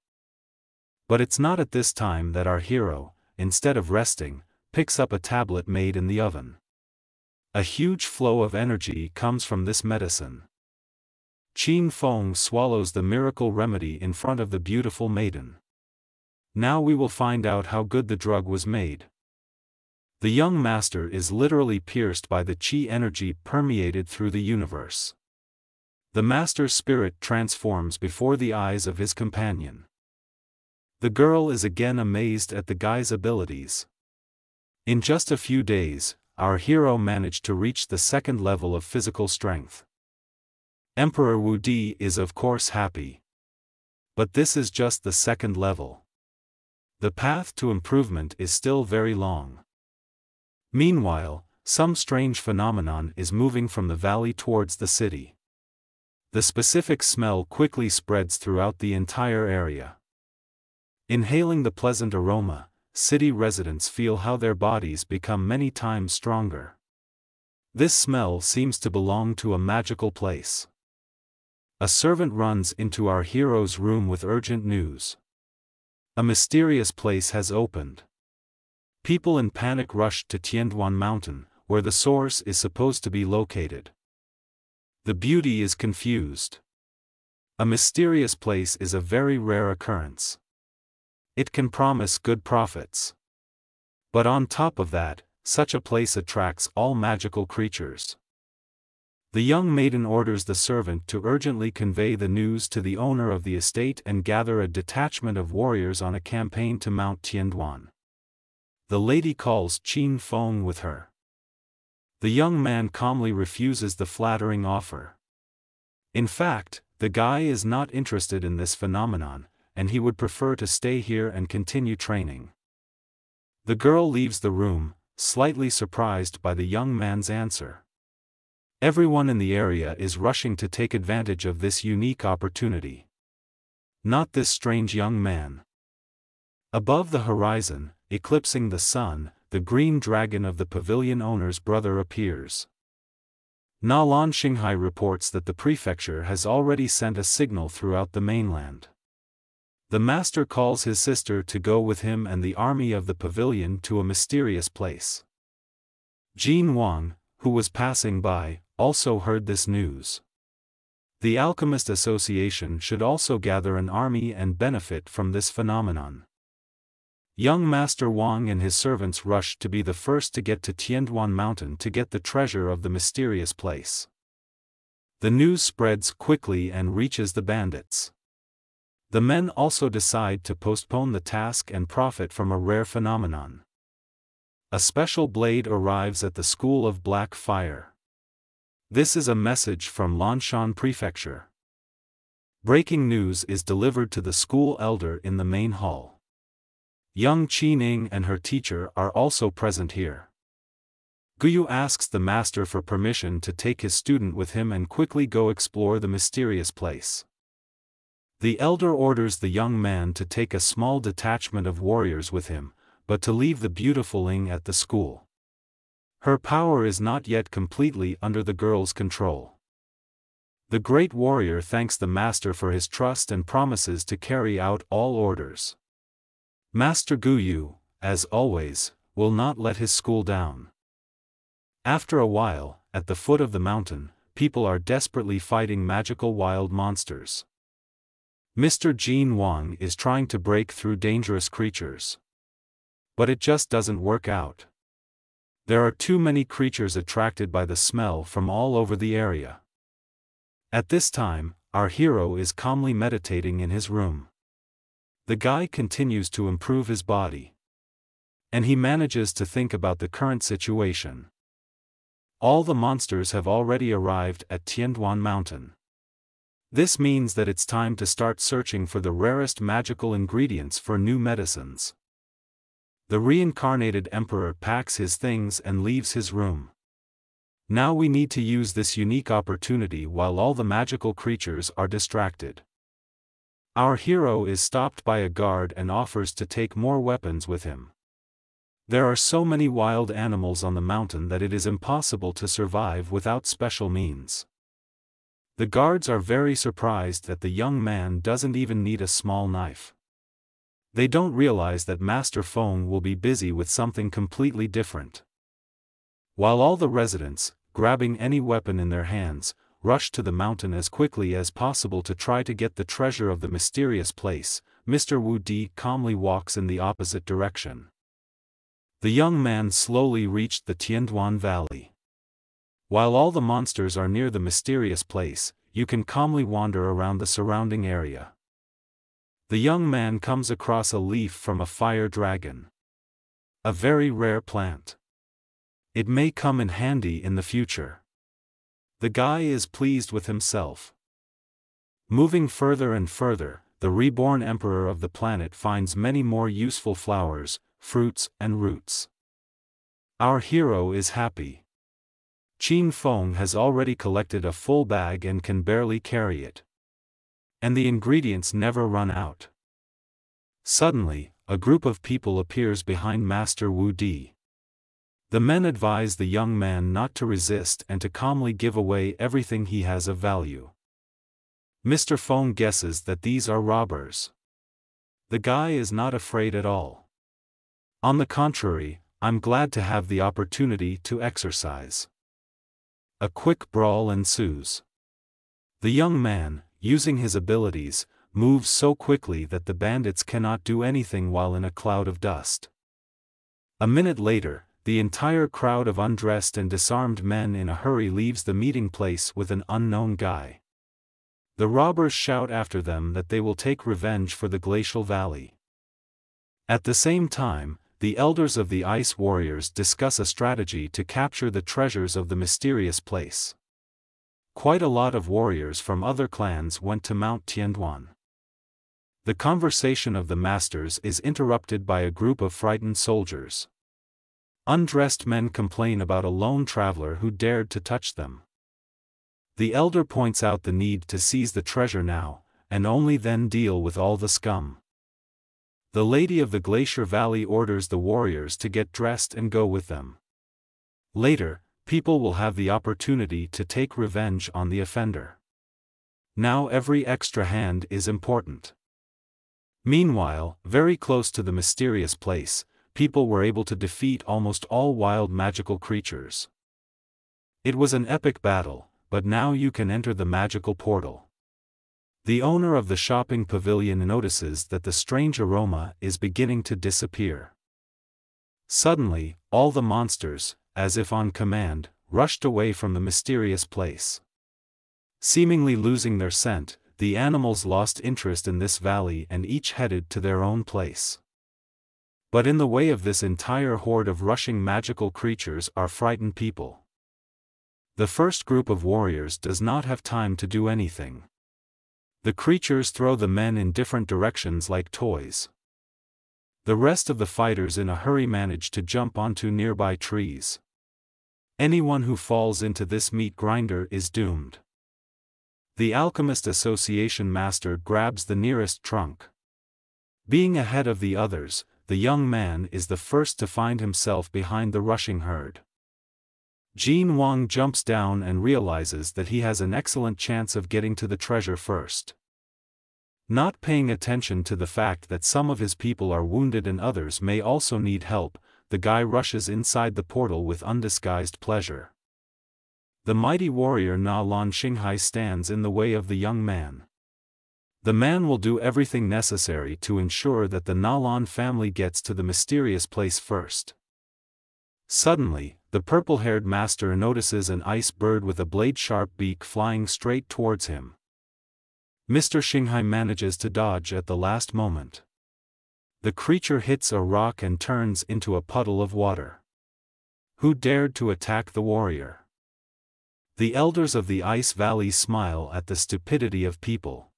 But it's not at this time that our hero, instead of resting, picks up a tablet made in the oven. A huge flow of energy comes from this medicine. Qin Feng swallows the miracle remedy in front of the beautiful maiden. Now we will find out how good the drug was made. The young master is literally pierced by the qi energy permeated through the universe. The master's spirit transforms before the eyes of his companion. The girl is again amazed at the guy's abilities. In just a few days, our hero managed to reach the second level of physical strength. Emperor Wu Di is of course happy. But this is just the second level. The path to improvement is still very long. Meanwhile, some strange phenomenon is moving from the valley towards the city. The specific smell quickly spreads throughout the entire area. Inhaling the pleasant aroma, city residents feel how their bodies become many times stronger. This smell seems to belong to a magical place. A servant runs into our hero's room with urgent news. A mysterious place has opened. People in panic rush to Tianduan Mountain, where the source is supposed to be located. The beauty is confused. A mysterious place is a very rare occurrence. It can promise good profits. But on top of that, such a place attracts all magical creatures. The young maiden orders the servant to urgently convey the news to the owner of the estate and gather a detachment of warriors on a campaign to Mount Tianduan. The lady calls Qin Feng with her. The young man calmly refuses the flattering offer. In fact, the guy is not interested in this phenomenon, and he would prefer to stay here and continue training. The girl leaves the room, slightly surprised by the young man's answer. Everyone in the area is rushing to take advantage of this unique opportunity. Not this strange young man. Above the horizon, eclipsing the sun, the green dragon of the pavilion owner's brother appears. Nalan Xinghai reports that the prefecture has already sent a signal throughout the mainland. The master calls his sister to go with him and the army of the pavilion to a mysterious place. Jin Wang, who was passing by, also heard this news. The Alchemist Association should also gather an army and benefit from this phenomenon. Young Master Wang and his servants rushed to be the first to get to Tianduan Mountain to get the treasure of the mysterious place. The news spreads quickly and reaches the bandits. The men also decide to postpone the task and profit from a rare phenomenon. A special blade arrives at the School of Black Fire. This is a message from Lanshan Prefecture. Breaking news is delivered to the school elder in the main hall. Young Qi-Ning and her teacher are also present here. Guyu asks the master for permission to take his student with him and quickly go explore the mysterious place. The elder orders the young man to take a small detachment of warriors with him, but to leave the beautiful Ing at the school. Her power is not yet completely under the girl's control. The great warrior thanks the master for his trust and promises to carry out all orders. Master Guyu, as always, will not let his school down. After a while, at the foot of the mountain, people are desperately fighting magical wild monsters. Mr. Jin Wang is trying to break through dangerous creatures. But it just doesn't work out. There are too many creatures attracted by the smell from all over the area. At this time, our hero is calmly meditating in his room. The guy continues to improve his body. And he manages to think about the current situation. All the monsters have already arrived at Tianduan Mountain. This means that it's time to start searching for the rarest magical ingredients for new medicines. The reincarnated emperor packs his things and leaves his room. Now we need to use this unique opportunity while all the magical creatures are distracted. Our hero is stopped by a guard and offers to take more weapons with him. There are so many wild animals on the mountain that it is impossible to survive without special means. The guards are very surprised that the young man doesn't even need a small knife. They don't realize that Master Feng will be busy with something completely different. While all the residents, grabbing any weapon in their hands, rush to the mountain as quickly as possible to try to get the treasure of the mysterious place, Mr. Wu Di calmly walks in the opposite direction. The young man slowly reached the Tianduan Valley. While all the monsters are near the mysterious place, you can calmly wander around the surrounding area. The young man comes across a leaf from a fire dragon. A very rare plant. It may come in handy in the future. The guy is pleased with himself. Moving further and further, the reborn emperor of the planet finds many more useful flowers, fruits, and roots. Our hero is happy. Qin Feng has already collected a full bag and can barely carry it. And the ingredients never run out. Suddenly, a group of people appears behind Master Wu Di. The men advise the young man not to resist and to calmly give away everything he has of value. Mr. Feng guesses that these are robbers. The guy is not afraid at all. On the contrary, I'm glad to have the opportunity to exercise. A quick brawl ensues. The young man, using his abilities, moves so quickly that the bandits cannot do anything while in a cloud of dust. A minute later, the entire crowd of undressed and disarmed men in a hurry leaves the meeting place with an unknown guy. The robbers shout after them that they will take revenge for the Glacial Valley. At the same time, the elders of the Ice Warriors discuss a strategy to capture the treasures of the mysterious place. Quite a lot of warriors from other clans went to Mount Tianduan. The conversation of the masters is interrupted by a group of frightened soldiers. Undressed men complain about a lone traveler who dared to touch them. The elder points out the need to seize the treasure now, and only then deal with all the scum. The Lady of the Glacier Valley orders the warriors to get dressed and go with them. Later, people will have the opportunity to take revenge on the offender. Now every extra hand is important. Meanwhile, very close to the mysterious place, people were able to defeat almost all wild magical creatures. It was an epic battle, but now you can enter the magical portal. The owner of the shopping pavilion notices that the strange aroma is beginning to disappear. Suddenly, all the monsters, as if on command, rushed away from the mysterious place. Seemingly losing their scent, the animals lost interest in this valley and each headed to their own place. But in the way of this entire horde of rushing magical creatures are frightened people. The first group of warriors does not have time to do anything. The creatures throw the men in different directions like toys. The rest of the fighters in a hurry manage to jump onto nearby trees. Anyone who falls into this meat grinder is doomed. The Alchemist Association master grabs the nearest trunk. Being ahead of the others, the young man is the first to find himself behind the rushing herd. Jin Wang jumps down and realizes that he has an excellent chance of getting to the treasure first. Not paying attention to the fact that some of his people are wounded and others may also need help, the guy rushes inside the portal with undisguised pleasure. The mighty warrior Na Lan Xinghai stands in the way of the young man. The man will do everything necessary to ensure that the Na Lan family gets to the mysterious place first. Suddenly, the purple-haired master notices an ice bird with a blade-sharp beak flying straight towards him. Mr. Xinghai manages to dodge at the last moment. The creature hits a rock and turns into a puddle of water. Who dared to attack the warrior? The elders of the Ice Valley smile at the stupidity of people.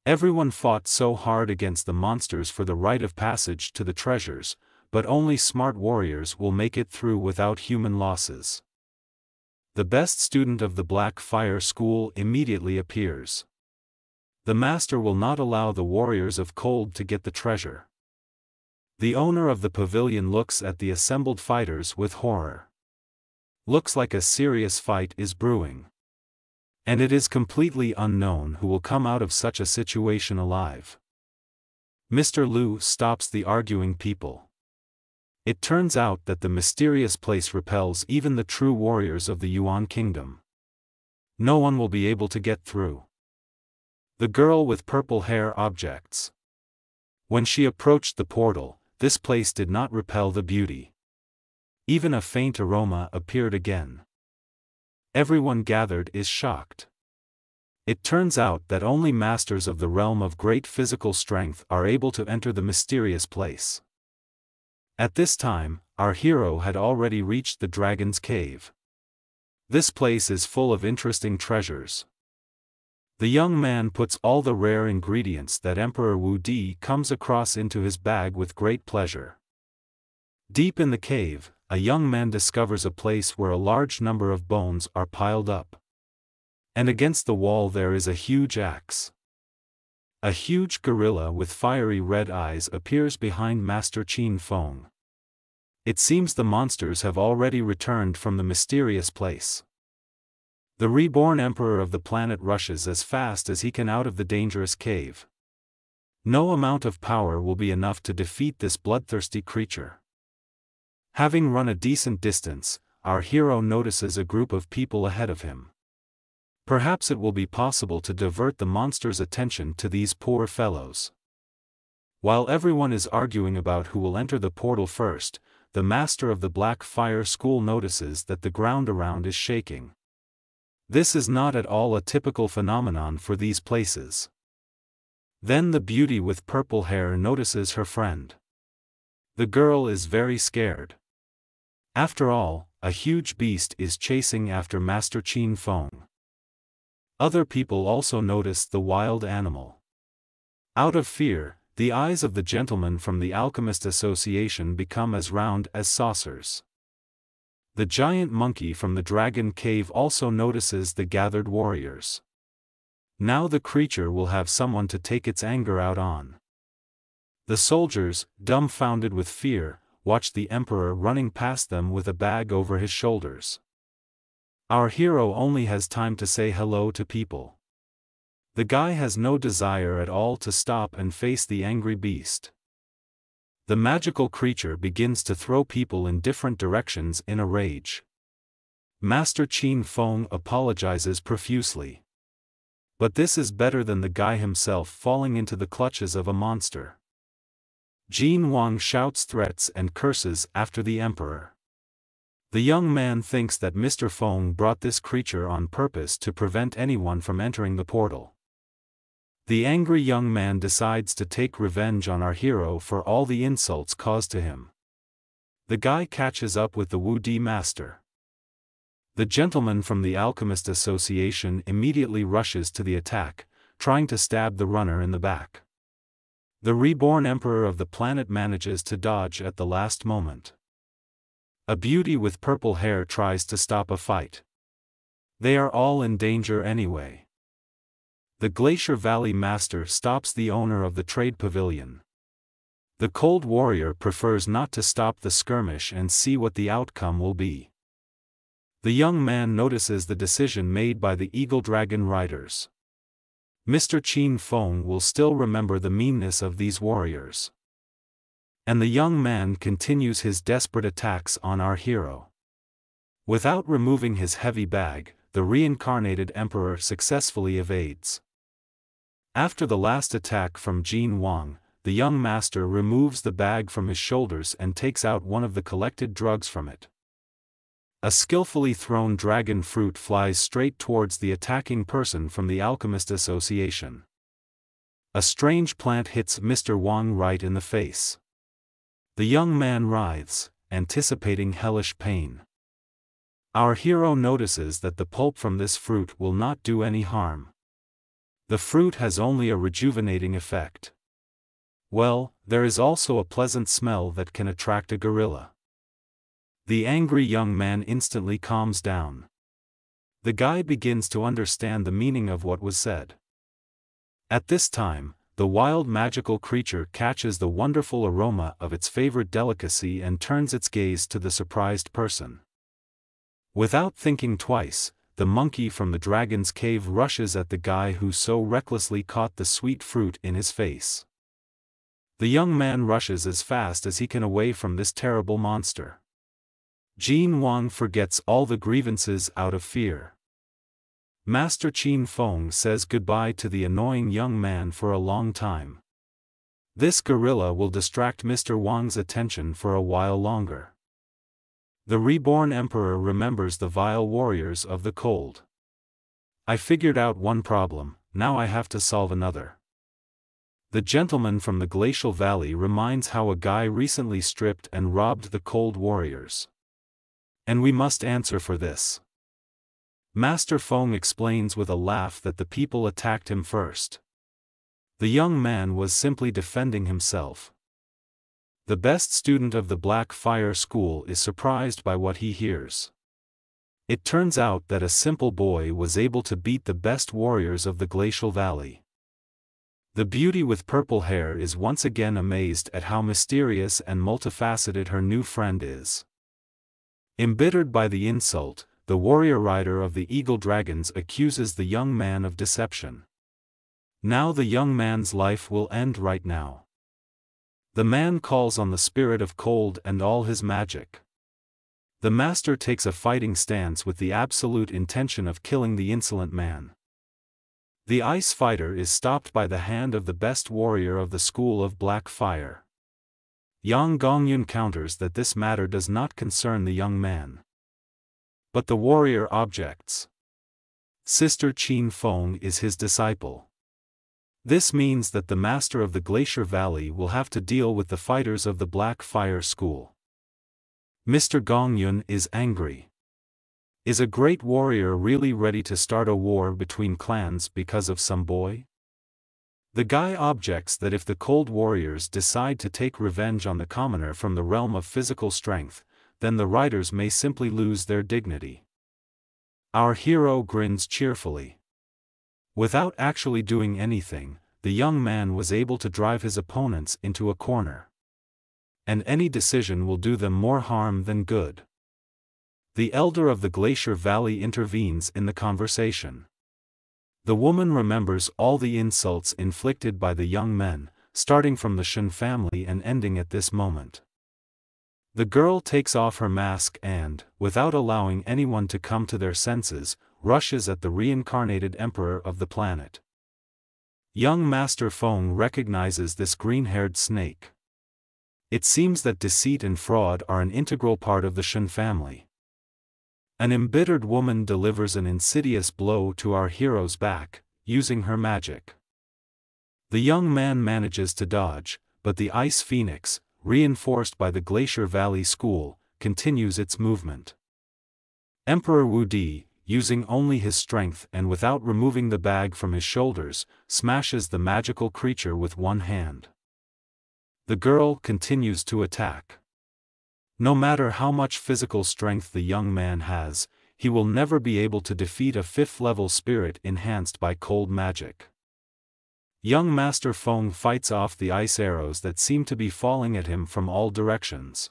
Everyone fought so hard against the monsters for the rite of passage to the treasures, but only smart warriors will make it through without human losses. The best student of the Black Fire School immediately appears. The master will not allow the warriors of cold to get the treasure. The owner of the pavilion looks at the assembled fighters with horror. Looks like a serious fight is brewing. And it is completely unknown who will come out of such a situation alive. Mr. Liu stops the arguing people. It turns out that the mysterious place repels even the true warriors of the Yuan Kingdom. No one will be able to get through. The girl with purple hair objects. When she approached the portal, this place did not repel the beauty. Even a faint aroma appeared again. Everyone gathered is shocked. It turns out that only masters of the realm of great physical strength are able to enter the mysterious place. At this time, our hero had already reached the Dragon's Cave. This place is full of interesting treasures. The young man puts all the rare ingredients that Emperor Wu Di comes across into his bag with great pleasure. Deep in the cave, a young man discovers a place where a large number of bones are piled up. And against the wall there is a huge axe. A huge gorilla with fiery red eyes appears behind Master Qin Feng. It seems the monsters have already returned from the mysterious place. The reborn emperor of the planet rushes as fast as he can out of the dangerous cave. No amount of power will be enough to defeat this bloodthirsty creature. Having run a decent distance, our hero notices a group of people ahead of him. Perhaps it will be possible to divert the monster's attention to these poor fellows. While everyone is arguing about who will enter the portal first, the master of the Black Fire School notices that the ground around is shaking. This is not at all a typical phenomenon for these places. Then the beauty with purple hair notices her friend. The girl is very scared. After all, a huge beast is chasing after Master Qin Feng. Other people also notice the wild animal. Out of fear, the eyes of the gentleman from the Alchemist Association become as round as saucers. The giant monkey from the Dragon Cave also notices the gathered warriors. Now the creature will have someone to take its anger out on. The soldiers, dumbfounded with fear, watch the emperor running past them with a bag over his shoulders. Our hero only has time to say hello to people. The guy has no desire at all to stop and face the angry beast. The magical creature begins to throw people in different directions in a rage. Master Qin Feng apologizes profusely. But this is better than the guy himself falling into the clutches of a monster. Jin Wang shouts threats and curses after the emperor. The young man thinks that Mr. Feng brought this creature on purpose to prevent anyone from entering the portal. The angry young man decides to take revenge on our hero for all the insults caused to him. The guy catches up with the Wu-Di master. The gentleman from the Alchemist Association immediately rushes to the attack, trying to stab the runner in the back. The reborn emperor of the planet manages to dodge at the last moment. A beauty with purple hair tries to stop a fight. They are all in danger anyway. The Glacier Valley Master stops the owner of the trade pavilion. The Cold Warrior prefers not to stop the skirmish and see what the outcome will be. The young man notices the decision made by the Eagle Dragon riders. Mr. Qin Feng will still remember the meanness of these warriors. And the young man continues his desperate attacks on our hero. Without removing his heavy bag, the reincarnated emperor successfully evades. After the last attack from Jin Wang, the young master removes the bag from his shoulders and takes out one of the collected drugs from it. A skillfully thrown dragon fruit flies straight towards the attacking person from the Alchemist Association. A strange plant hits Mr. Wang right in the face. The young man writhes, anticipating hellish pain. Our hero notices that the pulp from this fruit will not do any harm. The fruit has only a rejuvenating effect. Well, there is also a pleasant smell that can attract a gorilla. The angry young man instantly calms down. The guy begins to understand the meaning of what was said. At this time, the wild magical creature catches the wonderful aroma of its favorite delicacy and turns its gaze to the surprised person. Without thinking twice, the monkey from the dragon's cave rushes at the guy who so recklessly caught the sweet fruit in his face. The young man rushes as fast as he can away from this terrible monster. Jin Wang forgets all the grievances out of fear. Master Qin Feng says goodbye to the annoying young man for a long time. This gorilla will distract Mr. Wang's attention for a while longer. The reborn emperor remembers the vile warriors of the cold. I figured out one problem, now I have to solve another. The gentleman from the Glacial Valley reminds how a guy recently stripped and robbed the cold warriors. And we must answer for this. Master Feng explains with a laugh that the people attacked him first. The young man was simply defending himself. The best student of the Black Fire School is surprised by what he hears. It turns out that a simple boy was able to beat the best warriors of the Glacial Valley. The beauty with purple hair is once again amazed at how mysterious and multifaceted her new friend is. Embittered by the insult, the warrior rider of the Eagle Dragons accuses the young man of deception. Now the young man's life will end right now. The man calls on the spirit of cold and all his magic. The master takes a fighting stance with the absolute intention of killing the insolent man. The ice fighter is stopped by the hand of the best warrior of the School of Black Fire. Yang Gongyun counters that this matter does not concern the young man. But the warrior objects. Sister Qin Feng is his disciple. This means that the master of the Glacier Valley will have to deal with the fighters of the Black Fire School. Mr. Gongyun is angry. Is a great warrior really ready to start a war between clans because of some boy? The guy objects that if the Cold Warriors decide to take revenge on the commoner from the realm of physical strength, then the riders may simply lose their dignity. Our hero grins cheerfully. Without actually doing anything, the young man was able to drive his opponents into a corner. And any decision will do them more harm than good. The elder of the Glacier Valley intervenes in the conversation. The woman remembers all the insults inflicted by the young men, starting from the Shen family and ending at this moment. The girl takes off her mask and, without allowing anyone to come to their senses, rushes at the reincarnated emperor of the planet. Young Master Feng recognizes this green-haired snake. It seems that deceit and fraud are an integral part of the Shen family. An embittered woman delivers an insidious blow to our hero's back, using her magic. The young man manages to dodge, but the Ice Phoenix, reinforced by the Glacier Valley School, continues its movement. Emperor Wu Di, using only his strength and without removing the bag from his shoulders, smashes the magical creature with one hand. The girl continues to attack. No matter how much physical strength the young man has, he will never be able to defeat a 5th-level spirit enhanced by cold magic. Young Master Feng fights off the ice arrows that seem to be falling at him from all directions.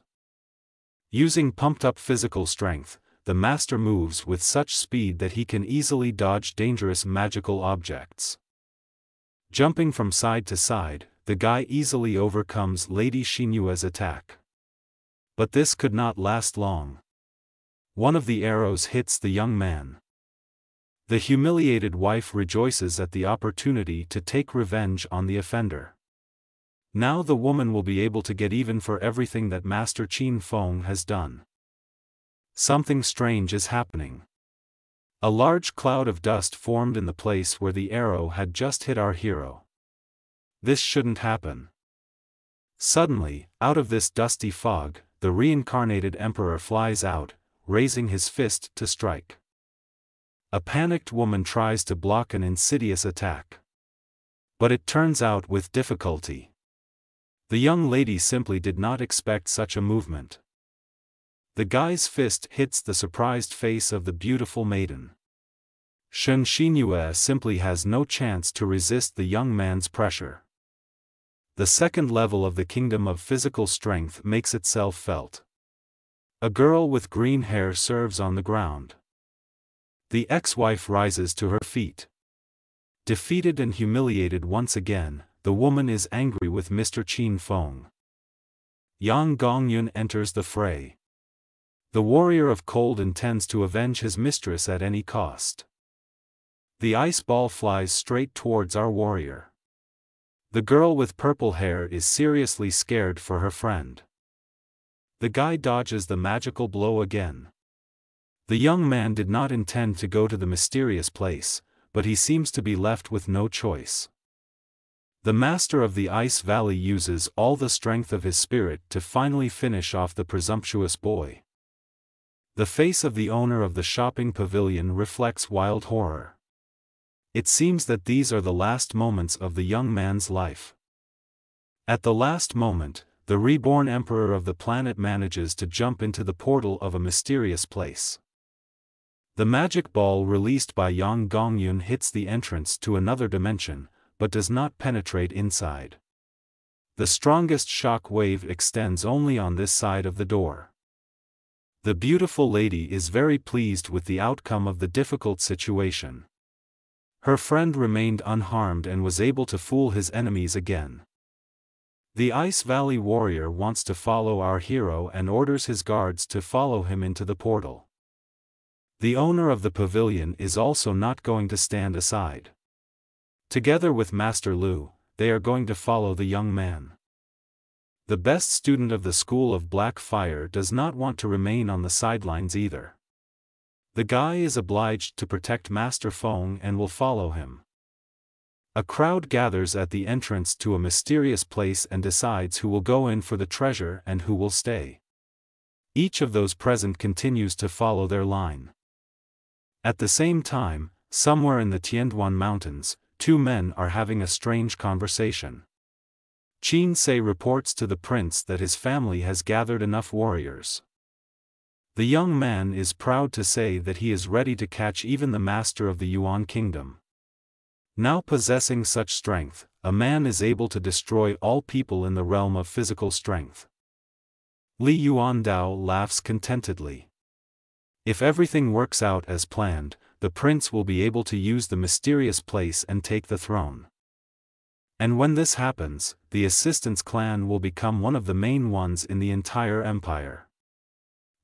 Using pumped-up physical strength, the master moves with such speed that he can easily dodge dangerous magical objects. Jumping from side to side, the guy easily overcomes Lady Xinyue's attack. But this could not last long. One of the arrows hits the young man. The humiliated wife rejoices at the opportunity to take revenge on the offender. Now the woman will be able to get even for everything that Master Qin Feng has done. Something strange is happening. A large cloud of dust formed in the place where the arrow had just hit our hero. This shouldn't happen. Suddenly, out of this dusty fog, the reincarnated emperor flies out, raising his fist to strike. A panicked woman tries to block an insidious attack. But it turns out with difficulty. The young lady simply did not expect such a movement. The guy's fist hits the surprised face of the beautiful maiden. Shen Xinyue simply has no chance to resist the young man's pressure. The second level of the kingdom of physical strength makes itself felt. A girl with green hair serves on the ground. The ex-wife rises to her feet. Defeated and humiliated once again, the woman is angry with Mr. Qin Feng. Yang Gongyun enters the fray. The warrior of cold intends to avenge his mistress at any cost. The ice ball flies straight towards our warrior. The girl with purple hair is seriously scared for her friend. The guy dodges the magical blow again. The young man did not intend to go to the mysterious place, but he seems to be left with no choice. The master of the Ice Valley uses all the strength of his spirit to finally finish off the presumptuous boy. The face of the owner of the shopping pavilion reflects wild horror. It seems that these are the last moments of the young man's life. At the last moment, the reborn emperor of the planet manages to jump into the portal of a mysterious place. The magic ball released by Yang Gongyun hits the entrance to another dimension, but does not penetrate inside. The strongest shock wave extends only on this side of the door. The beautiful lady is very pleased with the outcome of the difficult situation. Her friend remained unharmed and was able to fool his enemies again. The Ice Valley warrior wants to follow our hero and orders his guards to follow him into the portal. The owner of the pavilion is also not going to stand aside. Together with Master Lu, they are going to follow the young man. The best student of the School of Black Fire does not want to remain on the sidelines either. The guy is obliged to protect Master Feng and will follow him. A crowd gathers at the entrance to a mysterious place and decides who will go in for the treasure and who will stay. Each of those present continues to follow their line. At the same time, somewhere in the Tianduan Mountains, two men are having a strange conversation. Qin Sei reports to the prince that his family has gathered enough warriors. The young man is proud to say that he is ready to catch even the master of the Yuan kingdom. Now possessing such strength, a man is able to destroy all people in the realm of physical strength. Li Yuandao laughs contentedly. If everything works out as planned, the prince will be able to use the mysterious place and take the throne. And when this happens, the Assistants clan will become one of the main ones in the entire empire.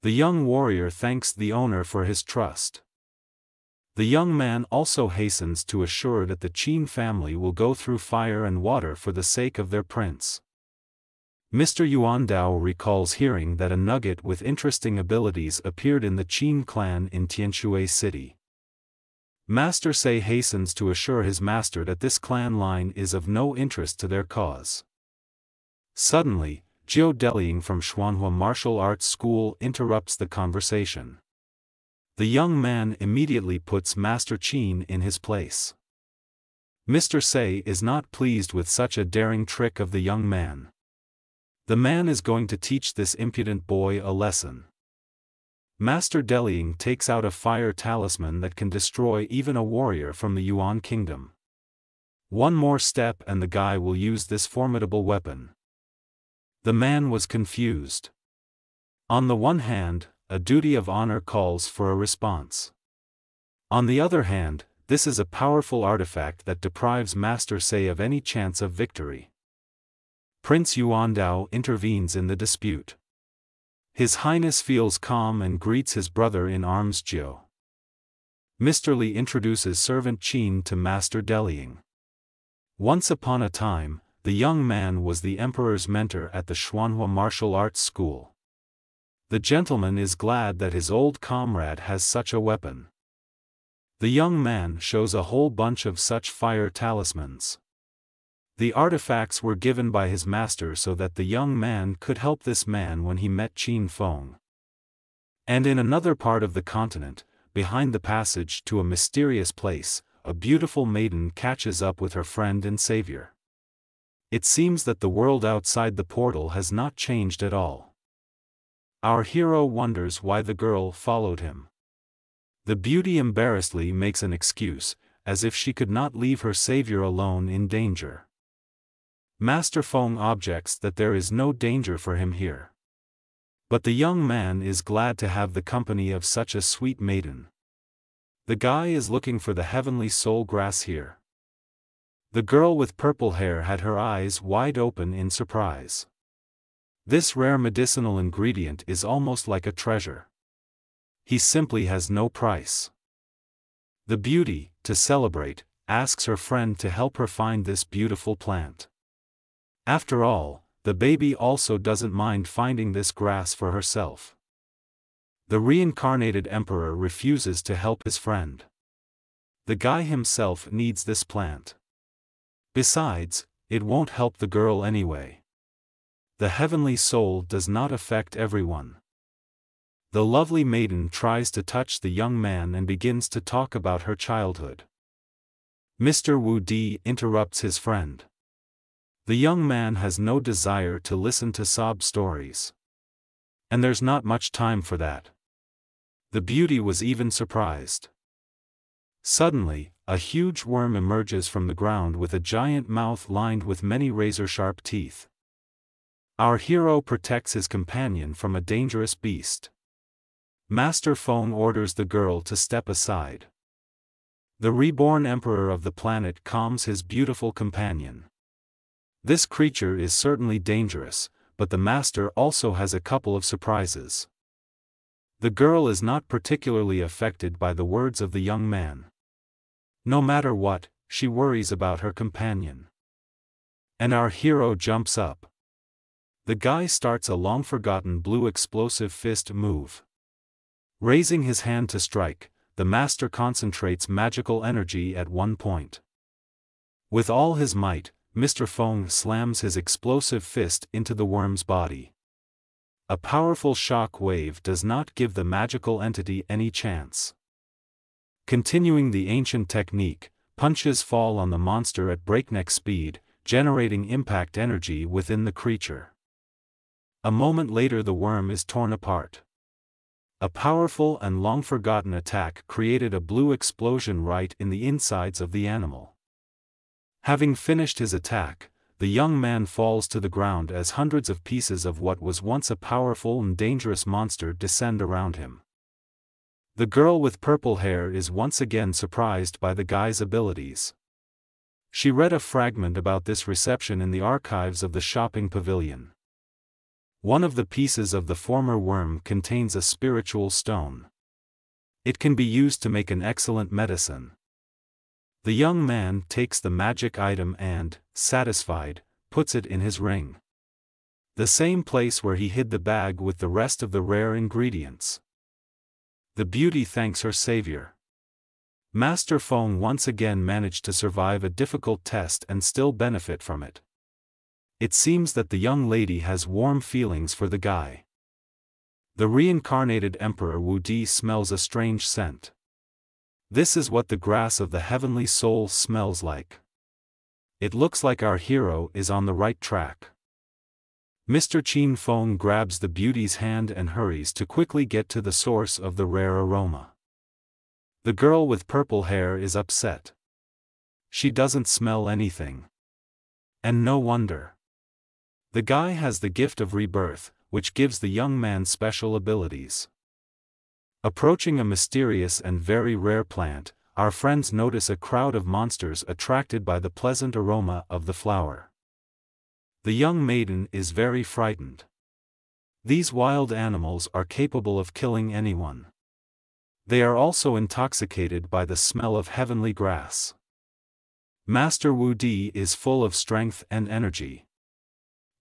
The young warrior thanks the owner for his trust. The young man also hastens to assure that the Qin family will go through fire and water for the sake of their prince. Mr. Yuandao recalls hearing that a nugget with interesting abilities appeared in the Qin clan in Tianshui City. Master Sei hastens to assure his master that this clan line is of no interest to their cause. Suddenly, Jiu Deliang from Xuanhua Martial Arts School interrupts the conversation. The young man immediately puts Master Qin in his place. Mr. Sei is not pleased with such a daring trick of the young man. The man is going to teach this impudent boy a lesson. Master Deliang takes out a fire talisman that can destroy even a warrior from the Yuan kingdom. One more step and the guy will use this formidable weapon. The man was confused. On the one hand, a duty of honor calls for a response. On the other hand, this is a powerful artifact that deprives Master Sei of any chance of victory. Prince Yuandao intervenes in the dispute. His Highness feels calm and greets his brother-in-arms Jiu. Mr. Li introduces servant Qin to Master Deliang. Once upon a time, the young man was the emperor's mentor at the Xuanhua Martial Arts School. The gentleman is glad that his old comrade has such a weapon. The young man shows a whole bunch of such fire talismans. The artifacts were given by his master so that the young man could help this man when he met Qin Feng. And in another part of the continent, behind the passage to a mysterious place, a beautiful maiden catches up with her friend and savior. It seems that the world outside the portal has not changed at all. Our hero wonders why the girl followed him. The beauty embarrassedly makes an excuse, as if she could not leave her savior alone in danger. Master Feng objects that there is no danger for him here. But the young man is glad to have the company of such a sweet maiden. The guy is looking for the heavenly soul grass here. The girl with purple hair had her eyes wide open in surprise. This rare medicinal ingredient is almost like a treasure. He simply has no price. The beauty, to celebrate, asks her friend to help her find this beautiful plant. After all, the baby also doesn't mind finding this grass for herself. The reincarnated emperor refuses to help his friend. The guy himself needs this plant. Besides, it won't help the girl anyway. The heavenly soul does not affect everyone. The lovely maiden tries to touch the young man and begins to talk about her childhood. Mr. Wu Di interrupts his friend. The young man has no desire to listen to sob stories. And there's not much time for that. The beauty was even surprised. Suddenly, a huge worm emerges from the ground with a giant mouth lined with many razor-sharp teeth. Our hero protects his companion from a dangerous beast. Master Feng orders the girl to step aside. The reborn emperor of the planet calms his beautiful companion. This creature is certainly dangerous, but the master also has a couple of surprises. The girl is not particularly affected by the words of the young man. No matter what, she worries about her companion. And our hero jumps up. The guy starts a long-forgotten blue explosive fist move. Raising his hand to strike, the master concentrates magical energy at one point. With all his might, Mr. Feng slams his explosive fist into the worm's body. A powerful shock wave does not give the magical entity any chance. Continuing the ancient technique, punches fall on the monster at breakneck speed, generating impact energy within the creature. A moment later the worm is torn apart. A powerful and long-forgotten attack created a blue explosion right in the insides of the animal. Having finished his attack, the young man falls to the ground as hundreds of pieces of what was once a powerful and dangerous monster descend around him. The girl with purple hair is once again surprised by the guy's abilities. She read a fragment about this reception in the archives of the shopping pavilion. One of the pieces of the former worm contains a spiritual stone. It can be used to make an excellent medicine. The young man takes the magic item and, satisfied, puts it in his ring. The same place where he hid the bag with the rest of the rare ingredients. The beauty thanks her savior. Master Feng once again managed to survive a difficult test and still benefit from it. It seems that the young lady has warm feelings for the guy. The reincarnated Emperor Wu Di smells a strange scent. This is what the grass of the heavenly soul smells like. It looks like our hero is on the right track. Mr. Qin Feng grabs the beauty's hand and hurries to quickly get to the source of the rare aroma. The girl with purple hair is upset. She doesn't smell anything. And no wonder. The guy has the gift of rebirth, which gives the young man special abilities. Approaching a mysterious and very rare plant, our friends notice a crowd of monsters attracted by the pleasant aroma of the flower. The young maiden is very frightened. These wild animals are capable of killing anyone. They are also intoxicated by the smell of heavenly grass. Master Wu Di is full of strength and energy.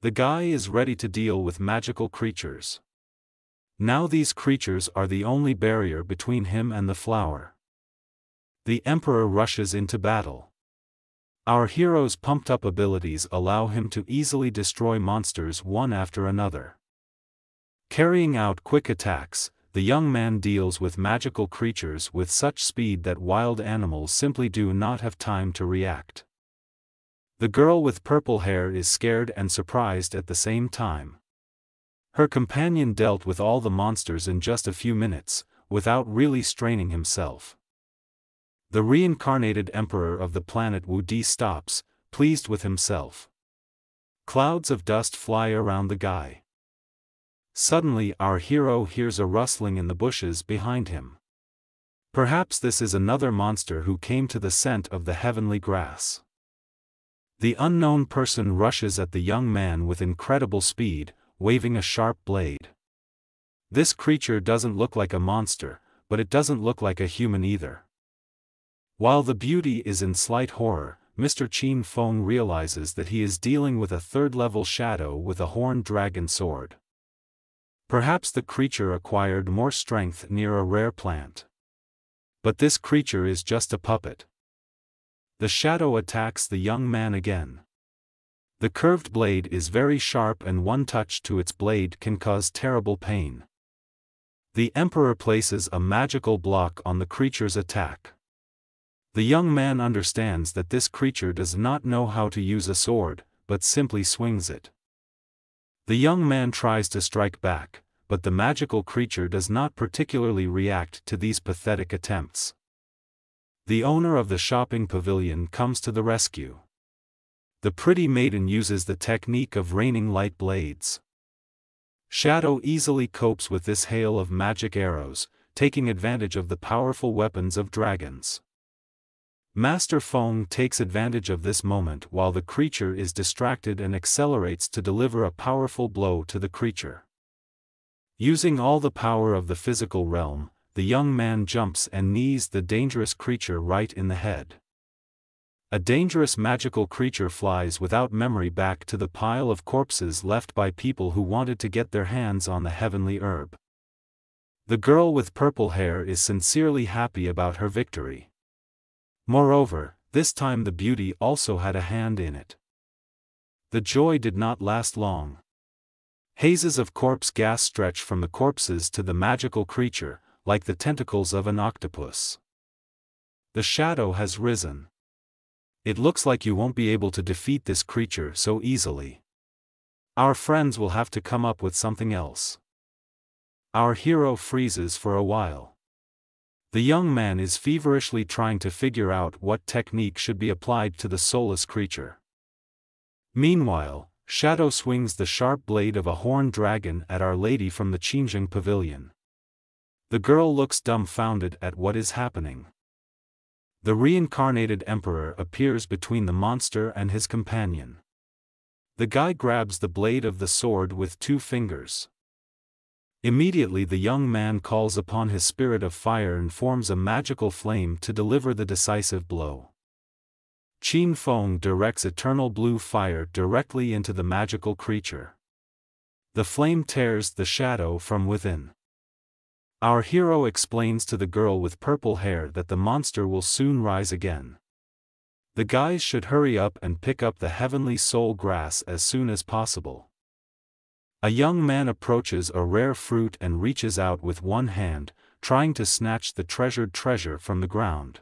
The guy is ready to deal with magical creatures. Now these creatures are the only barrier between him and the flower. The Emperor rushes into battle. Our hero's pumped-up abilities allow him to easily destroy monsters one after another. Carrying out quick attacks, the young man deals with magical creatures with such speed that wild animals simply do not have time to react. The girl with purple hair is scared and surprised at the same time. Her companion dealt with all the monsters in just a few minutes, without really straining himself. The reincarnated emperor of the planet Wu Di stops, pleased with himself. Clouds of dust fly around the guy. Suddenly our hero hears a rustling in the bushes behind him. Perhaps this is another monster who came to the scent of the heavenly grass. The unknown person rushes at the young man with incredible speed, waving a sharp blade. This creature doesn't look like a monster, but it doesn't look like a human either. While the beauty is in slight horror, Mr. Qin Feng realizes that he is dealing with a third-level shadow with a horned dragon sword. Perhaps the creature acquired more strength near a rare plant. But this creature is just a puppet. The shadow attacks the young man again. The curved blade is very sharp and one touch to its blade can cause terrible pain. The Emperor places a magical block on the creature's attack. The young man understands that this creature does not know how to use a sword, but simply swings it. The young man tries to strike back, but the magical creature does not particularly react to these pathetic attempts. The owner of the shopping pavilion comes to the rescue. The pretty maiden uses the technique of raining light blades. Shadow easily copes with this hail of magic arrows, taking advantage of the powerful weapons of dragons. Master Feng takes advantage of this moment while the creature is distracted and accelerates to deliver a powerful blow to the creature. Using all the power of the physical realm, the young man jumps and knees the dangerous creature right in the head. A dangerous magical creature flies without memory back to the pile of corpses left by people who wanted to get their hands on the heavenly herb. The girl with purple hair is sincerely happy about her victory. Moreover, this time the beauty also had a hand in it. The joy did not last long. Hazes of corpse gas stretch from the corpses to the magical creature, like the tentacles of an octopus. The shadow has risen. It looks like you won't be able to defeat this creature so easily. Our friends will have to come up with something else. Our hero freezes for a while. The young man is feverishly trying to figure out what technique should be applied to the soulless creature. Meanwhile, Shadow swings the sharp blade of a horned dragon at Our Lady from the Qingjing Pavilion. The girl looks dumbfounded at what is happening. The reincarnated emperor appears between the monster and his companion. The guy grabs the blade of the sword with 2 fingers. Immediately the young man calls upon his spirit of fire and forms a magical flame to deliver the decisive blow. Qin Feng directs eternal blue fire directly into the magical creature. The flame tears the shadow from within. Our hero explains to the girl with purple hair that the monster will soon rise again. The guys should hurry up and pick up the heavenly soul grass as soon as possible. A young man approaches a rare fruit and reaches out with one hand, trying to snatch the treasured treasure from the ground.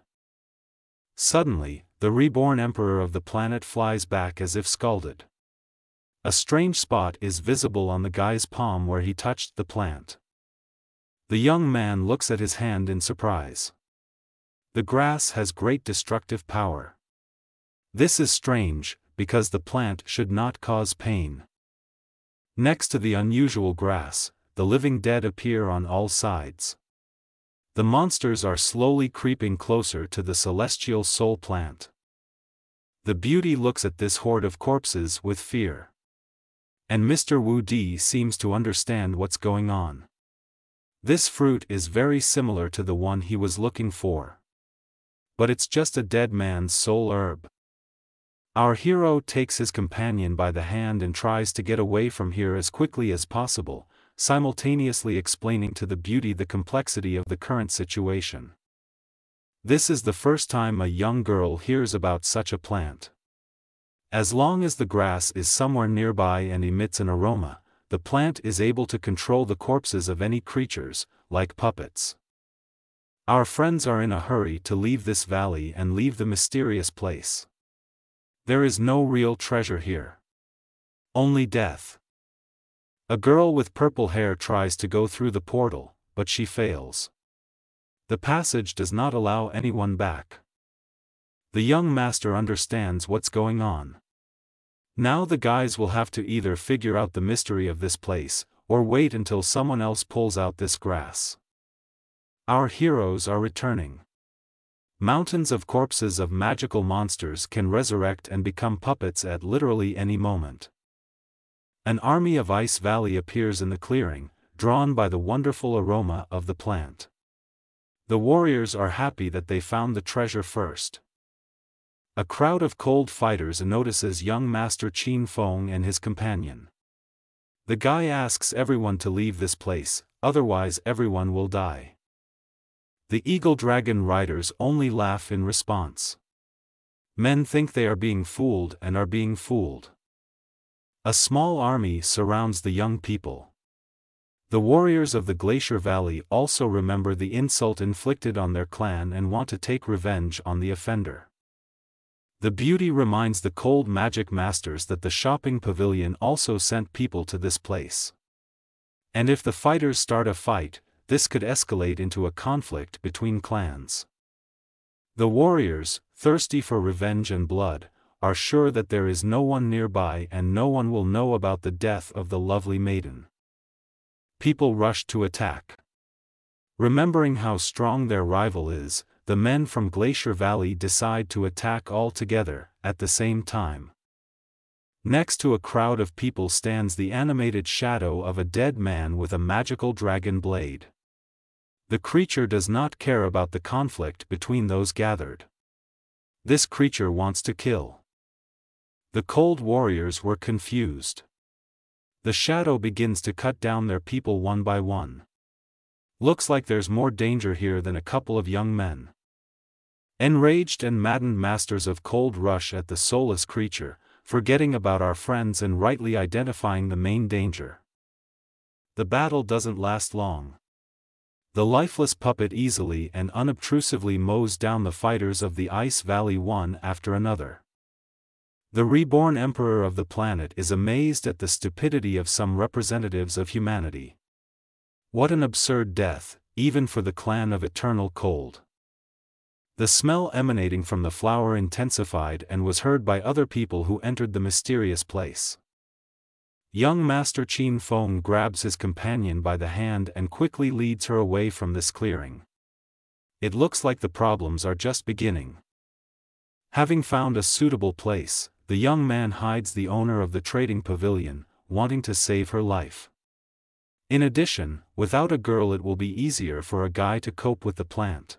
Suddenly, the reborn emperor of the planet flies back as if scalded. A strange spot is visible on the guy's palm where he touched the plant. The young man looks at his hand in surprise. The grass has great destructive power. This is strange, because the plant should not cause pain. Next to the unusual grass, the living dead appear on all sides. The monsters are slowly creeping closer to the celestial soul plant. The beauty looks at this horde of corpses with fear. And Mr. Wu Di seems to understand what's going on. This fruit is very similar to the one he was looking for. But it's just a dead man's soul herb. Our hero takes his companion by the hand and tries to get away from here as quickly as possible, simultaneously explaining to the beauty the complexity of the current situation. This is the first time a young girl hears about such a plant. As long as the grass is somewhere nearby and emits an aroma, the plant is able to control the corpses of any creatures, like puppets. Our friends are in a hurry to leave this valley and leave the mysterious place. There is no real treasure here. Only death. A girl with purple hair tries to go through the portal, but she fails. The passage does not allow anyone back. The young master understands what's going on. Now the guys will have to either figure out the mystery of this place, or wait until someone else pulls out this grass. Our heroes are returning. Mountains of corpses of magical monsters can resurrect and become puppets at literally any moment. An army of Ice Valley appears in the clearing, drawn by the wonderful aroma of the plant. The warriors are happy that they found the treasure first. A crowd of cold fighters notices young Master Qin Feng and his companion. The guy asks everyone to leave this place, otherwise everyone will die. The Eagle Dragon riders only laugh in response. Men think they are being fooled and are being fooled. A small army surrounds the young people. The warriors of the Glacier Valley also remember the insult inflicted on their clan and want to take revenge on the offender. The beauty reminds the cold magic masters that the shopping pavilion also sent people to this place. And if the fighters start a fight, this could escalate into a conflict between clans. The warriors, thirsty for revenge and blood, are sure that there is no one nearby and no one will know about the death of the lovely maiden. People rush to attack. Remembering how strong their rival is, the men from Glacier Valley decide to attack all together, at the same time. Next to a crowd of people stands the animated shadow of a dead man with a magical dragon blade. The creature does not care about the conflict between those gathered. This creature wants to kill. The cold warriors were confused. The shadow begins to cut down their people one by one. Looks like there's more danger here than a couple of young men. Enraged and maddened masters of cold rush at the soulless creature, forgetting about our friends and rightly identifying the main danger. The battle doesn't last long. The lifeless puppet easily and unobtrusively mows down the fighters of the Ice Valley one after another. The reborn emperor of the planet is amazed at the stupidity of some representatives of humanity. What an absurd death, even for the clan of Eternal Cold. The smell emanating from the flower intensified and was heard by other people who entered the mysterious place. Young Master Qin Feng grabs his companion by the hand and quickly leads her away from this clearing. It looks like the problems are just beginning. Having found a suitable place, the young man hides the owner of the trading pavilion, wanting to save her life. In addition, without a girl it will be easier for a guy to cope with the plant.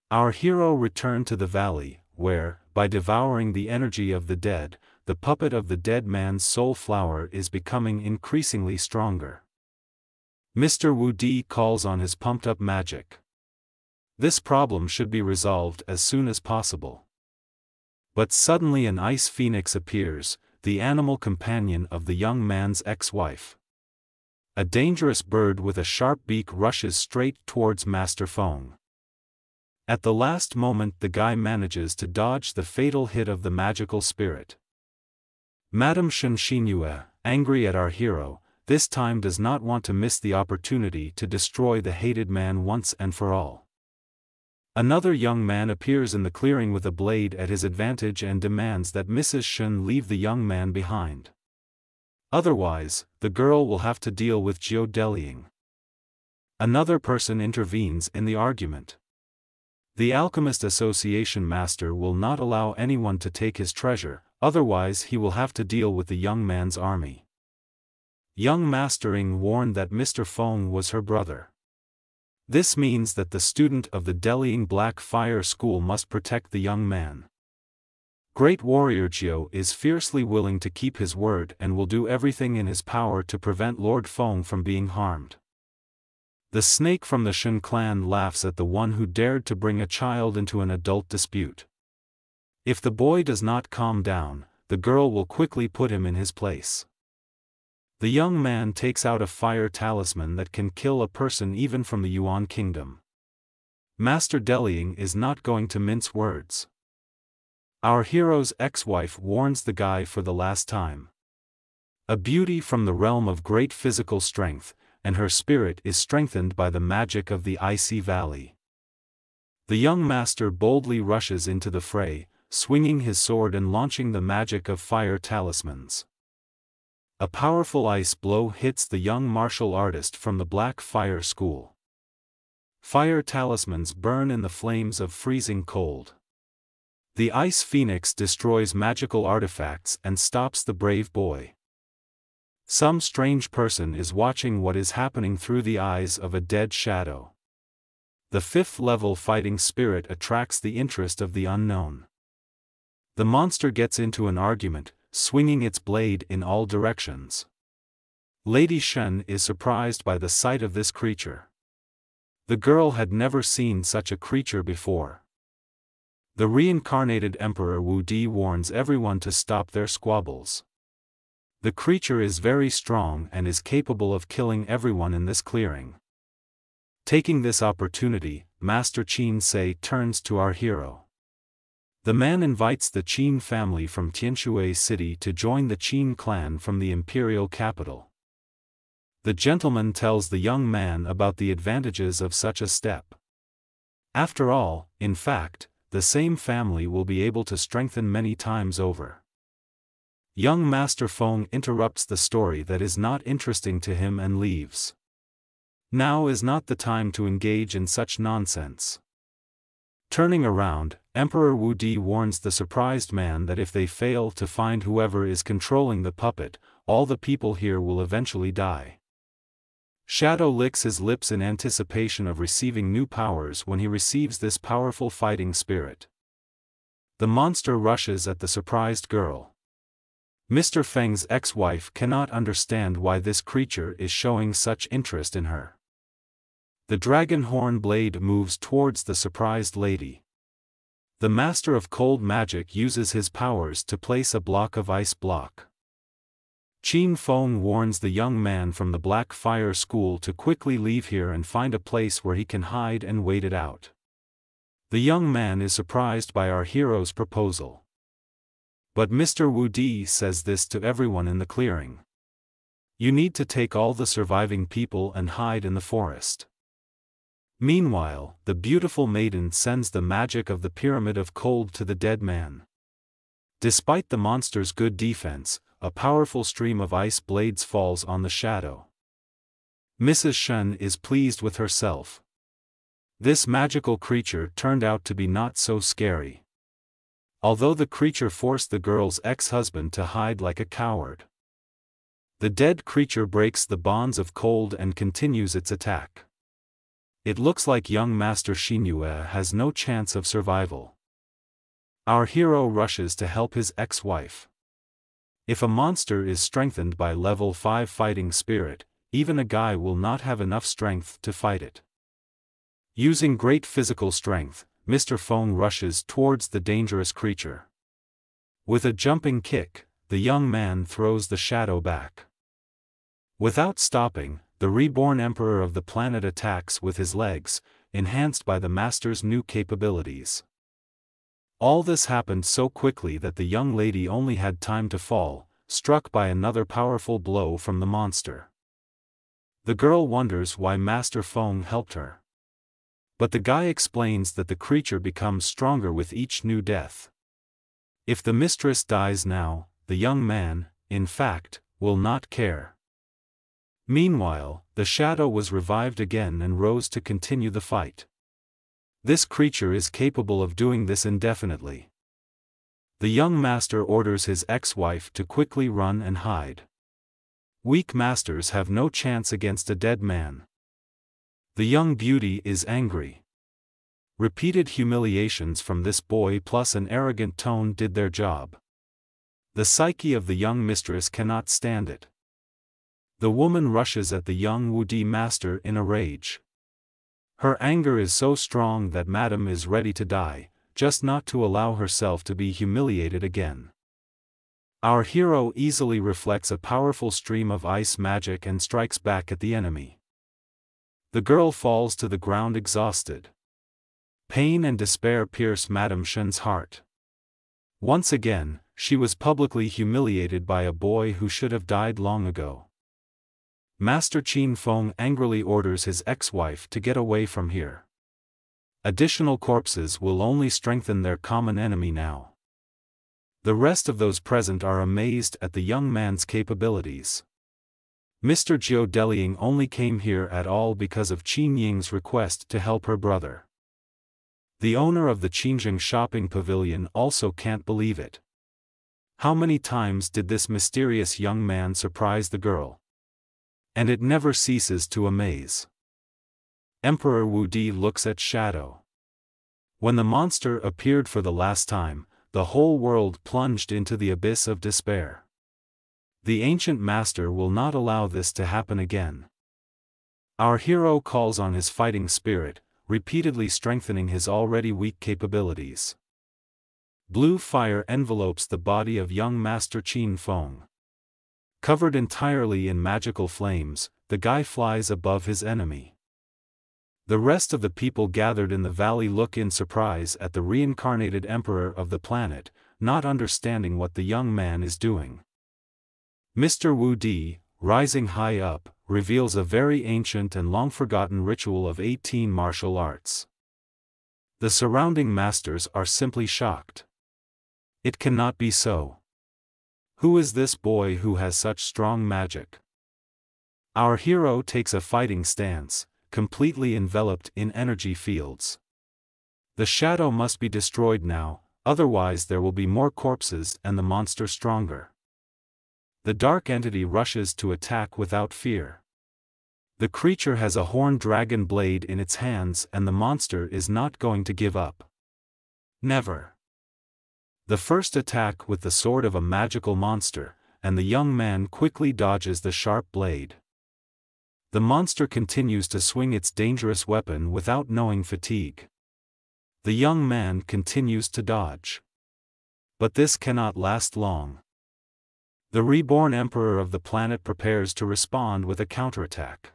Our hero returned to the valley, where, by devouring the energy of the dead, the puppet of the dead man's soul flower is becoming increasingly stronger. Mr. Wu Di calls on his pumped-up magic. This problem should be resolved as soon as possible. But suddenly an ice phoenix appears, the animal companion of the young man's ex-wife. A dangerous bird with a sharp beak rushes straight towards Master Feng. At the last moment the guy manages to dodge the fatal hit of the magical spirit. Madame Shen Xinyue, angry at our hero, this time does not want to miss the opportunity to destroy the hated man once and for all. Another young man appears in the clearing with a blade at his advantage and demands that Mrs. Shen leave the young man behind. Otherwise, the girl will have to deal with Jiu Delying. Another person intervenes in the argument. The Alchemist Association master will not allow anyone to take his treasure, otherwise he will have to deal with the young man's army. Young Mastering warned that Mr. Feng was her brother. This means that the student of the Delying Black Fire School must protect the young man. Great Warrior Jiu is fiercely willing to keep his word and will do everything in his power to prevent Lord Feng from being harmed. The snake from the Shen clan laughs at the one who dared to bring a child into an adult dispute. If the boy does not calm down, the girl will quickly put him in his place. The young man takes out a fire talisman that can kill a person even from the Yuan Kingdom. Master Delying is not going to mince words. Our hero's ex-wife warns the guy for the last time. A beauty from the realm of great physical strength, and her spirit is strengthened by the magic of the Icy Valley. The young master boldly rushes into the fray, swinging his sword and launching the magic of fire talismans. A powerful ice blow hits the young martial artist from the Black Fire School. Fire talismans burn in the flames of freezing cold. The Ice Phoenix destroys magical artifacts and stops the brave boy. Some strange person is watching what is happening through the eyes of a dead shadow. The 5th level fighting spirit attracts the interest of the unknown. The monster gets into an argument, swinging its blade in all directions. Lady Shen is surprised by the sight of this creature. The girl had never seen such a creature before. The reincarnated Emperor Wu Di warns everyone to stop their squabbles. The creature is very strong and is capable of killing everyone in this clearing. Taking this opportunity, Master Qin Sei turns to our hero. The man invites the Qin family from Tianshui City to join the Qin clan from the imperial capital. The gentleman tells the young man about the advantages of such a step. After all, in fact, the same family will be able to strengthen many times over. Young Master Feng interrupts the story that is not interesting to him and leaves. Now is not the time to engage in such nonsense. Turning around, Emperor Wu Di warns the surprised man that if they fail to find whoever is controlling the puppet, all the people here will eventually die. Shadow licks his lips in anticipation of receiving new powers when he receives this powerful fighting spirit. The monster rushes at the surprised girl. Mr. Feng's ex-wife cannot understand why this creature is showing such interest in her. The dragon horn blade moves towards the surprised lady. The master of cold magic uses his powers to place a block of ice block. Qin Feng warns the young man from the Black Fire School to quickly leave here and find a place where he can hide and wait it out. The young man is surprised by our hero's proposal. But Mr. Wu Di says this to everyone in the clearing. You need to take all the surviving people and hide in the forest. Meanwhile, the beautiful maiden sends the magic of the Pyramid of Cold to the dead man. Despite the monster's good defense, a powerful stream of ice blades falls on the shadow. Mrs. Shen is pleased with herself. This magical creature turned out to be not so scary. Although the creature forced the girl's ex-husband to hide like a coward. The dead creature breaks the bonds of cold and continues its attack. It looks like young Master Xinyue has no chance of survival. Our hero rushes to help his ex-wife. If a monster is strengthened by level 5 fighting spirit, even a guy will not have enough strength to fight it. Using great physical strength, Mr. Feng rushes towards the dangerous creature. With a jumping kick, the young man throws the shadow back. Without stopping, the reborn emperor of the planet attacks with his legs, enhanced by the master's new capabilities. All this happened so quickly that the young lady only had time to fall, struck by another powerful blow from the monster. The girl wonders why Master Feng helped her. But the guy explains that the creature becomes stronger with each new death. If the mistress dies now, the young man, in fact, will not care. Meanwhile, the shadow was revived again and rose to continue the fight. This creature is capable of doing this indefinitely. The young master orders his ex-wife to quickly run and hide. Weak masters have no chance against a dead man. The young beauty is angry. Repeated humiliations from this boy plus an arrogant tone did their job. The psyche of the young mistress cannot stand it. The woman rushes at the young Wu-Di master in a rage. Her anger is so strong that Madame is ready to die, just not to allow herself to be humiliated again. Our hero easily reflects a powerful stream of ice magic and strikes back at the enemy. The girl falls to the ground exhausted. Pain and despair pierce Madame Shen's heart. Once again, she was publicly humiliated by a boy who should have died long ago. Master Qin Feng angrily orders his ex-wife to get away from here. Additional corpses will only strengthen their common enemy now. The rest of those present are amazed at the young man's capabilities. Mr. Zhou Delying only came here at all because of Qin Ying's request to help her brother. The owner of the Qingjing shopping pavilion also can't believe it. How many times did this mysterious young man surprise the girl? And it never ceases to amaze. Emperor Wu-Di looks at Shadow. When the monster appeared for the last time, the whole world plunged into the abyss of despair. The ancient master will not allow this to happen again. Our hero calls on his fighting spirit, repeatedly strengthening his already weak capabilities. Blue fire envelopes the body of young Master Qin Feng. Covered entirely in magical flames, the guy flies above his enemy. The rest of the people gathered in the valley look in surprise at the reincarnated emperor of the planet, not understanding what the young man is doing. Mr. Wu-Di, rising high up, reveals a very ancient and long-forgotten ritual of 18 martial arts. The surrounding masters are simply shocked. It cannot be so. Who is this boy who has such strong magic? Our hero takes a fighting stance, completely enveloped in energy fields. The shadow must be destroyed now, otherwise there will be more corpses and the monster stronger. The dark entity rushes to attack without fear. The creature has a horned dragon blade in its hands and the monster is not going to give up. Never. The first attack with the sword of a magical monster, and the young man quickly dodges the sharp blade. The monster continues to swing its dangerous weapon without knowing fatigue. The young man continues to dodge. But this cannot last long. The reborn emperor of the planet prepares to respond with a counterattack.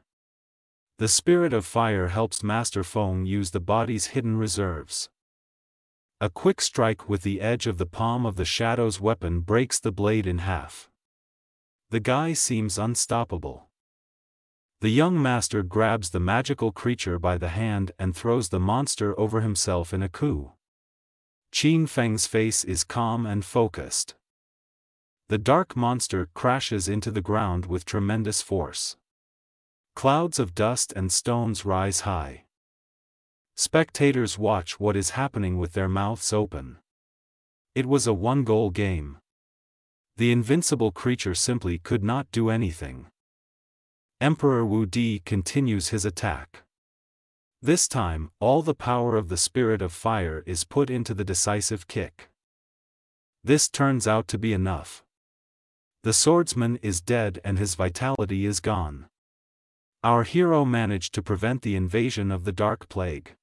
The spirit of fire helps Master Feng use the body's hidden reserves. A quick strike with the edge of the palm of the shadow's weapon breaks the blade in half. The guy seems unstoppable. The young master grabs the magical creature by the hand and throws the monster over himself in a coup. Qin Feng's face is calm and focused. The dark monster crashes into the ground with tremendous force. Clouds of dust and stones rise high. Spectators watch what is happening with their mouths open. It was a one-goal game. The invincible creature simply could not do anything. Emperor Wu-Di continues his attack. This time, all the power of the spirit of fire is put into the decisive kick. This turns out to be enough. The swordsman is dead and his vitality is gone. Our hero managed to prevent the invasion of the Dark Plague.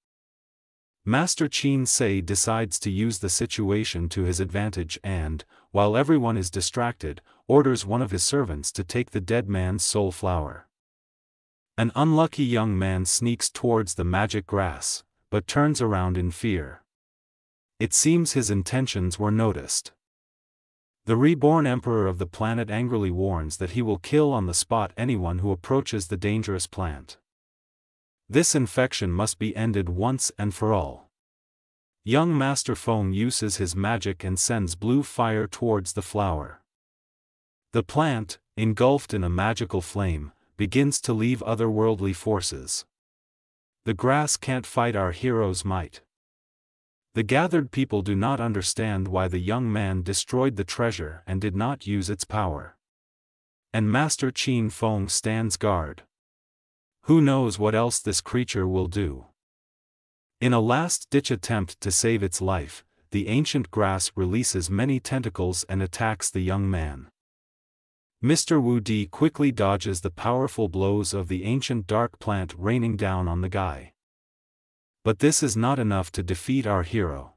Master Qin Sei decides to use the situation to his advantage and, while everyone is distracted, orders one of his servants to take the dead man's soul flower. An unlucky young man sneaks towards the magic grass, but turns around in fear. It seems his intentions were noticed. The reborn emperor of the planet angrily warns that he will kill on the spot anyone who approaches the dangerous plant. This infection must be ended once and for all. Young Master Feng uses his magic and sends blue fire towards the flower. The plant, engulfed in a magical flame, begins to leave otherworldly forces. The grass can't fight our hero's might. The gathered people do not understand why the young man destroyed the treasure and did not use its power. And Master Qin Feng stands guard. Who knows what else this creature will do? In a last-ditch attempt to save its life, the ancient grass releases many tentacles and attacks the young man. Mr. Wu Di quickly dodges the powerful blows of the ancient dark plant raining down on the guy. But this is not enough to defeat our hero.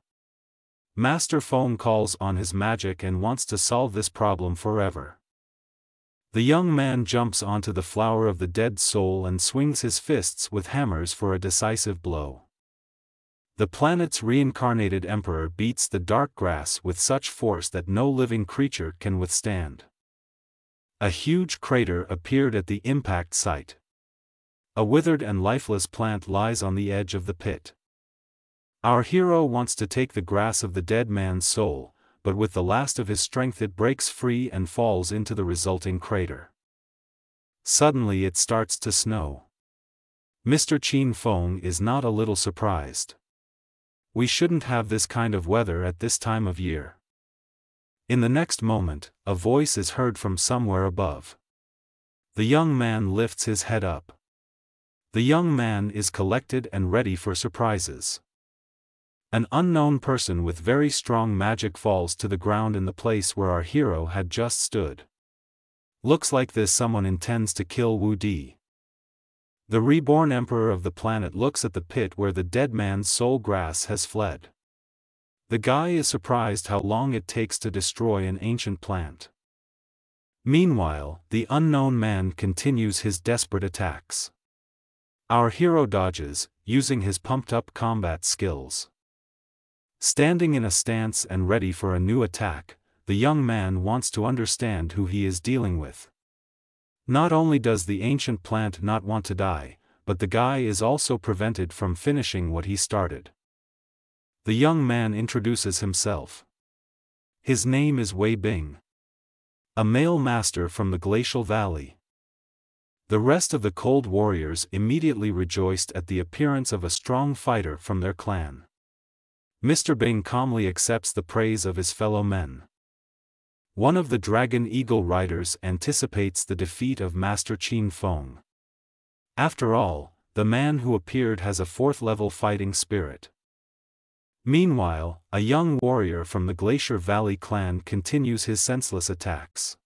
Master Feng calls on his magic and wants to solve this problem forever. The young man jumps onto the flower of the dead soul and swings his fists with hammers for a decisive blow. The planet's reincarnated emperor beats the dark grass with such force that no living creature can withstand. A huge crater appeared at the impact site. A withered and lifeless plant lies on the edge of the pit. Our hero wants to take the grass of the dead man's soul, but with the last of his strength it breaks free and falls into the resulting crater. Suddenly it starts to snow. Mr. Qin Feng is not a little surprised. We shouldn't have this kind of weather at this time of year. In the next moment, a voice is heard from somewhere above. The young man lifts his head up. The young man is collected and ready for surprises. An unknown person with very strong magic falls to the ground in the place where our hero had just stood. Looks like this someone intends to kill Wu Di. The reborn emperor of the planet looks at the pit where the dead man's soul grass has fled. The guy is surprised how long it takes to destroy an ancient plant. Meanwhile, the unknown man continues his desperate attacks. Our hero dodges, using his pumped-up combat skills. Standing in a stance and ready for a new attack, the young man wants to understand who he is dealing with. Not only does the ancient plant not want to die, but the guy is also prevented from finishing what he started. The young man introduces himself. His name is Wei Bing. A male master from the Glacial Valley. The rest of the Cold Warriors immediately rejoiced at the appearance of a strong fighter from their clan. Mr. Bing calmly accepts the praise of his fellow men. One of the Dragon Eagle riders anticipates the defeat of Master Qin Feng. After all, the man who appeared has a 4th-level fighting spirit. Meanwhile, a young warrior from the Glacier Valley clan continues his senseless attacks.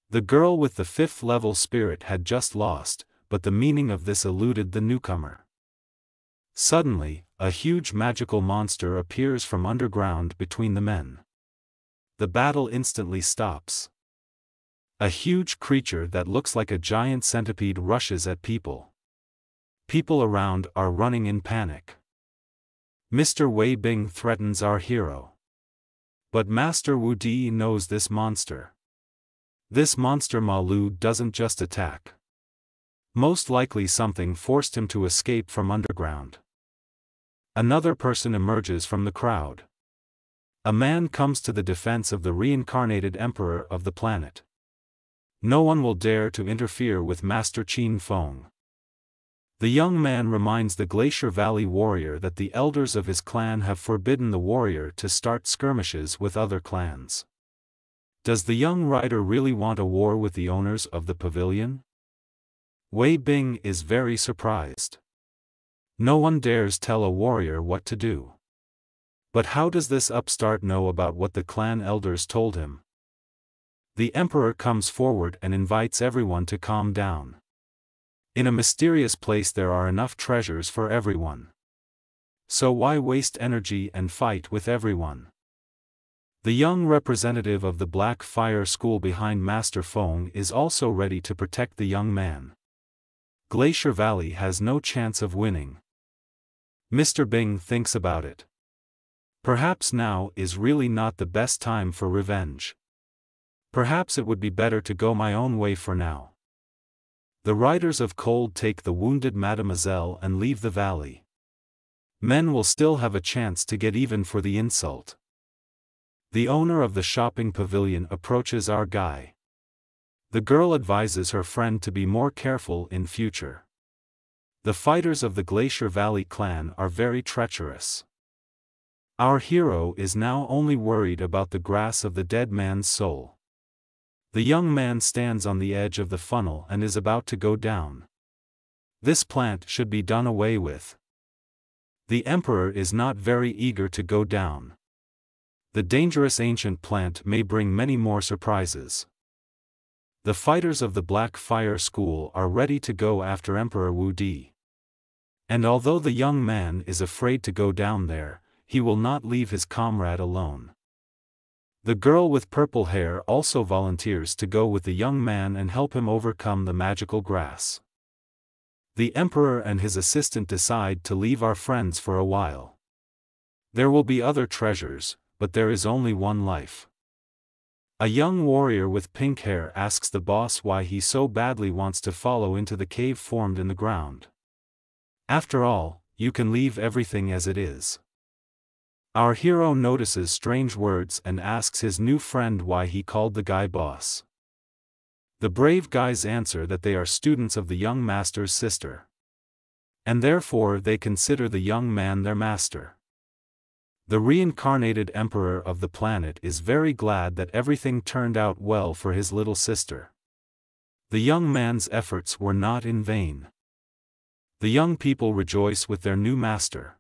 The girl with the 5th-level spirit had just lost, but the meaning of this eluded the newcomer. Suddenly, a huge magical monster appears from underground between the men. The battle instantly stops. A huge creature that looks like a giant centipede rushes at people. People around are running in panic. Mr. Wei Bing threatens our hero. But Master Wu Di knows this monster. This monster Ma Lu doesn't just attack. Most likely something forced him to escape from underground. Another person emerges from the crowd. A man comes to the defense of the reincarnated emperor of the planet. No one will dare to interfere with Master Qin Feng. The young man reminds the Glacier Valley warrior that the elders of his clan have forbidden the warrior to start skirmishes with other clans. Does the young rider really want a war with the owners of the pavilion? Wei Bing is very surprised. No one dares tell a warrior what to do. But how does this upstart know about what the clan elders told him? The emperor comes forward and invites everyone to calm down. In a mysterious place there are enough treasures for everyone. So why waste energy and fight with everyone? The young representative of the Black Fire School behind Master Feng is also ready to protect the young man. Glacier Valley has no chance of winning. Mr. Bing thinks about it. Perhaps now is really not the best time for revenge. Perhaps it would be better to go my own way for now. The Riders of Cold take the wounded mademoiselle and leave the valley. Men will still have a chance to get even for the insult. The owner of the shopping pavilion approaches our guy. The girl advises her friend to be more careful in future. The fighters of the Glacier Valley clan are very treacherous. Our hero is now only worried about the grass of the dead man's soul. The young man stands on the edge of the funnel and is about to go down. This plant should be done away with. The emperor is not very eager to go down. The dangerous ancient plant may bring many more surprises. The fighters of the Black Fire School are ready to go after Emperor Wu Di. And although the young man is afraid to go down there, he will not leave his comrade alone. The girl with purple hair also volunteers to go with the young man and help him overcome the magical grass. The emperor and his assistant decide to leave our friends for a while. There will be other treasures, but there is only one life. A young warrior with pink hair asks the boss why he so badly wants to follow into the cave formed in the ground. After all, you can leave everything as it is. Our hero notices strange words and asks his new friend why he called the guy boss. The brave guys answer that they are students of the young master's sister. And therefore they consider the young man their master. The reincarnated emperor of the planet is very glad that everything turned out well for his little sister. The young man's efforts were not in vain. The young people rejoice with their new master.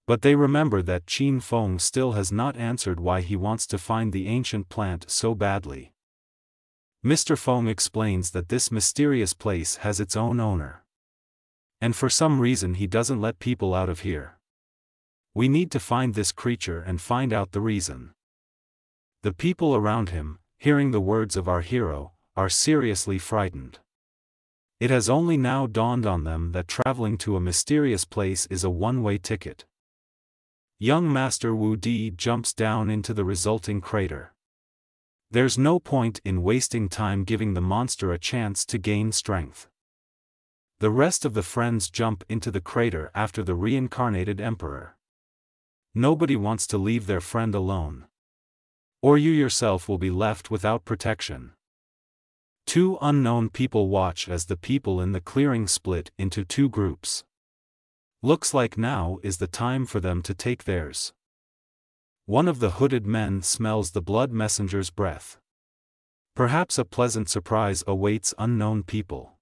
But they remember that Qin Feng still has not answered why he wants to find the ancient plant so badly. Mr. Feng explains that this mysterious place has its own owner. And for some reason he doesn't let people out of here. We need to find this creature and find out the reason. The people around him, hearing the words of our hero, are seriously frightened. It has only now dawned on them that traveling to a mysterious place is a one-way ticket. Young Master Wu Di jumps down into the resulting crater. There's no point in wasting time giving the monster a chance to gain strength. The rest of the friends jump into the crater after the reincarnated emperor. Nobody wants to leave their friend alone. Or you yourself will be left without protection. Two unknown people watch as the people in the clearing split into two groups. Looks like now is the time for them to take theirs. One of the hooded men smells the blood messenger's breath. Perhaps a pleasant surprise awaits unknown people.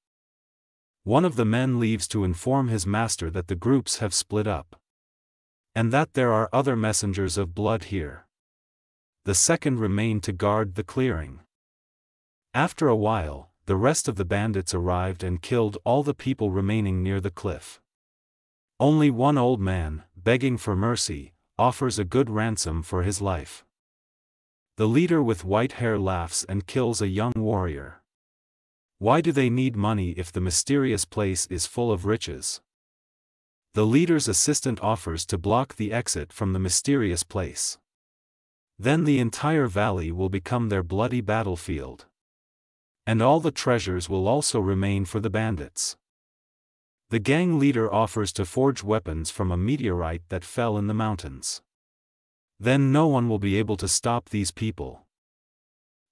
One of the men leaves to inform his master that the groups have split up. And that there are other messengers of blood here. The second remained to guard the clearing. After a while, the rest of the bandits arrived and killed all the people remaining near the cliff. Only one old man, begging for mercy, offers a good ransom for his life. The leader with white hair laughs and kills a young warrior. Why do they need money if the mysterious place is full of riches? The leader's assistant offers to block the exit from the mysterious place. Then the entire valley will become their bloody battlefield. And all the treasures will also remain for the bandits. The gang leader offers to forge weapons from a meteorite that fell in the mountains. Then no one will be able to stop these people.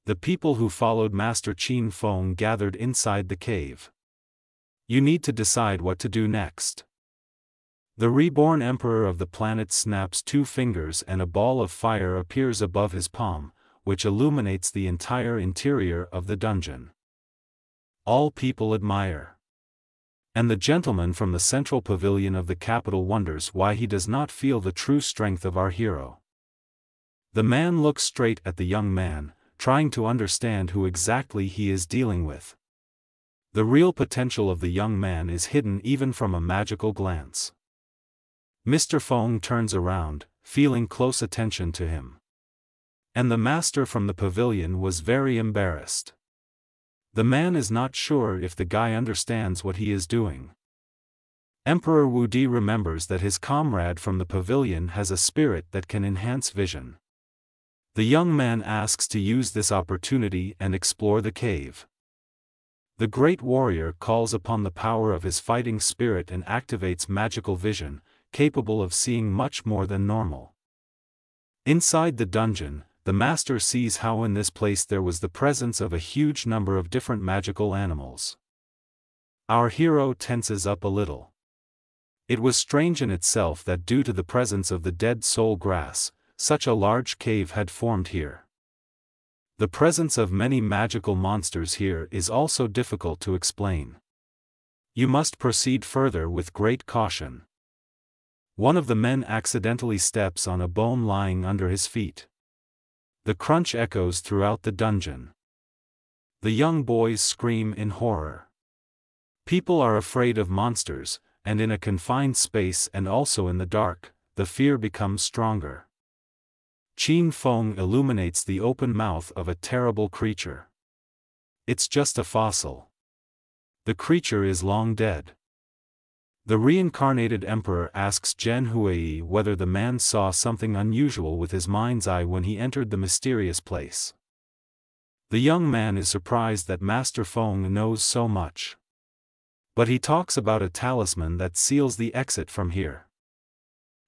The people who followed Master Qin Feng gathered inside the cave. You need to decide what to do next. The reborn emperor of the planet snaps two fingers and a ball of fire appears above his palm, which illuminates the entire interior of the dungeon. All people admire. And the gentleman from the central pavilion of the capital wonders why he does not feel the true strength of our hero. The man looks straight at the young man, trying to understand who exactly he is dealing with. The real potential of the young man is hidden even from a magical glance. Mr. Feng turns around, feeling close attention to him. And the master from the pavilion was very embarrassed. The man is not sure if the guy understands what he is doing. Emperor Wu Di remembers that his comrade from the pavilion has a spirit that can enhance vision. The young man asks to use this opportunity and explore the cave. The great warrior calls upon the power of his fighting spirit and activates magical vision, capable of seeing much more than normal. Inside the dungeon, the master sees how in this place there was the presence of a huge number of different magical animals. Our hero tenses up a little. It was strange in itself that due to the presence of the dead soul grass, such a large cave had formed here. The presence of many magical monsters here is also difficult to explain. You must proceed further with great caution. One of the men accidentally steps on a bone lying under his feet. The crunch echoes throughout the dungeon. The young boys scream in horror. People are afraid of monsters, and in a confined space and also in the dark, the fear becomes stronger. Qin Feng illuminates the open mouth of a terrible creature. It's just a fossil. The creature is long dead. The reincarnated emperor asks Zhen Huai whether the man saw something unusual with his mind's eye when he entered the mysterious place. The young man is surprised that Master Feng knows so much. But he talks about a talisman that seals the exit from here.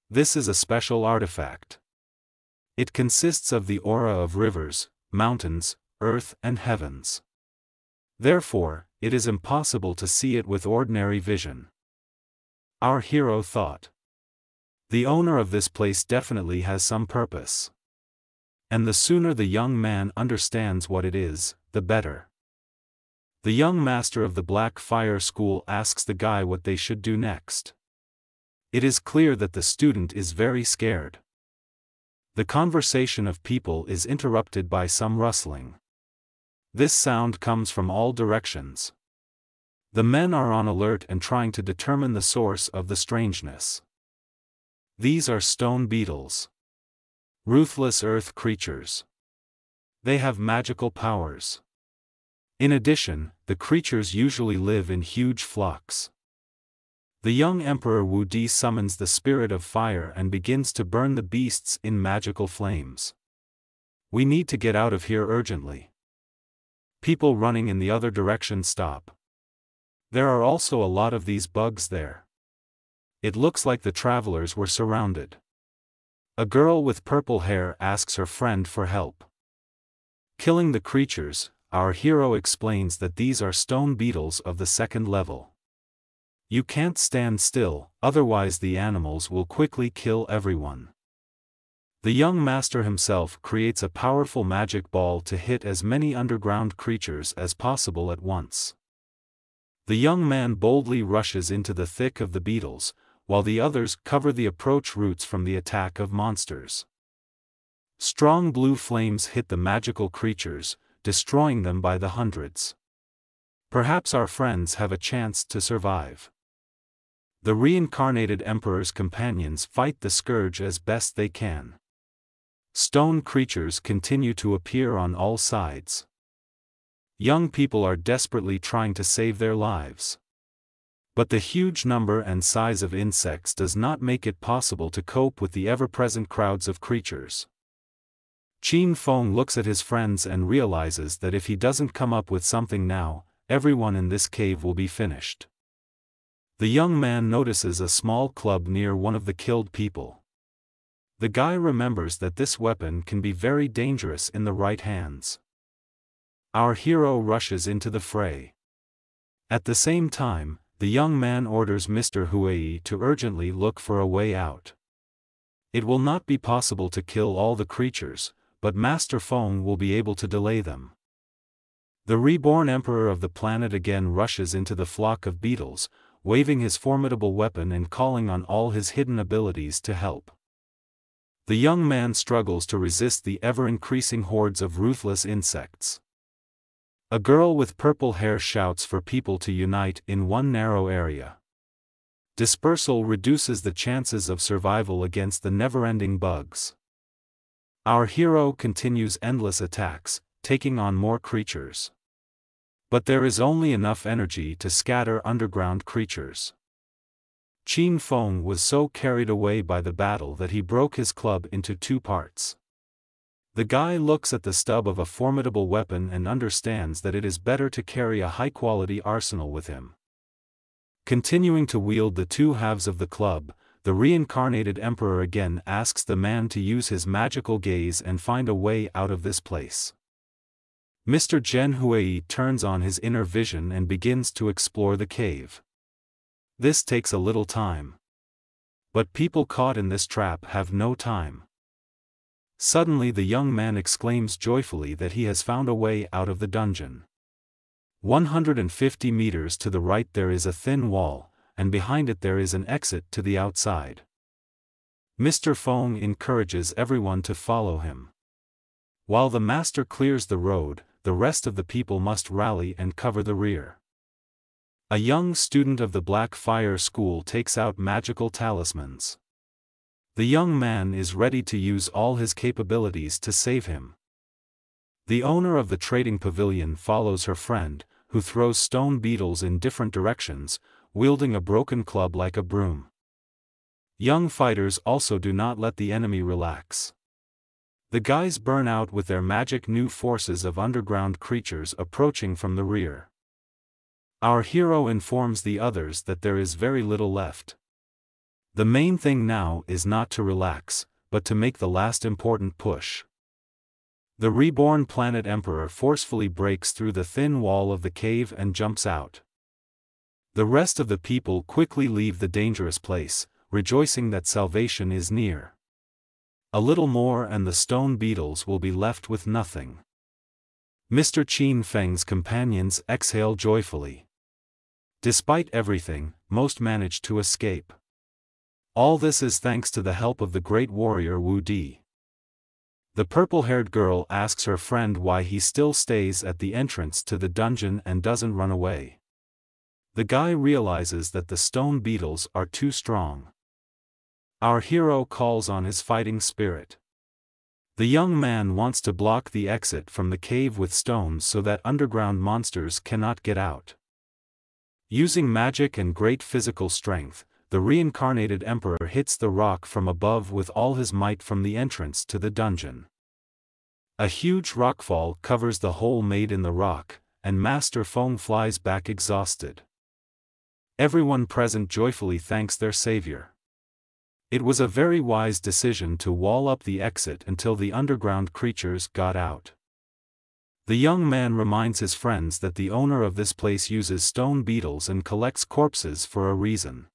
This is a special artifact. It consists of the aura of rivers, mountains, earth and heavens. Therefore, it is impossible to see it with ordinary vision. Our hero thought. The owner of this place definitely has some purpose. And the sooner the young man understands what it is, the better. The young master of the Black Fire School asks the guy what they should do next. It is clear that the student is very scared. The conversation of people is interrupted by some rustling. This sound comes from all directions. The men are on alert and trying to determine the source of the strangeness. These are stone beetles. Ruthless earth creatures. They have magical powers. In addition, the creatures usually live in huge flocks. The young Emperor Wu Di summons the spirit of fire and begins to burn the beasts in magical flames. We need to get out of here urgently. People running in the other direction stop. There are also a lot of these bugs there. It looks like the travelers were surrounded. A girl with purple hair asks her friend for help. Killing the creatures, our hero explains that these are stone beetles of the second level. You can't stand still, otherwise the animals will quickly kill everyone. The young master himself creates a powerful magic ball to hit as many underground creatures as possible at once. The young man boldly rushes into the thick of the beetles, while the others cover the approach routes from the attack of monsters. Strong blue flames hit the magical creatures, destroying them by the hundreds. Perhaps our friends have a chance to survive. The reincarnated emperor's companions fight the scourge as best they can. Stone creatures continue to appear on all sides. Young people are desperately trying to save their lives. But the huge number and size of insects does not make it possible to cope with the ever-present crowds of creatures. Qin Feng looks at his friends and realizes that if he doesn't come up with something now, everyone in this cave will be finished. The young man notices a small club near one of the killed people. The guy remembers that this weapon can be very dangerous in the right hands. Our hero rushes into the fray. At the same time, the young man orders Mr. Huai to urgently look for a way out. It will not be possible to kill all the creatures, but Master Feng will be able to delay them. The reborn emperor of the planet again rushes into the flock of beetles, waving his formidable weapon and calling on all his hidden abilities to help. The young man struggles to resist the ever-increasing hordes of ruthless insects. A girl with purple hair shouts for people to unite in one narrow area. Dispersal reduces the chances of survival against the never-ending bugs. Our hero continues endless attacks, taking on more creatures. But there is only enough energy to scatter underground creatures. Qin Feng was so carried away by the battle that he broke his club into 2 parts. The guy looks at the stub of a formidable weapon and understands that it is better to carry a high-quality arsenal with him. Continuing to wield the 2 halves of the club, the reincarnated emperor again asks the man to use his magical gaze and find a way out of this place. Mr. Zhen Hui turns on his inner vision and begins to explore the cave. This takes a little time. But people caught in this trap have no time. Suddenly the young man exclaims joyfully that he has found a way out of the dungeon. 150 meters to the right there is a thin wall, and behind it there is an exit to the outside. Mr. Feng encourages everyone to follow him. While the master clears the road, the rest of the people must rally and cover the rear. A young student of the Black Fire School takes out magical talismans. The young man is ready to use all his capabilities to save him. The owner of the trading pavilion follows her friend, who throws stone beetles in different directions, wielding a broken club like a broom. Young fighters also do not let the enemy relax. The guys burn out with their magic new forces of underground creatures approaching from the rear. Our hero informs the others that there is very little left. The main thing now is not to relax, but to make the last important push. The reborn planet emperor forcefully breaks through the thin wall of the cave and jumps out. The rest of the people quickly leave the dangerous place, rejoicing that salvation is near. A little more and the stone beetles will be left with nothing. Mr. Qin Feng's companions exhale joyfully. Despite everything, most manage to escape. All this is thanks to the help of the great warrior Wu Di. The purple-haired girl asks her friend why he still stays at the entrance to the dungeon and doesn't run away. The guy realizes that the stone beetles are too strong. Our hero calls on his fighting spirit. The young man wants to block the exit from the cave with stones so that underground monsters cannot get out. Using magic and great physical strength, the reincarnated emperor hits the rock from above with all his might from the entrance to the dungeon. A huge rockfall covers the hole made in the rock, and Master Feng flies back exhausted. Everyone present joyfully thanks their savior. It was a very wise decision to wall up the exit until the underground creatures got out. The young man reminds his friends that the owner of this place uses stone beetles and collects corpses for a reason.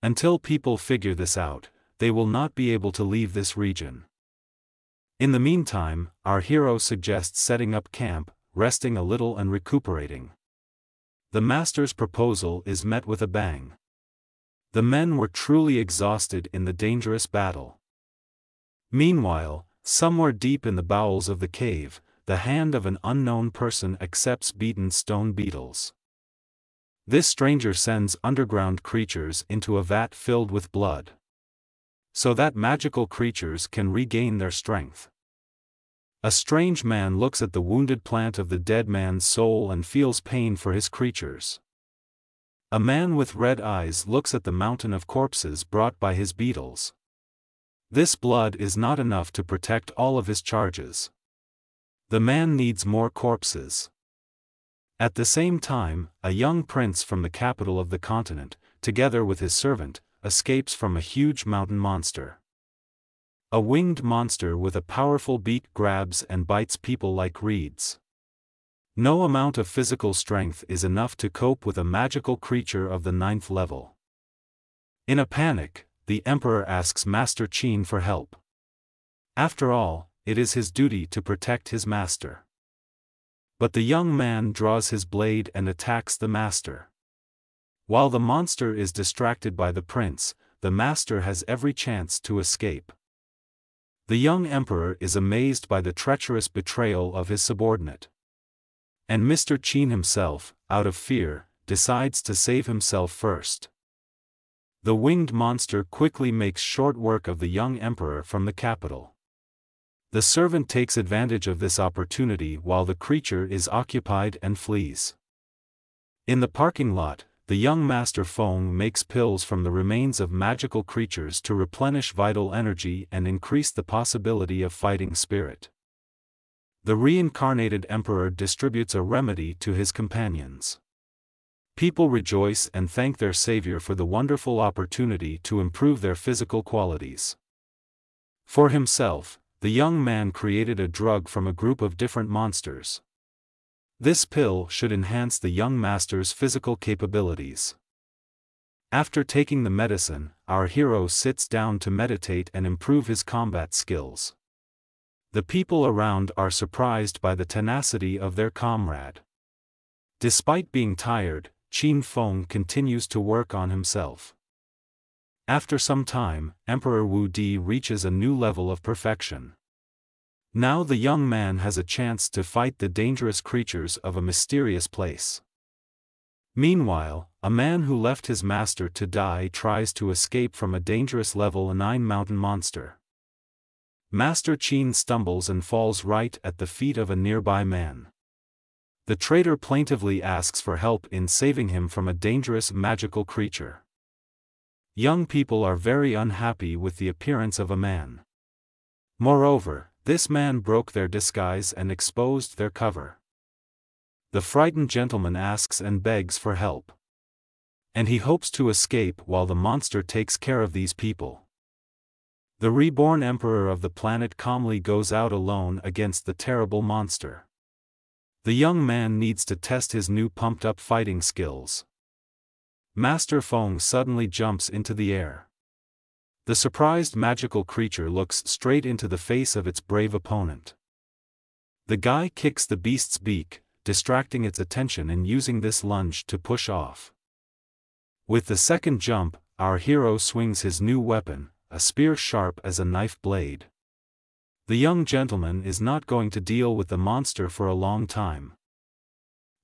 Until people figure this out, they will not be able to leave this region. In the meantime, our hero suggests setting up camp, resting a little and recuperating. The master's proposal is met with a bang. The men were truly exhausted in the dangerous battle. Meanwhile, somewhere deep in the bowels of the cave, the hand of an unknown person accepts beaten stone beetles. This stranger sends underground creatures into a vat filled with blood, so that magical creatures can regain their strength. A strange man looks at the wounded plant of the dead man's soul and feels pain for his creatures. A man with red eyes looks at the mountain of corpses brought by his beetles. This blood is not enough to protect all of his charges. The man needs more corpses. At the same time, a young prince from the capital of the continent, together with his servant, escapes from a huge mountain monster. A winged monster with a powerful beak grabs and bites people like reeds. No amount of physical strength is enough to cope with a magical creature of the 9th level. In a panic, the emperor asks Master Qin for help. After all, it is his duty to protect his master. But the young man draws his blade and attacks the master. While the monster is distracted by the prince, the master has every chance to escape. The young emperor is amazed by the treacherous betrayal of his subordinate. And Mr. Qin himself, out of fear, decides to save himself first. The winged monster quickly makes short work of the young emperor from the capital. The servant takes advantage of this opportunity while the creature is occupied and flees. In the parking lot, the young Master Feng makes pills from the remains of magical creatures to replenish vital energy and increase the possibility of fighting spirit. The reincarnated emperor distributes a remedy to his companions. People rejoice and thank their savior for the wonderful opportunity to improve their physical qualities. For himself, the young man created a drug from a group of different monsters. This pill should enhance the young master's physical capabilities. After taking the medicine, our hero sits down to meditate and improve his combat skills. The people around are surprised by the tenacity of their comrade. Despite being tired, Qin Feng continues to work on himself. After some time, Emperor Wu Di reaches a new level of perfection. Now the young man has a chance to fight the dangerous creatures of a mysterious place. Meanwhile, a man who left his master to die tries to escape from a dangerous level 9 mountain monster. Master Qin stumbles and falls right at the feet of a nearby man. The traitor plaintively asks for help in saving him from a dangerous magical creature. Young people are very unhappy with the appearance of a man. Moreover, this man broke their disguise and exposed their cover. The frightened gentleman asks and begs for help. And he hopes to escape while the monster takes care of these people. The reborn emperor of the planet calmly goes out alone against the terrible monster. The young man needs to test his new pumped-up fighting skills. Master Feng suddenly jumps into the air. The surprised magical creature looks straight into the face of its brave opponent. The guy kicks the beast's beak, distracting its attention and using this lunge to push off. With the second jump, our hero swings his new weapon, a spear sharp as a knife blade. The young gentleman is not going to deal with the monster for a long time.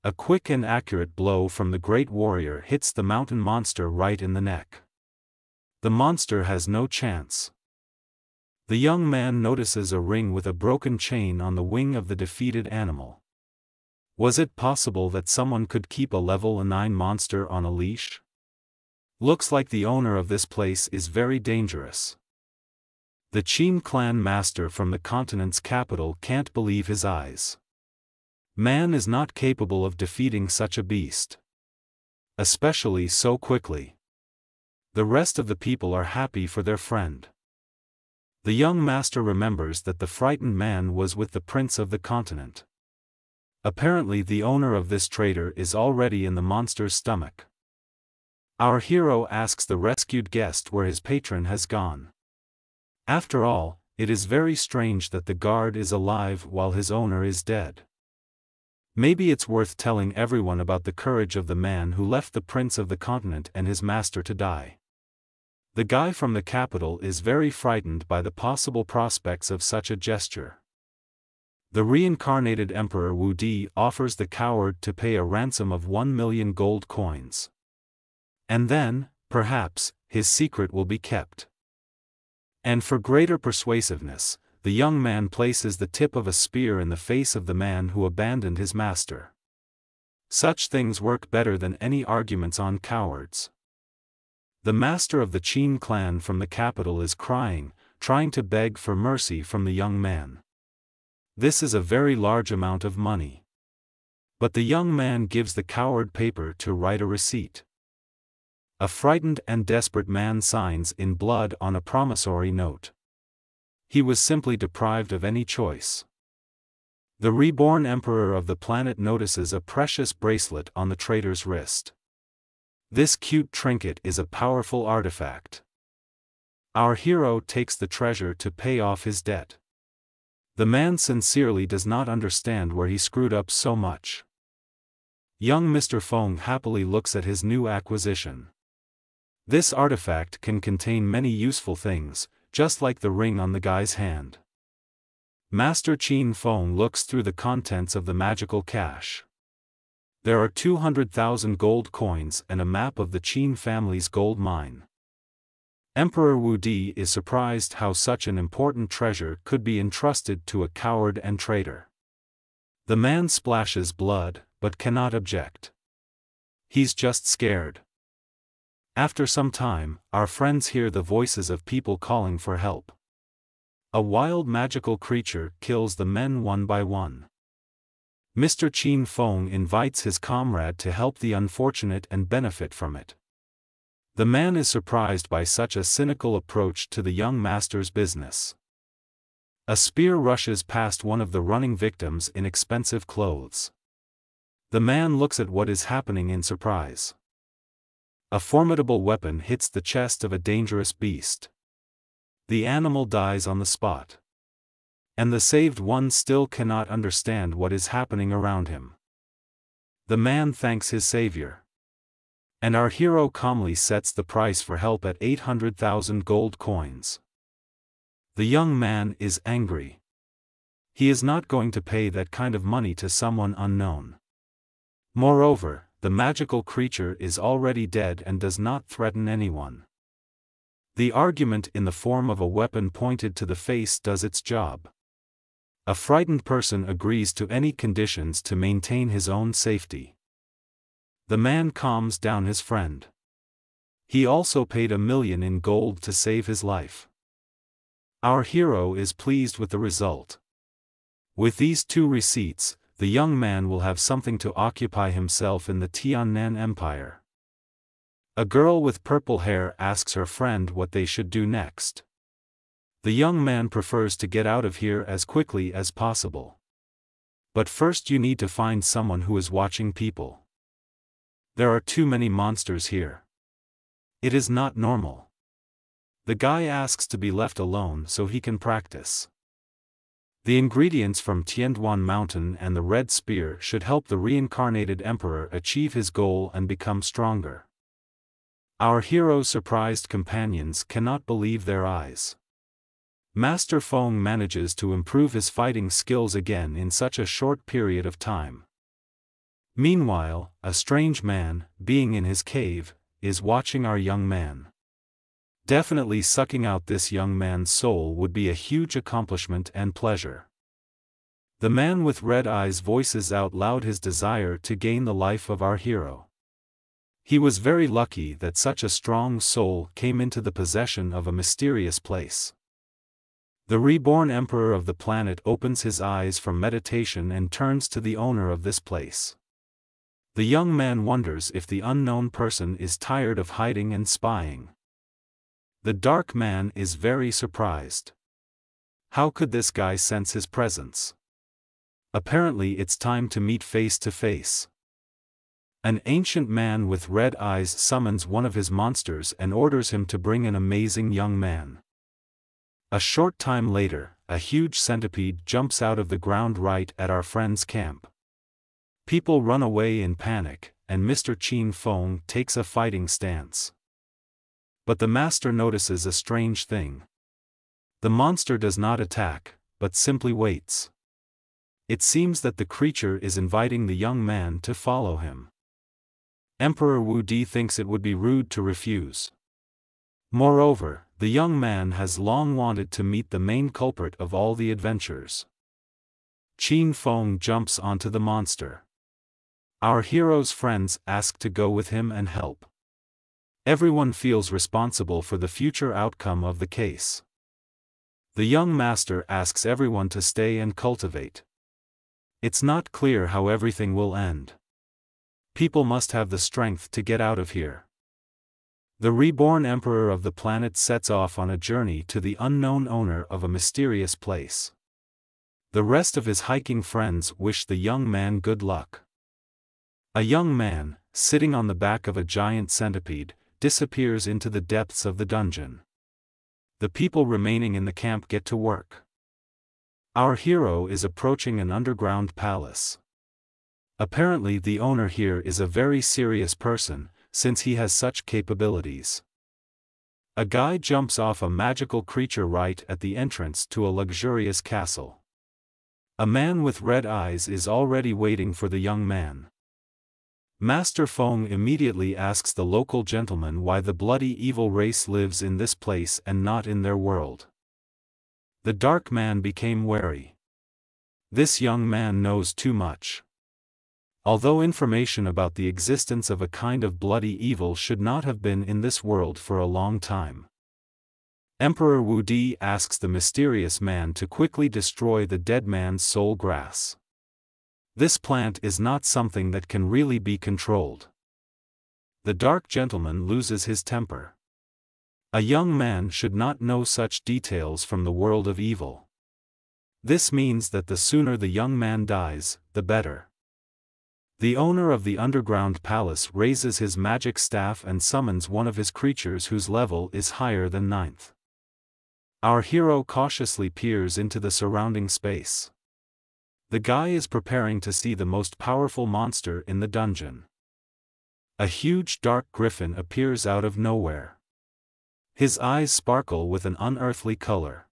A quick and accurate blow from the great warrior hits the mountain monster right in the neck. The monster has no chance. The young man notices a ring with a broken chain on the wing of the defeated animal. Was it possible that someone could keep a level 9 monster on a leash? Looks like the owner of this place is very dangerous. The Qin clan master from the continent's capital can't believe his eyes. Man is not capable of defeating such a beast. Especially so quickly. The rest of the people are happy for their friend. The young master remembers that the frightened man was with the prince of the continent. Apparently the owner of this traitor is already in the monster's stomach. Our hero asks the rescued guest where his patron has gone. After all, it is very strange that the guard is alive while his owner is dead. Maybe it's worth telling everyone about the courage of the man who left the prince of the continent and his master to die. The guy from the capital is very frightened by the possible prospects of such a gesture. The reincarnated Emperor Wu Di offers the coward to pay a ransom of 1 million gold coins. And then, perhaps, his secret will be kept. And for greater persuasiveness, the young man places the tip of a spear in the face of the man who abandoned his master. Such things work better than any arguments on cowards. The master of the Qin clan from the capital is crying, trying to beg for mercy from the young man. This is a very large amount of money. But the young man gives the coward paper to write a receipt. A frightened and desperate man signs in blood on a promissory note. He was simply deprived of any choice. The reborn emperor of the planet notices a precious bracelet on the traitor's wrist. This cute trinket is a powerful artifact. Our hero takes the treasure to pay off his debt. The man sincerely does not understand where he screwed up so much. Young Mr. Feng happily looks at his new acquisition. This artifact can contain many useful things, just like the ring on the guy's hand. Master Qin Feng looks through the contents of the magical cache. There are 200,000 gold coins and a map of the Qin family's gold mine. Emperor Wu Di is surprised how such an important treasure could be entrusted to a coward and traitor. The man splashes blood, but cannot object. He's just scared. After some time, our friends hear the voices of people calling for help. A wild magical creature kills the men one by one. Mr. Qin Feng invites his comrade to help the unfortunate and benefit from it. The man is surprised by such a cynical approach to the young master's business. A spear rushes past one of the running victims in expensive clothes. The man looks at what is happening in surprise. A formidable weapon hits the chest of a dangerous beast. The animal dies on the spot. And the saved one still cannot understand what is happening around him. The man thanks his savior. And our hero calmly sets the price for help at 800,000 gold coins. The young man is angry. He is not going to pay that kind of money to someone unknown. Moreover, the magical creature is already dead and does not threaten anyone. The argument in the form of a weapon pointed to the face does its job. A frightened person agrees to any conditions to maintain his own safety. The man calms down his friend. He also paid 1 million in gold to save his life. Our hero is pleased with the result. With these 2 receipts, the young man will have something to occupy himself in the Tiannan Empire. A girl with purple hair asks her friend what they should do next. The young man prefers to get out of here as quickly as possible. But first you need to find someone who is watching people. There are too many monsters here. It is not normal. The guy asks to be left alone so he can practice. The ingredients from Tianduan Mountain and the Red Spear should help the reincarnated emperor achieve his goal and become stronger. Our hero's surprised companions cannot believe their eyes. Master Feng manages to improve his fighting skills again in such a short period of time. Meanwhile, a strange man, being in his cave, is watching our young man. Definitely sucking out this young man's soul would be a huge accomplishment and pleasure. The man with red eyes voices out loud his desire to gain the life of our hero. He was very lucky that such a strong soul came into the possession of a mysterious place. The reborn emperor of the planet opens his eyes from meditation and turns to the owner of this place. The young man wonders if the unknown person is tired of hiding and spying. The dark man is very surprised. How could this guy sense his presence? Apparently it's time to meet face to face. An ancient man with red eyes summons one of his monsters and orders him to bring an amazing young man. A short time later, a huge centipede jumps out of the ground right at our friend's camp. People run away in panic, and Mr. Qin Feng takes a fighting stance. But the master notices a strange thing. The monster does not attack, but simply waits. It seems that the creature is inviting the young man to follow him. Emperor Wu Di thinks it would be rude to refuse. Moreover, the young man has long wanted to meet the main culprit of all the adventures. Qin Feng jumps onto the monster. Our hero's friends ask to go with him and help. Everyone feels responsible for the future outcome of the case. The young master asks everyone to stay and cultivate. It's not clear how everything will end. People must have the strength to get out of here. The reborn emperor of the planet sets off on a journey to the unknown owner of a mysterious place. The rest of his hiking friends wish the young man good luck. A young man, sitting on the back of a giant centipede, disappears into the depths of the dungeon. The people remaining in the camp get to work. Our hero is approaching an underground palace. Apparently the owner here is a very serious person, since he has such capabilities. A guy jumps off a magical creature right at the entrance to a luxurious castle. A man with red eyes is already waiting for the young man. Master Feng immediately asks the local gentleman why the bloody evil race lives in this place and not in their world. The dark man became wary. This young man knows too much. Although information about the existence of a kind of bloody evil should not have been in this world for a long time. Emperor Wu Di asks the mysterious man to quickly destroy the dead man's soul grass. This plant is not something that can really be controlled. The dark gentleman loses his temper. A young man should not know such details from the world of evil. This means that the sooner the young man dies, the better. The owner of the underground palace raises his magic staff and summons one of his creatures whose level is higher than 9th. Our hero cautiously peers into the surrounding space. The guy is preparing to see the most powerful monster in the dungeon. A huge dark griffin appears out of nowhere. His eyes sparkle with an unearthly color.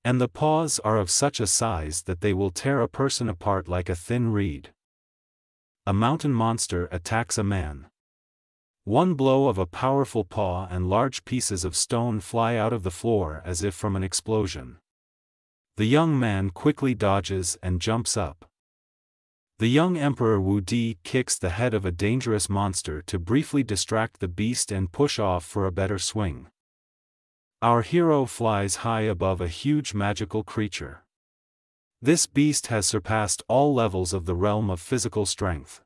And the paws are of such a size that they will tear a person apart like a thin reed. A mountain monster attacks a man. One blow of a powerful paw and large pieces of stone fly out of the floor as if from an explosion. The young man quickly dodges and jumps up. The young Emperor Wu Di kicks the head of a dangerous monster to briefly distract the beast and push off for a better swing. Our hero flies high above a huge magical creature. This beast has surpassed all levels of the realm of physical strength.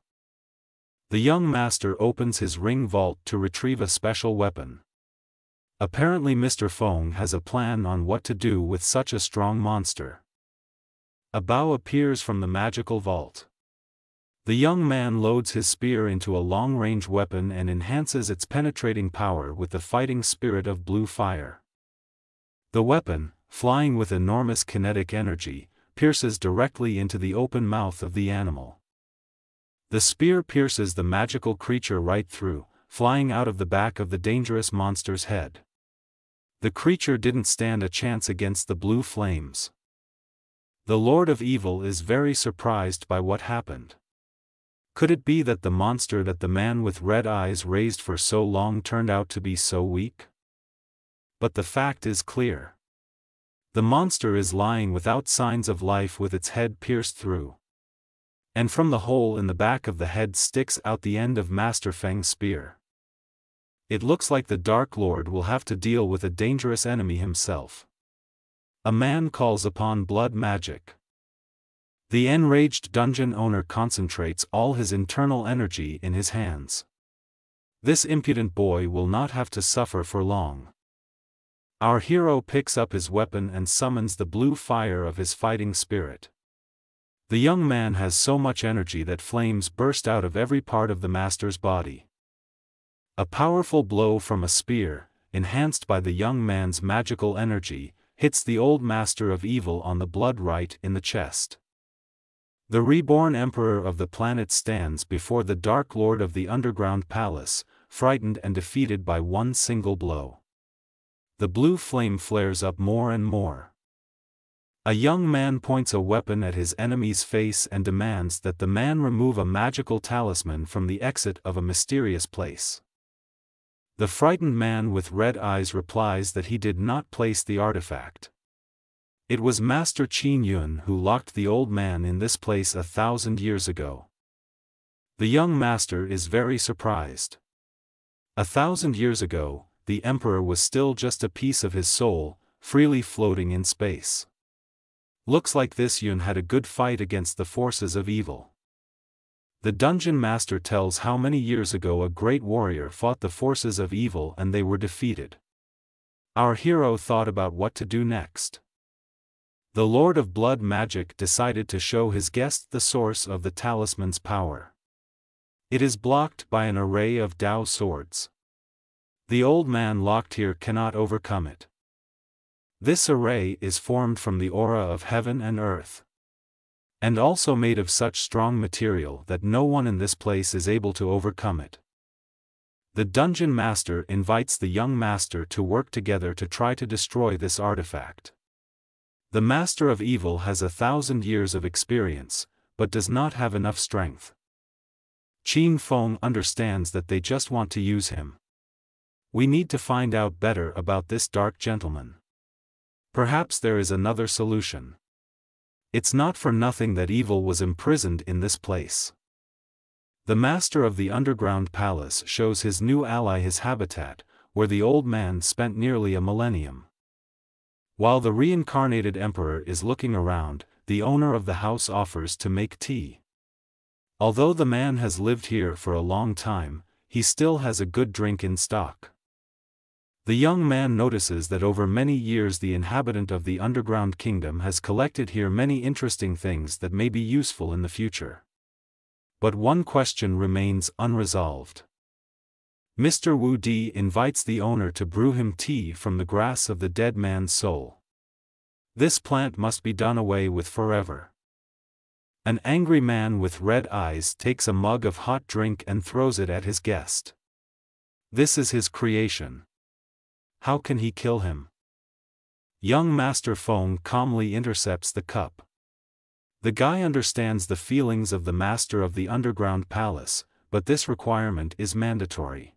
The young master opens his ring vault to retrieve a special weapon. Apparently Mr. Feng has a plan on what to do with such a strong monster. A bow appears from the magical vault. The young man loads his spear into a long-range weapon and enhances its penetrating power with the fighting spirit of blue fire. The weapon, flying with enormous kinetic energy, pierces directly into the open mouth of the animal. The spear pierces the magical creature right through, flying out of the back of the dangerous monster's head. The creature didn't stand a chance against the blue flames. The Lord of Evil is very surprised by what happened. Could it be that the monster that the man with red eyes raised for so long turned out to be so weak? But the fact is clear. The monster is lying without signs of life with its head pierced through. And from the hole in the back of the head sticks out the end of Master Feng's spear. It looks like the Dark Lord will have to deal with a dangerous enemy himself. A man calls upon blood magic. The enraged dungeon owner concentrates all his internal energy in his hands. This impudent boy will not have to suffer for long. Our hero picks up his weapon and summons the blue fire of his fighting spirit. The young man has so much energy that flames burst out of every part of the master's body. A powerful blow from a spear, enhanced by the young man's magical energy, hits the old master of evil on the blood right in the chest. The reborn emperor of the planet stands before the Dark Lord of the underground palace, frightened and defeated by one single blow. The blue flame flares up more and more. A young man points a weapon at his enemy's face and demands that the man remove a magical talisman from the exit of a mysterious place. The frightened man with red eyes replies that he did not place the artifact. It was Master Qin Yun who locked the old man in this place 1,000 years ago. The young master is very surprised. 1,000 years ago, the emperor was still just a piece of his soul, freely floating in space. Looks like this Yun had a good fight against the forces of evil. The dungeon master tells how many years ago a great warrior fought the forces of evil and they were defeated. Our hero thought about what to do next. The Lord of Blood Magic decided to show his guest the source of the talisman's power. It is blocked by an array of Dao swords. The old man locked here cannot overcome it. This array is formed from the aura of heaven and earth, and also made of such strong material that no one in this place is able to overcome it. The dungeon master invites the young master to work together to try to destroy this artifact. The master of evil has 1,000 years of experience, but does not have enough strength. Qin Feng understands that they just want to use him. We need to find out better about this dark gentleman. Perhaps there is another solution. It's not for nothing that evil was imprisoned in this place. The master of the underground palace shows his new ally his habitat, where the old man spent nearly a millennium. While the reincarnated emperor is looking around, the owner of the house offers to make tea. Although the man has lived here for a long time, he still has a good drink in stock. The young man notices that over many years the inhabitant of the underground kingdom has collected here many interesting things that may be useful in the future. But one question remains unresolved. Mr. Wu Di invites the owner to brew him tea from the grass of the dead man's soul. This plant must be done away with forever. An angry man with red eyes takes a mug of hot drink and throws it at his guest. This is his creation. How can he kill him? Young Master Feng calmly intercepts the cup. The guy understands the feelings of the master of the underground palace, but this requirement is mandatory.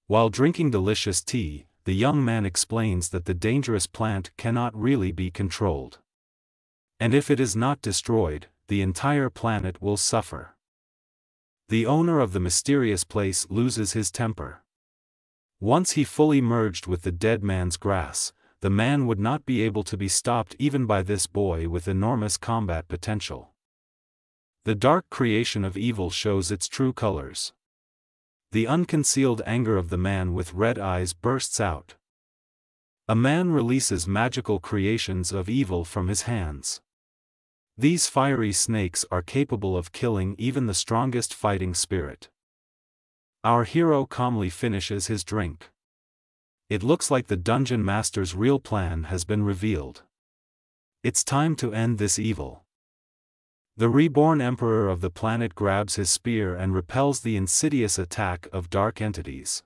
While drinking delicious tea, the young man explains that the dangerous plant cannot really be controlled. And if it is not destroyed, the entire planet will suffer. The owner of the mysterious place loses his temper. Once he fully merged with the dead man's grass, the man would not be able to be stopped even by this boy with enormous combat potential. The dark creation of evil shows its true colors. The unconcealed anger of the man with red eyes bursts out. A man releases magical creations of evil from his hands. These fiery snakes are capable of killing even the strongest fighting spirit. Our hero calmly finishes his drink. It looks like the dungeon master's real plan has been revealed. It's time to end this evil. The reborn emperor of the planet grabs his spear and repels the insidious attack of dark entities.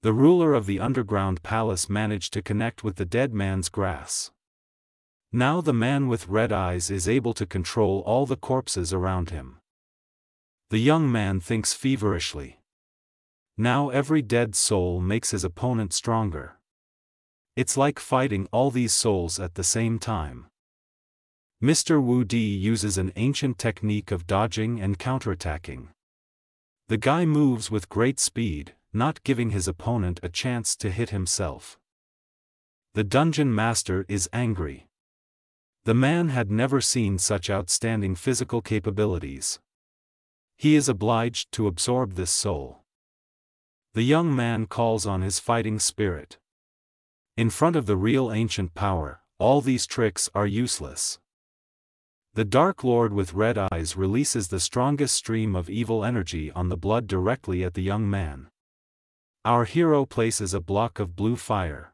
The ruler of the underground palace managed to connect with the dead man's grass. Now the man with red eyes is able to control all the corpses around him. The young man thinks feverishly. Now every dead soul makes his opponent stronger. It's like fighting all these souls at the same time. Mr. Wu Di uses an ancient technique of dodging and counterattacking. The guy moves with great speed, not giving his opponent a chance to hit himself. The dungeon master is angry. The man had never seen such outstanding physical capabilities. He is obliged to absorb this soul. The young man calls on his fighting spirit. In front of the real ancient power, all these tricks are useless. The Dark Lord with red eyes releases the strongest stream of evil energy on the blood directly at the young man. Our hero places a block of blue fire.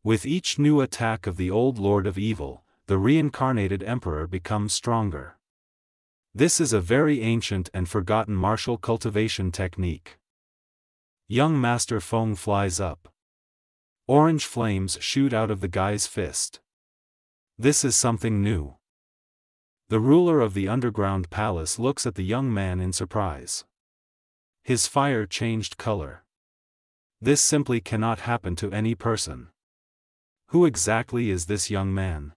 With each new attack of the old Lord of Evil, the reincarnated emperor becomes stronger. This is a very ancient and forgotten martial cultivation technique. Young Master Feng flies up. Orange flames shoot out of the guy's fist. This is something new. The ruler of the underground palace looks at the young man in surprise. His fire changed color. This simply cannot happen to any person. Who exactly is this young man?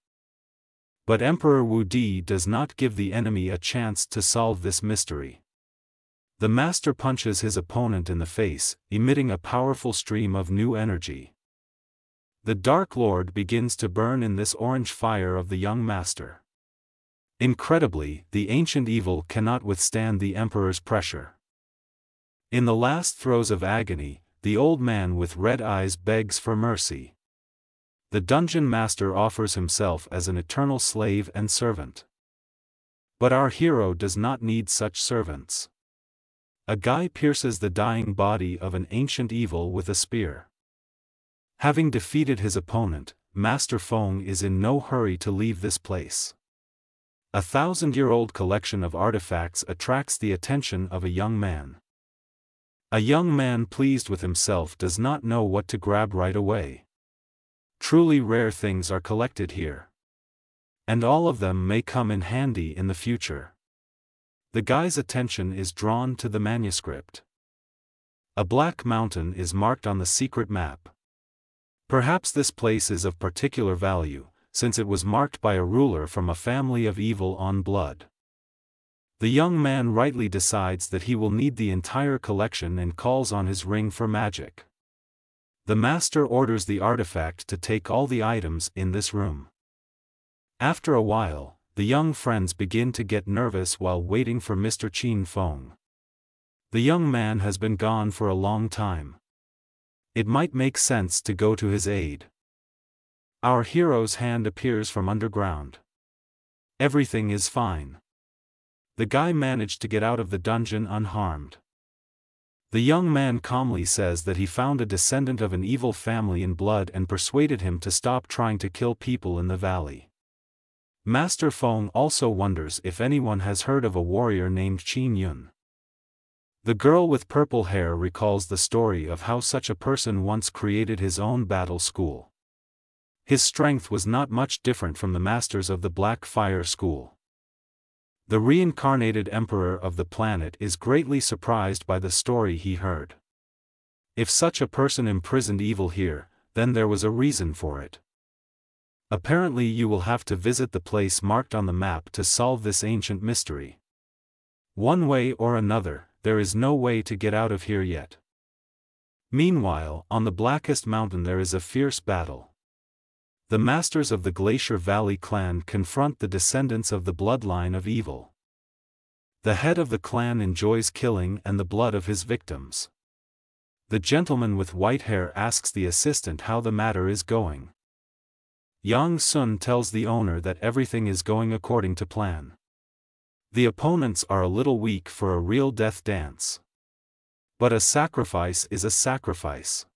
But Emperor Wu Di does not give the enemy a chance to solve this mystery. The master punches his opponent in the face, emitting a powerful stream of new energy. The Dark Lord begins to burn in this orange fire of the young master. Incredibly, the ancient evil cannot withstand the emperor's pressure. In the last throes of agony, the old man with red eyes begs for mercy. The dungeon master offers himself as an eternal slave and servant. But our hero does not need such servants. A guy pierces the dying body of an ancient evil with a spear. Having defeated his opponent, Master Feng is in no hurry to leave this place. A 1,000-year-old collection of artifacts attracts the attention of a young man. A young man pleased with himself does not know what to grab right away. Truly rare things are collected here. And all of them may come in handy in the future. The guy's attention is drawn to the manuscript. A black mountain is marked on the secret map. Perhaps this place is of particular value, since it was marked by a ruler from a family of evil on blood. The young man rightly decides that he will need the entire collection and calls on his ring for magic. The master orders the artifact to take all the items in this room. After a while, the young friends begin to get nervous while waiting for Mr. Qin Feng. The young man has been gone for a long time. It might make sense to go to his aid. Our hero's hand appears from underground. Everything is fine. The guy managed to get out of the dungeon unharmed. The young man calmly says that he found a descendant of an evil family in blood and persuaded him to stop trying to kill people in the valley. Master Feng also wonders if anyone has heard of a warrior named Qin Yun. The girl with purple hair recalls the story of how such a person once created his own battle school. His strength was not much different from the masters of the Black Fire School. The reincarnated emperor of the planet is greatly surprised by the story he heard. If such a person imprisoned evil here, then there was a reason for it. Apparently you will have to visit the place marked on the map to solve this ancient mystery. One way or another, there is no way to get out of here yet. Meanwhile, on the Blackest Mountain there is a fierce battle. The masters of the Glacier Valley clan confront the descendants of the bloodline of evil. The head of the clan enjoys killing and the blood of his victims. The gentleman with white hair asks the assistant how the matter is going. Yang Sun tells the owner that everything is going according to plan. The opponents are a little weak for a real death dance. But a sacrifice is a sacrifice.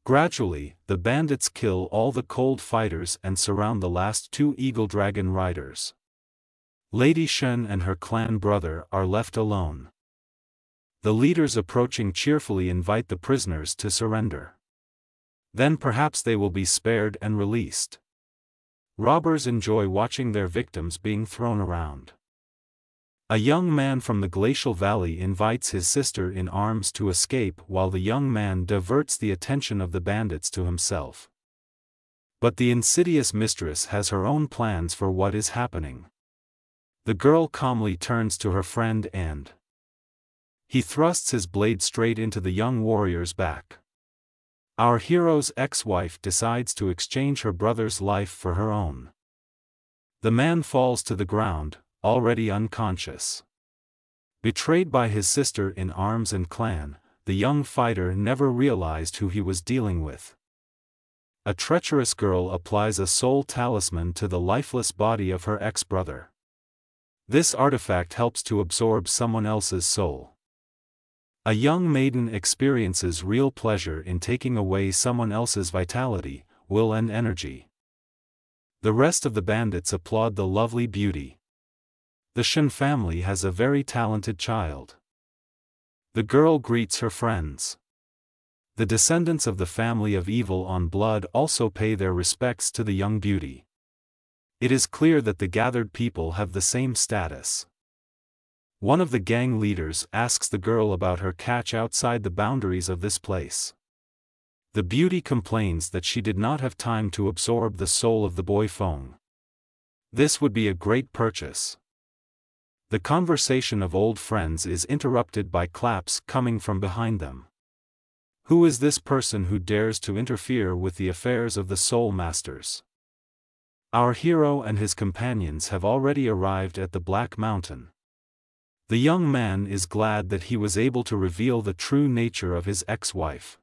Gradually, the bandits kill all the cold fighters and surround the last two Eagle Dragon riders. Lady Shen and her clan brother are left alone. The leaders approaching cheerfully invite the prisoners to surrender. Then perhaps they will be spared and released. Robbers enjoy watching their victims being thrown around. A young man from the Glacial Valley invites his sister in arms to escape while the young man diverts the attention of the bandits to himself. But the insidious mistress has her own plans for what is happening. The girl calmly turns to her friend and he thrusts his blade straight into the young warrior's back. Our hero's ex-wife decides to exchange her brother's life for her own. The man falls to the ground, already unconscious. Betrayed by his sister in arms and clan, the young fighter never realized who he was dealing with. A treacherous girl applies a soul talisman to the lifeless body of her ex-brother. This artifact helps to absorb someone else's soul. A young maiden experiences real pleasure in taking away someone else's vitality, will and energy. The rest of the bandits applaud the lovely beauty. The Shen family has a very talented child. The girl greets her friends. The descendants of the family of evil on blood also pay their respects to the young beauty. It is clear that the gathered people have the same status. One of the gang leaders asks the girl about her catch outside the boundaries of this place. The beauty complains that she did not have time to absorb the soul of the boy Feng. This would be a great purchase. The conversation of old friends is interrupted by claps coming from behind them. Who is this person who dares to interfere with the affairs of the Soul Masters? Our hero and his companions have already arrived at the Black Mountain. The young man is glad that he was able to reveal the true nature of his ex-wife.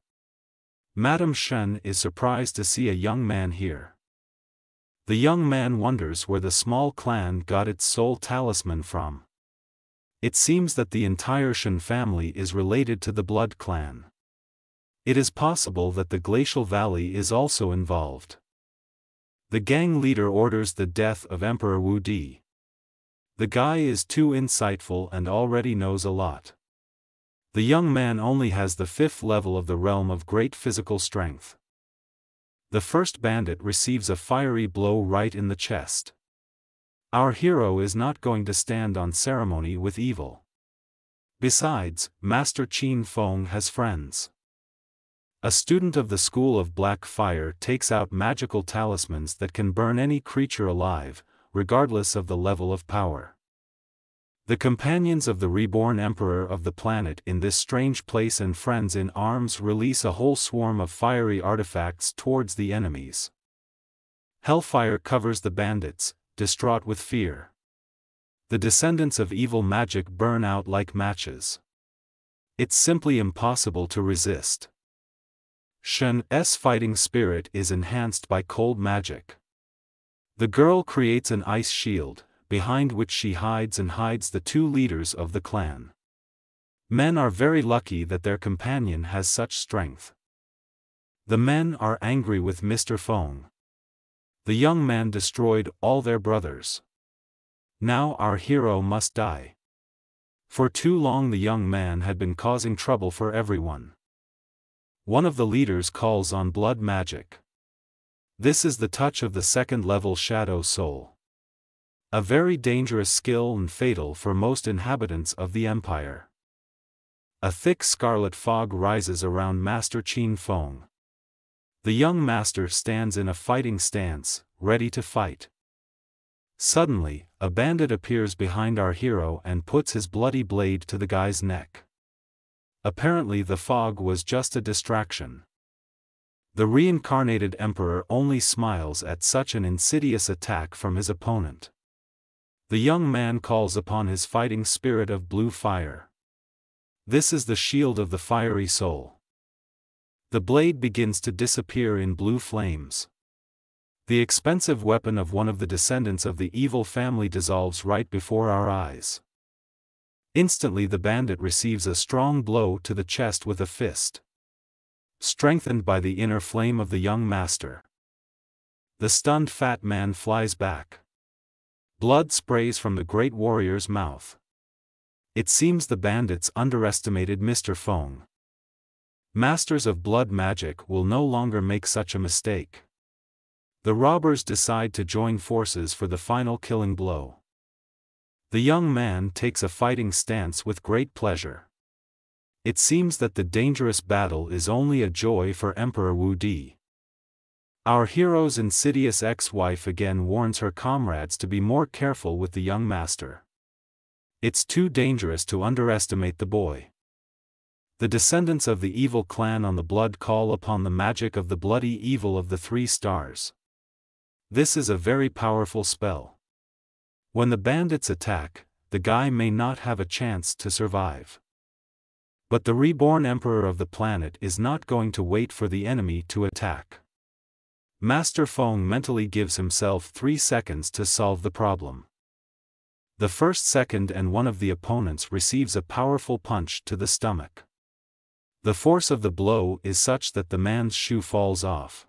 Madame Shen is surprised to see a young man here. The young man wonders where the small clan got its soul talisman from. It seems that the entire Shen family is related to the Blood Clan. It is possible that the Glacial Valley is also involved. The gang leader orders the death of Emperor Wu Di. The guy is too insightful and already knows a lot. The young man only has the 5th level of the realm of great physical strength. The first bandit receives a fiery blow right in the chest. Our hero is not going to stand on ceremony with evil. Besides, Master Qin Feng has friends. A student of the School of Black Fire takes out magical talismans that can burn any creature alive, regardless of the level of power. The companions of the reborn Emperor of the planet in this strange place and friends in arms release a whole swarm of fiery artifacts towards the enemies. Hellfire covers the bandits, distraught with fear. The descendants of evil magic burn out like matches. It's simply impossible to resist. Shen's fighting spirit is enhanced by cold magic. The girl creates an ice shield, behind which she hides the two leaders of the clan. Men are very lucky that their companion has such strength. The men are angry with Mr. Feng. The young man destroyed all their brothers. Now our hero must die. For too long the young man had been causing trouble for everyone. One of the leaders calls on blood magic. This is the touch of the second-level Shadow Soul. A very dangerous skill and fatal for most inhabitants of the Empire. A thick scarlet fog rises around Master Qin Feng. The young master stands in a fighting stance, ready to fight. Suddenly, a bandit appears behind our hero and puts his bloody blade to the guy's neck. Apparently the fog was just a distraction. The reincarnated emperor only smiles at such an insidious attack from his opponent. The young man calls upon his fighting spirit of blue fire. This is the shield of the fiery soul. The blade begins to disappear in blue flames. The expensive weapon of one of the descendants of the evil family dissolves right before our eyes. Instantly the bandit receives a strong blow to the chest with a fist, strengthened by the inner flame of the young master. The stunned fat man flies back. Blood sprays from the great warrior's mouth. It seems the bandits underestimated Mr. Feng. Masters of blood magic will no longer make such a mistake. The robbers decide to join forces for the final killing blow. The young man takes a fighting stance with great pleasure. It seems that the dangerous battle is only a joy for Emperor Wu Di. Our hero's insidious ex-wife again warns her comrades to be more careful with the young master. It's too dangerous to underestimate the boy. The descendants of the evil clan on the blood call upon the magic of the bloody evil of the 3 stars. This is a very powerful spell. When the bandits attack, the guy may not have a chance to survive. But the reborn emperor of the planet is not going to wait for the enemy to attack. Master Feng mentally gives himself 3 seconds to solve the problem. The first second and one of the opponents receives a powerful punch to the stomach. The force of the blow is such that the man's shoe falls off.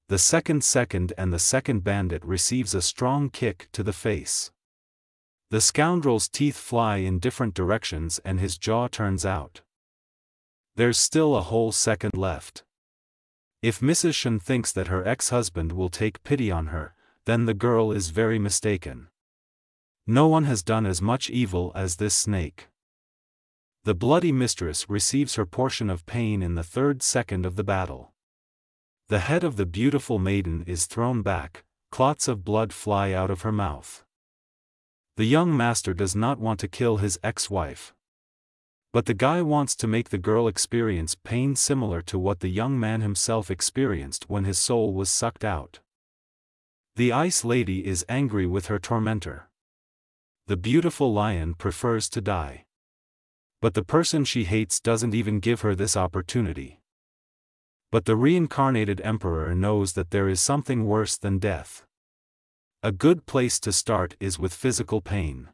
The second and the second bandit receives a strong kick to the face. The scoundrel's teeth fly in different directions and his jaw turns out. There's still a whole second left. If Mrs. Shen thinks that her ex-husband will take pity on her, then the girl is very mistaken. No one has done as much evil as this snake. The bloody mistress receives her portion of pain in the 3rd second of the battle. The head of the beautiful maiden is thrown back, clots of blood fly out of her mouth. The young master does not want to kill his ex-wife. But the guy wants to make the girl experience pain similar to what the young man himself experienced when his soul was sucked out. The ice lady is angry with her tormentor. The beautiful lion prefers to die. But the person she hates doesn't even give her this opportunity. But the reincarnated emperor knows that there is something worse than death. A good place to start is with physical pain.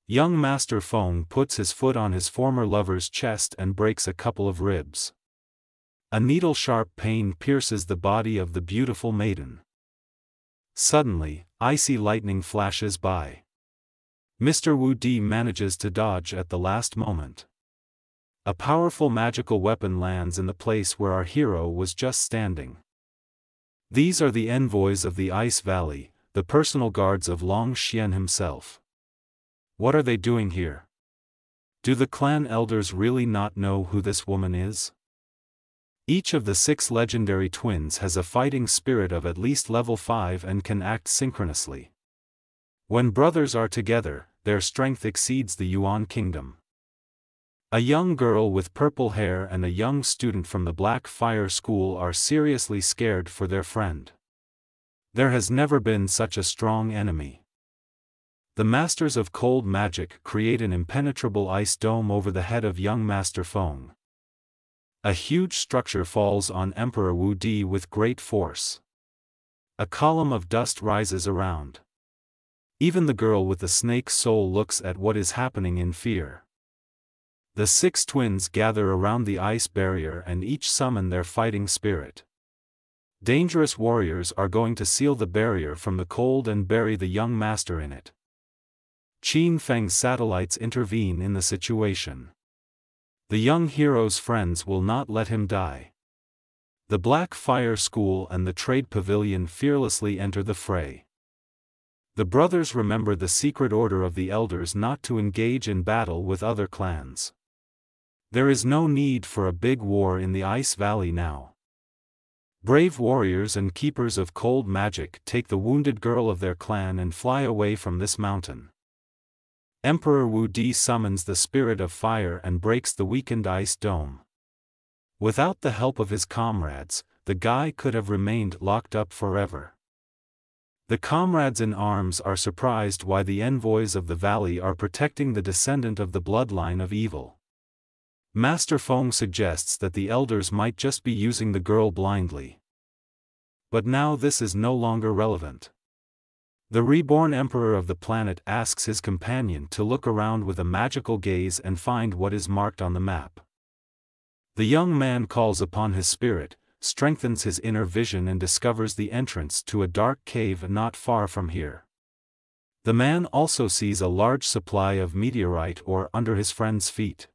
Young Master Feng puts his foot on his former lover's chest and breaks a couple of ribs. A needle-sharp pain pierces the body of the beautiful maiden. Suddenly, icy lightning flashes by. Mr. Wu Di manages to dodge at the last moment. A powerful magical weapon lands in the place where our hero was just standing. These are the envoys of the Ice Valley, the personal guards of Long Xian himself. What are they doing here? Do the clan elders really not know who this woman is? Each of the 6 legendary twins has a fighting spirit of at least level 5 and can act synchronously. When brothers are together, their strength exceeds the Yuan Kingdom. A young girl with purple hair and a young student from the Black Fire School are seriously scared for their friend. There has never been such a strong enemy. The Masters of Cold Magic create an impenetrable ice dome over the head of young Master Feng. A huge structure falls on Emperor Wu Di with great force. A column of dust rises around. Even the girl with the snake soul looks at what is happening in fear. The 6 twins gather around the ice barrier and each summon their fighting spirit. Dangerous warriors are going to seal the barrier from the cold and bury the young master in it. Qin Feng's satellites intervene in the situation. The young hero's friends will not let him die. The Black Fire School and the Trade Pavilion fearlessly enter the fray. The brothers remember the secret order of the elders not to engage in battle with other clans. There is no need for a big war in the Ice Valley now. Brave warriors and keepers of cold magic take the wounded girl of their clan and fly away from this mountain. Emperor Wu Di summons the spirit of fire and breaks the weakened ice dome. Without the help of his comrades, the guy could have remained locked up forever. The comrades in arms are surprised why the envoys of the valley are protecting the descendant of the bloodline of evil. Master Feng suggests that the elders might just be using the girl blindly. But now this is no longer relevant. The reborn emperor of the planet asks his companion to look around with a magical gaze and find what is marked on the map. The young man calls upon his spirit, strengthens his inner vision and discovers the entrance to a dark cave not far from here. The man also sees a large supply of meteorite ore under his friend's feet.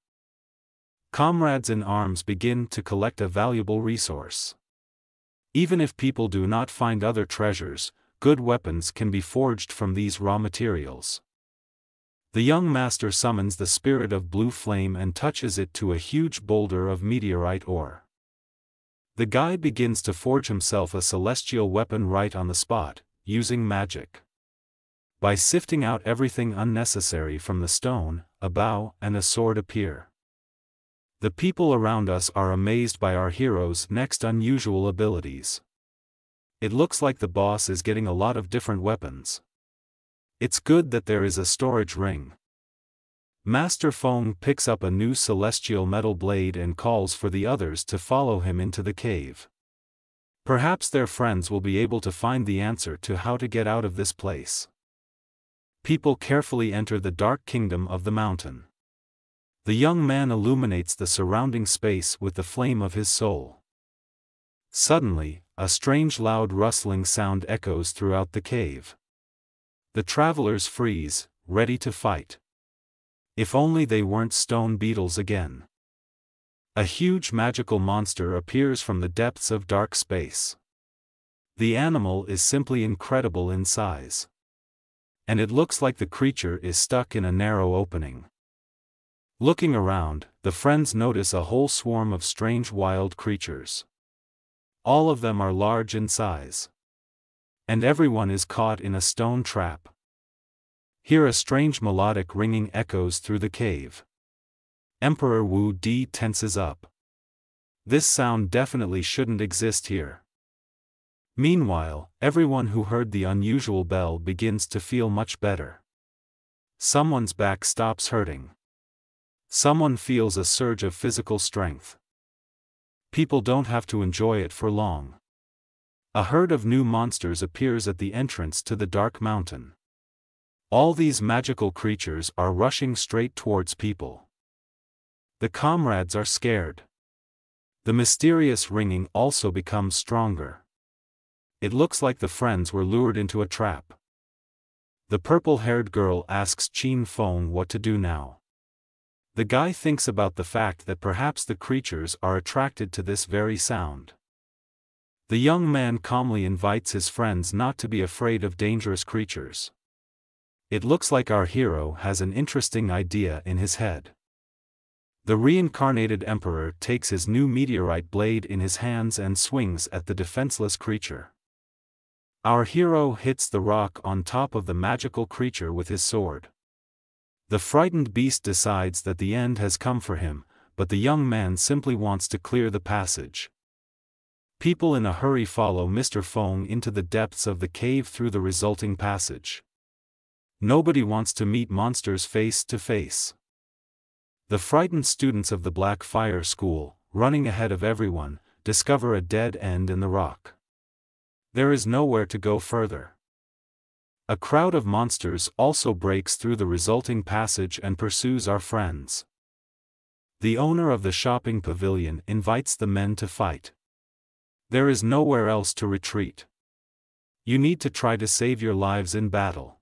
Comrades in arms begin to collect a valuable resource. Even if people do not find other treasures, good weapons can be forged from these raw materials. The young master summons the spirit of blue flame and touches it to a huge boulder of meteorite ore. The guy begins to forge himself a celestial weapon right on the spot, using magic. By sifting out everything unnecessary from the stone, a bow and a sword appear. The people around us are amazed by our hero's next unusual abilities. It looks like the boss is getting a lot of different weapons. It's good that there is a storage ring. Master Feng picks up a new celestial metal blade and calls for the others to follow him into the cave. Perhaps their friends will be able to find the answer to how to get out of this place. People carefully enter the dark kingdom of the mountain. The young man illuminates the surrounding space with the flame of his soul. Suddenly, a strange loud rustling sound echoes throughout the cave. The travelers freeze, ready to fight. If only they weren't stone beetles again. A huge magical monster appears from the depths of dark space. The animal is simply incredible in size. And it looks like the creature is stuck in a narrow opening. Looking around, the friends notice a whole swarm of strange wild creatures. All of them are large in size. And everyone is caught in a stone trap. Here a strange melodic ringing echoes through the cave. Emperor Wu Di tenses up. This sound definitely shouldn't exist here. Meanwhile, everyone who heard the unusual bell begins to feel much better. Someone's back stops hurting. Someone feels a surge of physical strength. People don't have to enjoy it for long. A herd of new monsters appears at the entrance to the dark mountain. All these magical creatures are rushing straight towards people. The comrades are scared. The mysterious ringing also becomes stronger. It looks like the friends were lured into a trap. The purple-haired girl asks Qin Feng what to do now. The guy thinks about the fact that perhaps the creatures are attracted to this very sound. The young man calmly invites his friends not to be afraid of dangerous creatures. It looks like our hero has an interesting idea in his head. The reincarnated emperor takes his new meteorite blade in his hands and swings at the defenseless creature. Our hero hits the rock on top of the magical creature with his sword. The frightened beast decides that the end has come for him, but the young man simply wants to clear the passage. People in a hurry follow Mr. Fong into the depths of the cave through the resulting passage. Nobody wants to meet monsters face to face. The frightened students of the Black Fire School, running ahead of everyone, discover a dead end in the rock. There is nowhere to go further. A crowd of monsters also breaks through the resulting passage and pursues our friends. The owner of the shopping pavilion invites the men to fight. There is nowhere else to retreat. You need to try to save your lives in battle.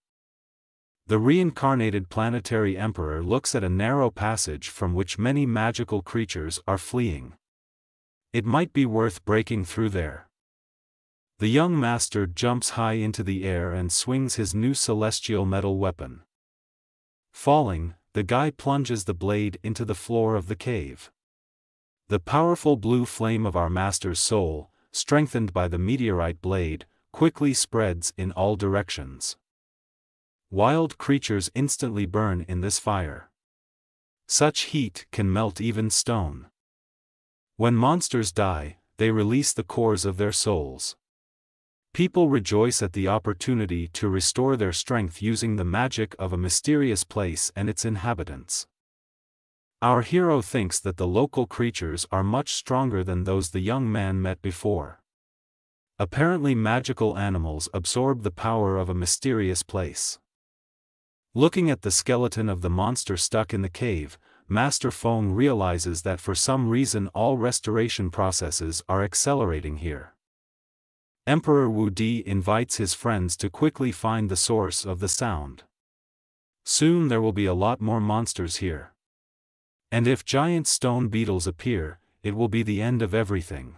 The reincarnated planetary emperor looks at a narrow passage from which many magical creatures are fleeing. It might be worth breaking through there. The young master jumps high into the air and swings his new celestial metal weapon. Falling, the guy plunges the blade into the floor of the cave. The powerful blue flame of our master's soul, strengthened by the meteorite blade, quickly spreads in all directions. Wild creatures instantly burn in this fire. Such heat can melt even stone. When monsters die, they release the cores of their souls. People rejoice at the opportunity to restore their strength using the magic of a mysterious place and its inhabitants. Our hero thinks that the local creatures are much stronger than those the young man met before. Apparently magical animals absorb the power of a mysterious place. Looking at the skeleton of the monster stuck in the cave, Master Fong realizes that for some reason all restoration processes are accelerating here. Emperor Wu Di invites his friends to quickly find the source of the sound. Soon there will be a lot more monsters here. And if giant stone beetles appear, it will be the end of everything.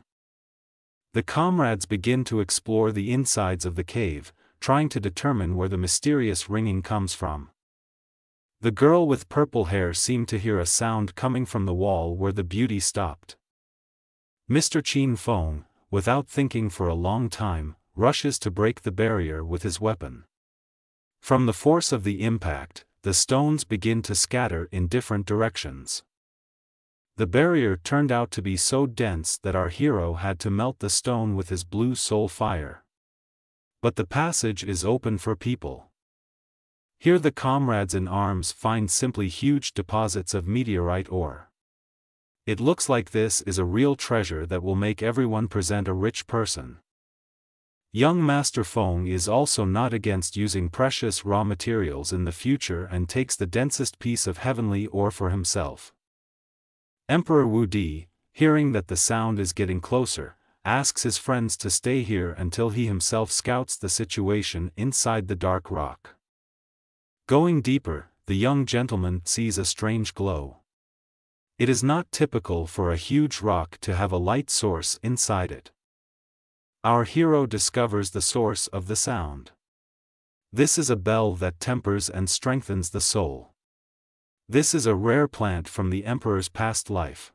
The comrades begin to explore the insides of the cave, trying to determine where the mysterious ringing comes from. The girl with purple hair seemed to hear a sound coming from the wall where the beauty stopped. Mr. Qin Fong, without thinking for a long time, rushes to break the barrier with his weapon. From the force of the impact, the stones begin to scatter in different directions. The barrier turned out to be so dense that our hero had to melt the stone with his blue soul fire. But the passage is open for people. Here the comrades in arms find simply huge deposits of meteorite ore. It looks like this is a real treasure that will make everyone present a rich person. Young Master Fong is also not against using precious raw materials in the future and takes the densest piece of heavenly ore for himself. Emperor Wu Di, hearing that the sound is getting closer, asks his friends to stay here until he himself scouts the situation inside the dark rock. Going deeper, the young gentleman sees a strange glow. It is not typical for a huge rock to have a light source inside it. Our hero discovers the source of the sound. This is a bell that tempers and strengthens the soul. This is a rare plant from the emperor's past life.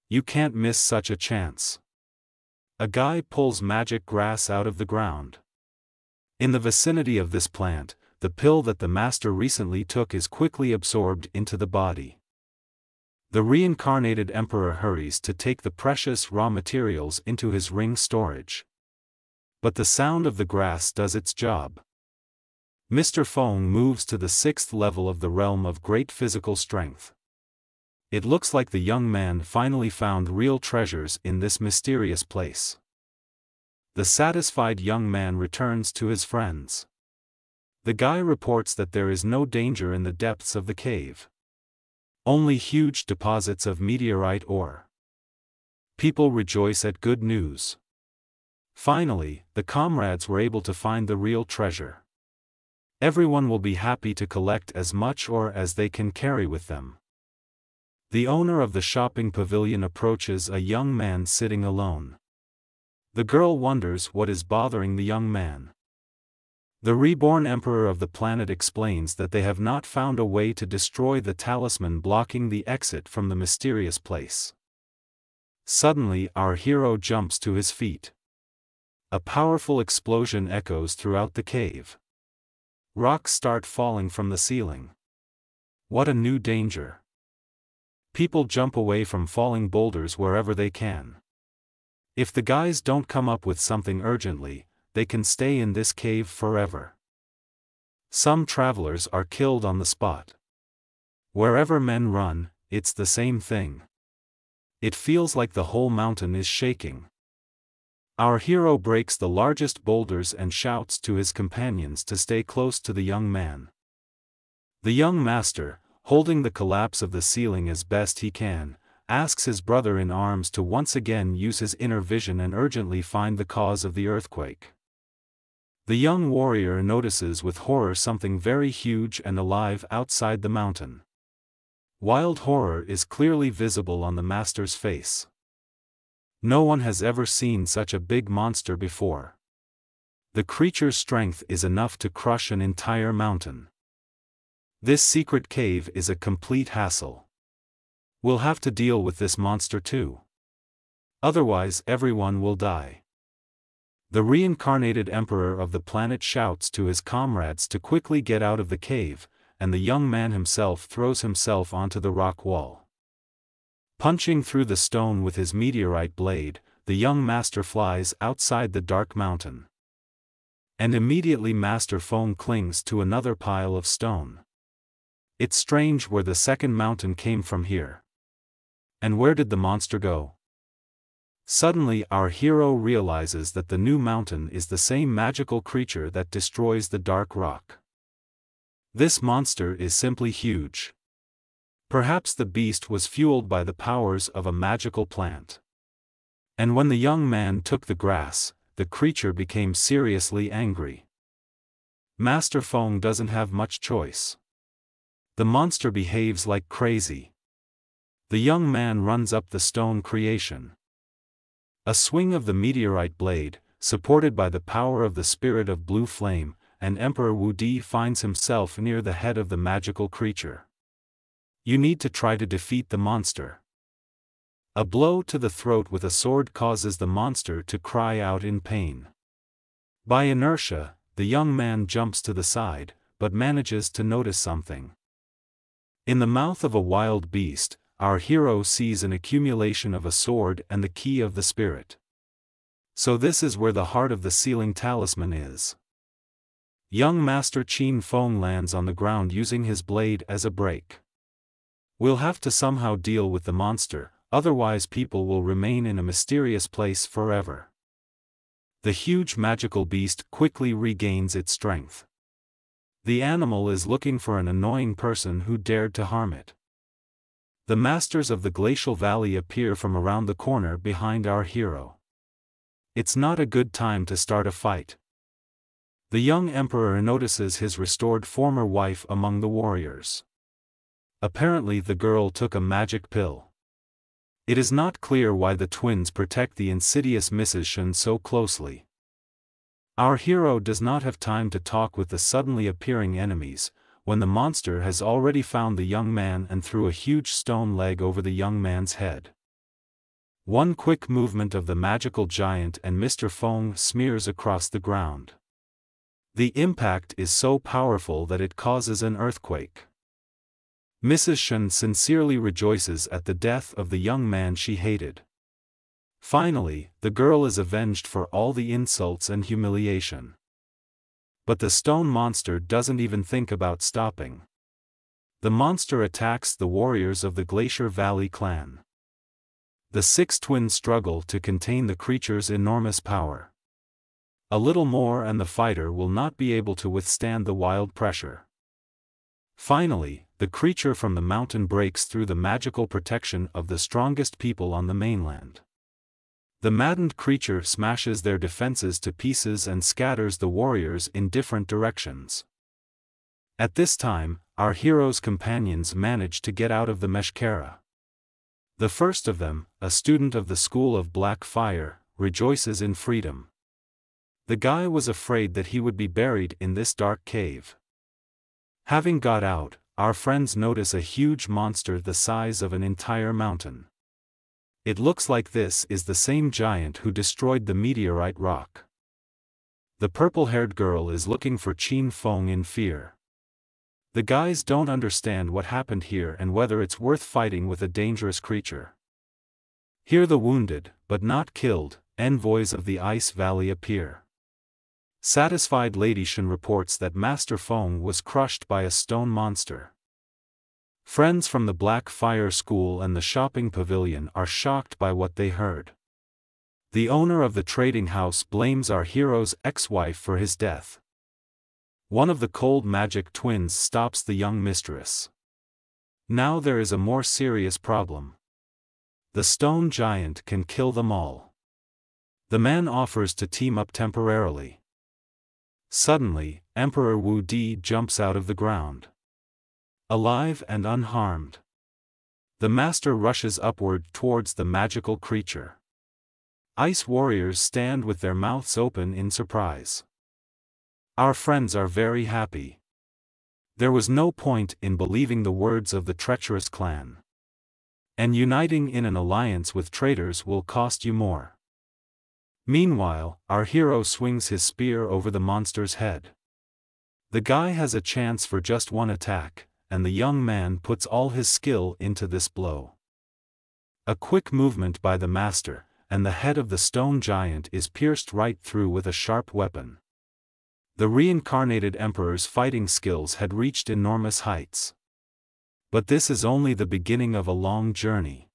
You can't miss such a chance. A guy pulls magic grass out of the ground. In the vicinity of this plant, the pill that the master recently took is quickly absorbed into the body. The reincarnated emperor hurries to take the precious raw materials into his ring storage. But the sound of the grass does its job. Mr. Fong moves to the 6th level of the realm of great physical strength. It looks like the young man finally found real treasures in this mysterious place. The satisfied young man returns to his friends. The guy reports that there is no danger in the depths of the cave. Only huge deposits of meteorite ore. People rejoice at good news. Finally, the comrades were able to find the real treasure. Everyone will be happy to collect as much ore as they can carry with them. The owner of the shopping pavilion approaches a young man sitting alone. The girl wonders what is bothering the young man. The reborn emperor of the planet explains that they have not found a way to destroy the talisman blocking the exit from the mysterious place. Suddenly our hero jumps to his feet. A powerful explosion echoes throughout the cave. Rocks start falling from the ceiling. What a new danger! People jump away from falling boulders wherever they can. If the guys don't come up with something urgently, they can stay in this cave forever. Some travelers are killed on the spot. Wherever men run, it's the same thing. It feels like the whole mountain is shaking. Our hero breaks the largest boulders and shouts to his companions to stay close to the young man. The young master, holding the collapse of the ceiling as best he can, asks his brother in arms to once again use his inner vision and urgently find the cause of the earthquake. The young warrior notices with horror something very huge and alive outside the mountain. Wild horror is clearly visible on the master's face. No one has ever seen such a big monster before. The creature's strength is enough to crush an entire mountain. This secret cave is a complete hassle. We'll have to deal with this monster too. Otherwise everyone will die. The reincarnated emperor of the planet shouts to his comrades to quickly get out of the cave, and the young man himself throws himself onto the rock wall. Punching through the stone with his meteorite blade, the young master flies outside the dark mountain. And immediately Master Feng clings to another pile of stone. It's strange where the second mountain came from here. And where did the monster go? Suddenly our hero realizes that the new mountain is the same magical creature that destroys the dark rock. This monster is simply huge. Perhaps the beast was fueled by the powers of a magical plant. And when the young man took the grass, the creature became seriously angry. Master Feng doesn't have much choice. The monster behaves like crazy. The young man runs up the stone creation. A swing of the meteorite blade, supported by the power of the spirit of blue flame, and Emperor Wu Di finds himself near the head of the magical creature. You need to try to defeat the monster. A blow to the throat with a sword causes the monster to cry out in pain. By inertia, the young man jumps to the side, but manages to notice something. In the mouth of a wild beast, our hero sees an accumulation of a sword and the key of the spirit. So this is where the heart of the ceiling talisman is. Young Master Qin Feng lands on the ground using his blade as a brake. We'll have to somehow deal with the monster, otherwise people will remain in a mysterious place forever. The huge magical beast quickly regains its strength. The animal is looking for an annoying person who dared to harm it. The masters of the glacial valley appear from around the corner behind our hero. It's not a good time to start a fight. The young emperor notices his restored former wife among the warriors. Apparently the girl took a magic pill. It is not clear why the twins protect the insidious Mrs. Shen so closely. Our hero does not have time to talk with the suddenly appearing enemies, when the monster has already found the young man and threw a huge stone leg over the young man's head. One quick movement of the magical giant and Mr. Feng smears across the ground. The impact is so powerful that it causes an earthquake. Mrs. Shen sincerely rejoices at the death of the young man she hated. Finally, the girl is avenged for all the insults and humiliation. But the stone monster doesn't even think about stopping. The monster attacks the warriors of the Glacier Valley clan. The six twins struggle to contain the creature's enormous power. A little more and the fighter will not be able to withstand the wild pressure. Finally, the creature from the mountain breaks through the magical protection of the strongest people on the mainland. The maddened creature smashes their defenses to pieces and scatters the warriors in different directions. At this time, our hero's companions manage to get out of the Meshkera. The first of them, a student of the School of Black Fire, rejoices in freedom. The guy was afraid that he would be buried in this dark cave. Having got out, our friends notice a huge monster the size of an entire mountain. It looks like this is the same giant who destroyed the meteorite rock. The purple-haired girl is looking for Qin Feng in fear. The guys don't understand what happened here and whether it's worth fighting with a dangerous creature. Here the wounded, but not killed, envoys of the Ice Valley appear. Satisfied Lady Shen reports that Master Feng was crushed by a stone monster. Friends from the Black Fire School and the shopping pavilion are shocked by what they heard. The owner of the trading house blames our hero's ex-wife for his death. One of the cold magic twins stops the young mistress. Now there is a more serious problem. The stone giant can kill them all. The man offers to team up temporarily. Suddenly, Emperor Wu Di jumps out of the ground. Alive and unharmed. The master rushes upward towards the magical creature. Ice warriors stand with their mouths open in surprise. Our friends are very happy. There was no point in believing the words of the treacherous clan. And uniting in an alliance with traitors will cost you more. Meanwhile, our hero swings his spear over the monster's head. The guy has a chance for just one attack, and the young man puts all his skill into this blow. A quick movement by the master, and the head of the stone giant is pierced right through with a sharp weapon. The reincarnated emperor's fighting skills had reached enormous heights. But this is only the beginning of a long journey.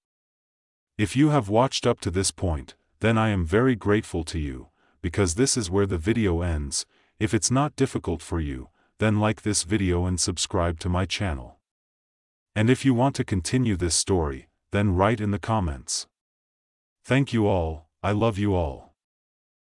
If you have watched up to this point, then I am very grateful to you, because this is where the video ends. If it's not difficult for you, then like this video and subscribe to my channel. And if you want to continue this story, then write in the comments. Thank you all, I love you all.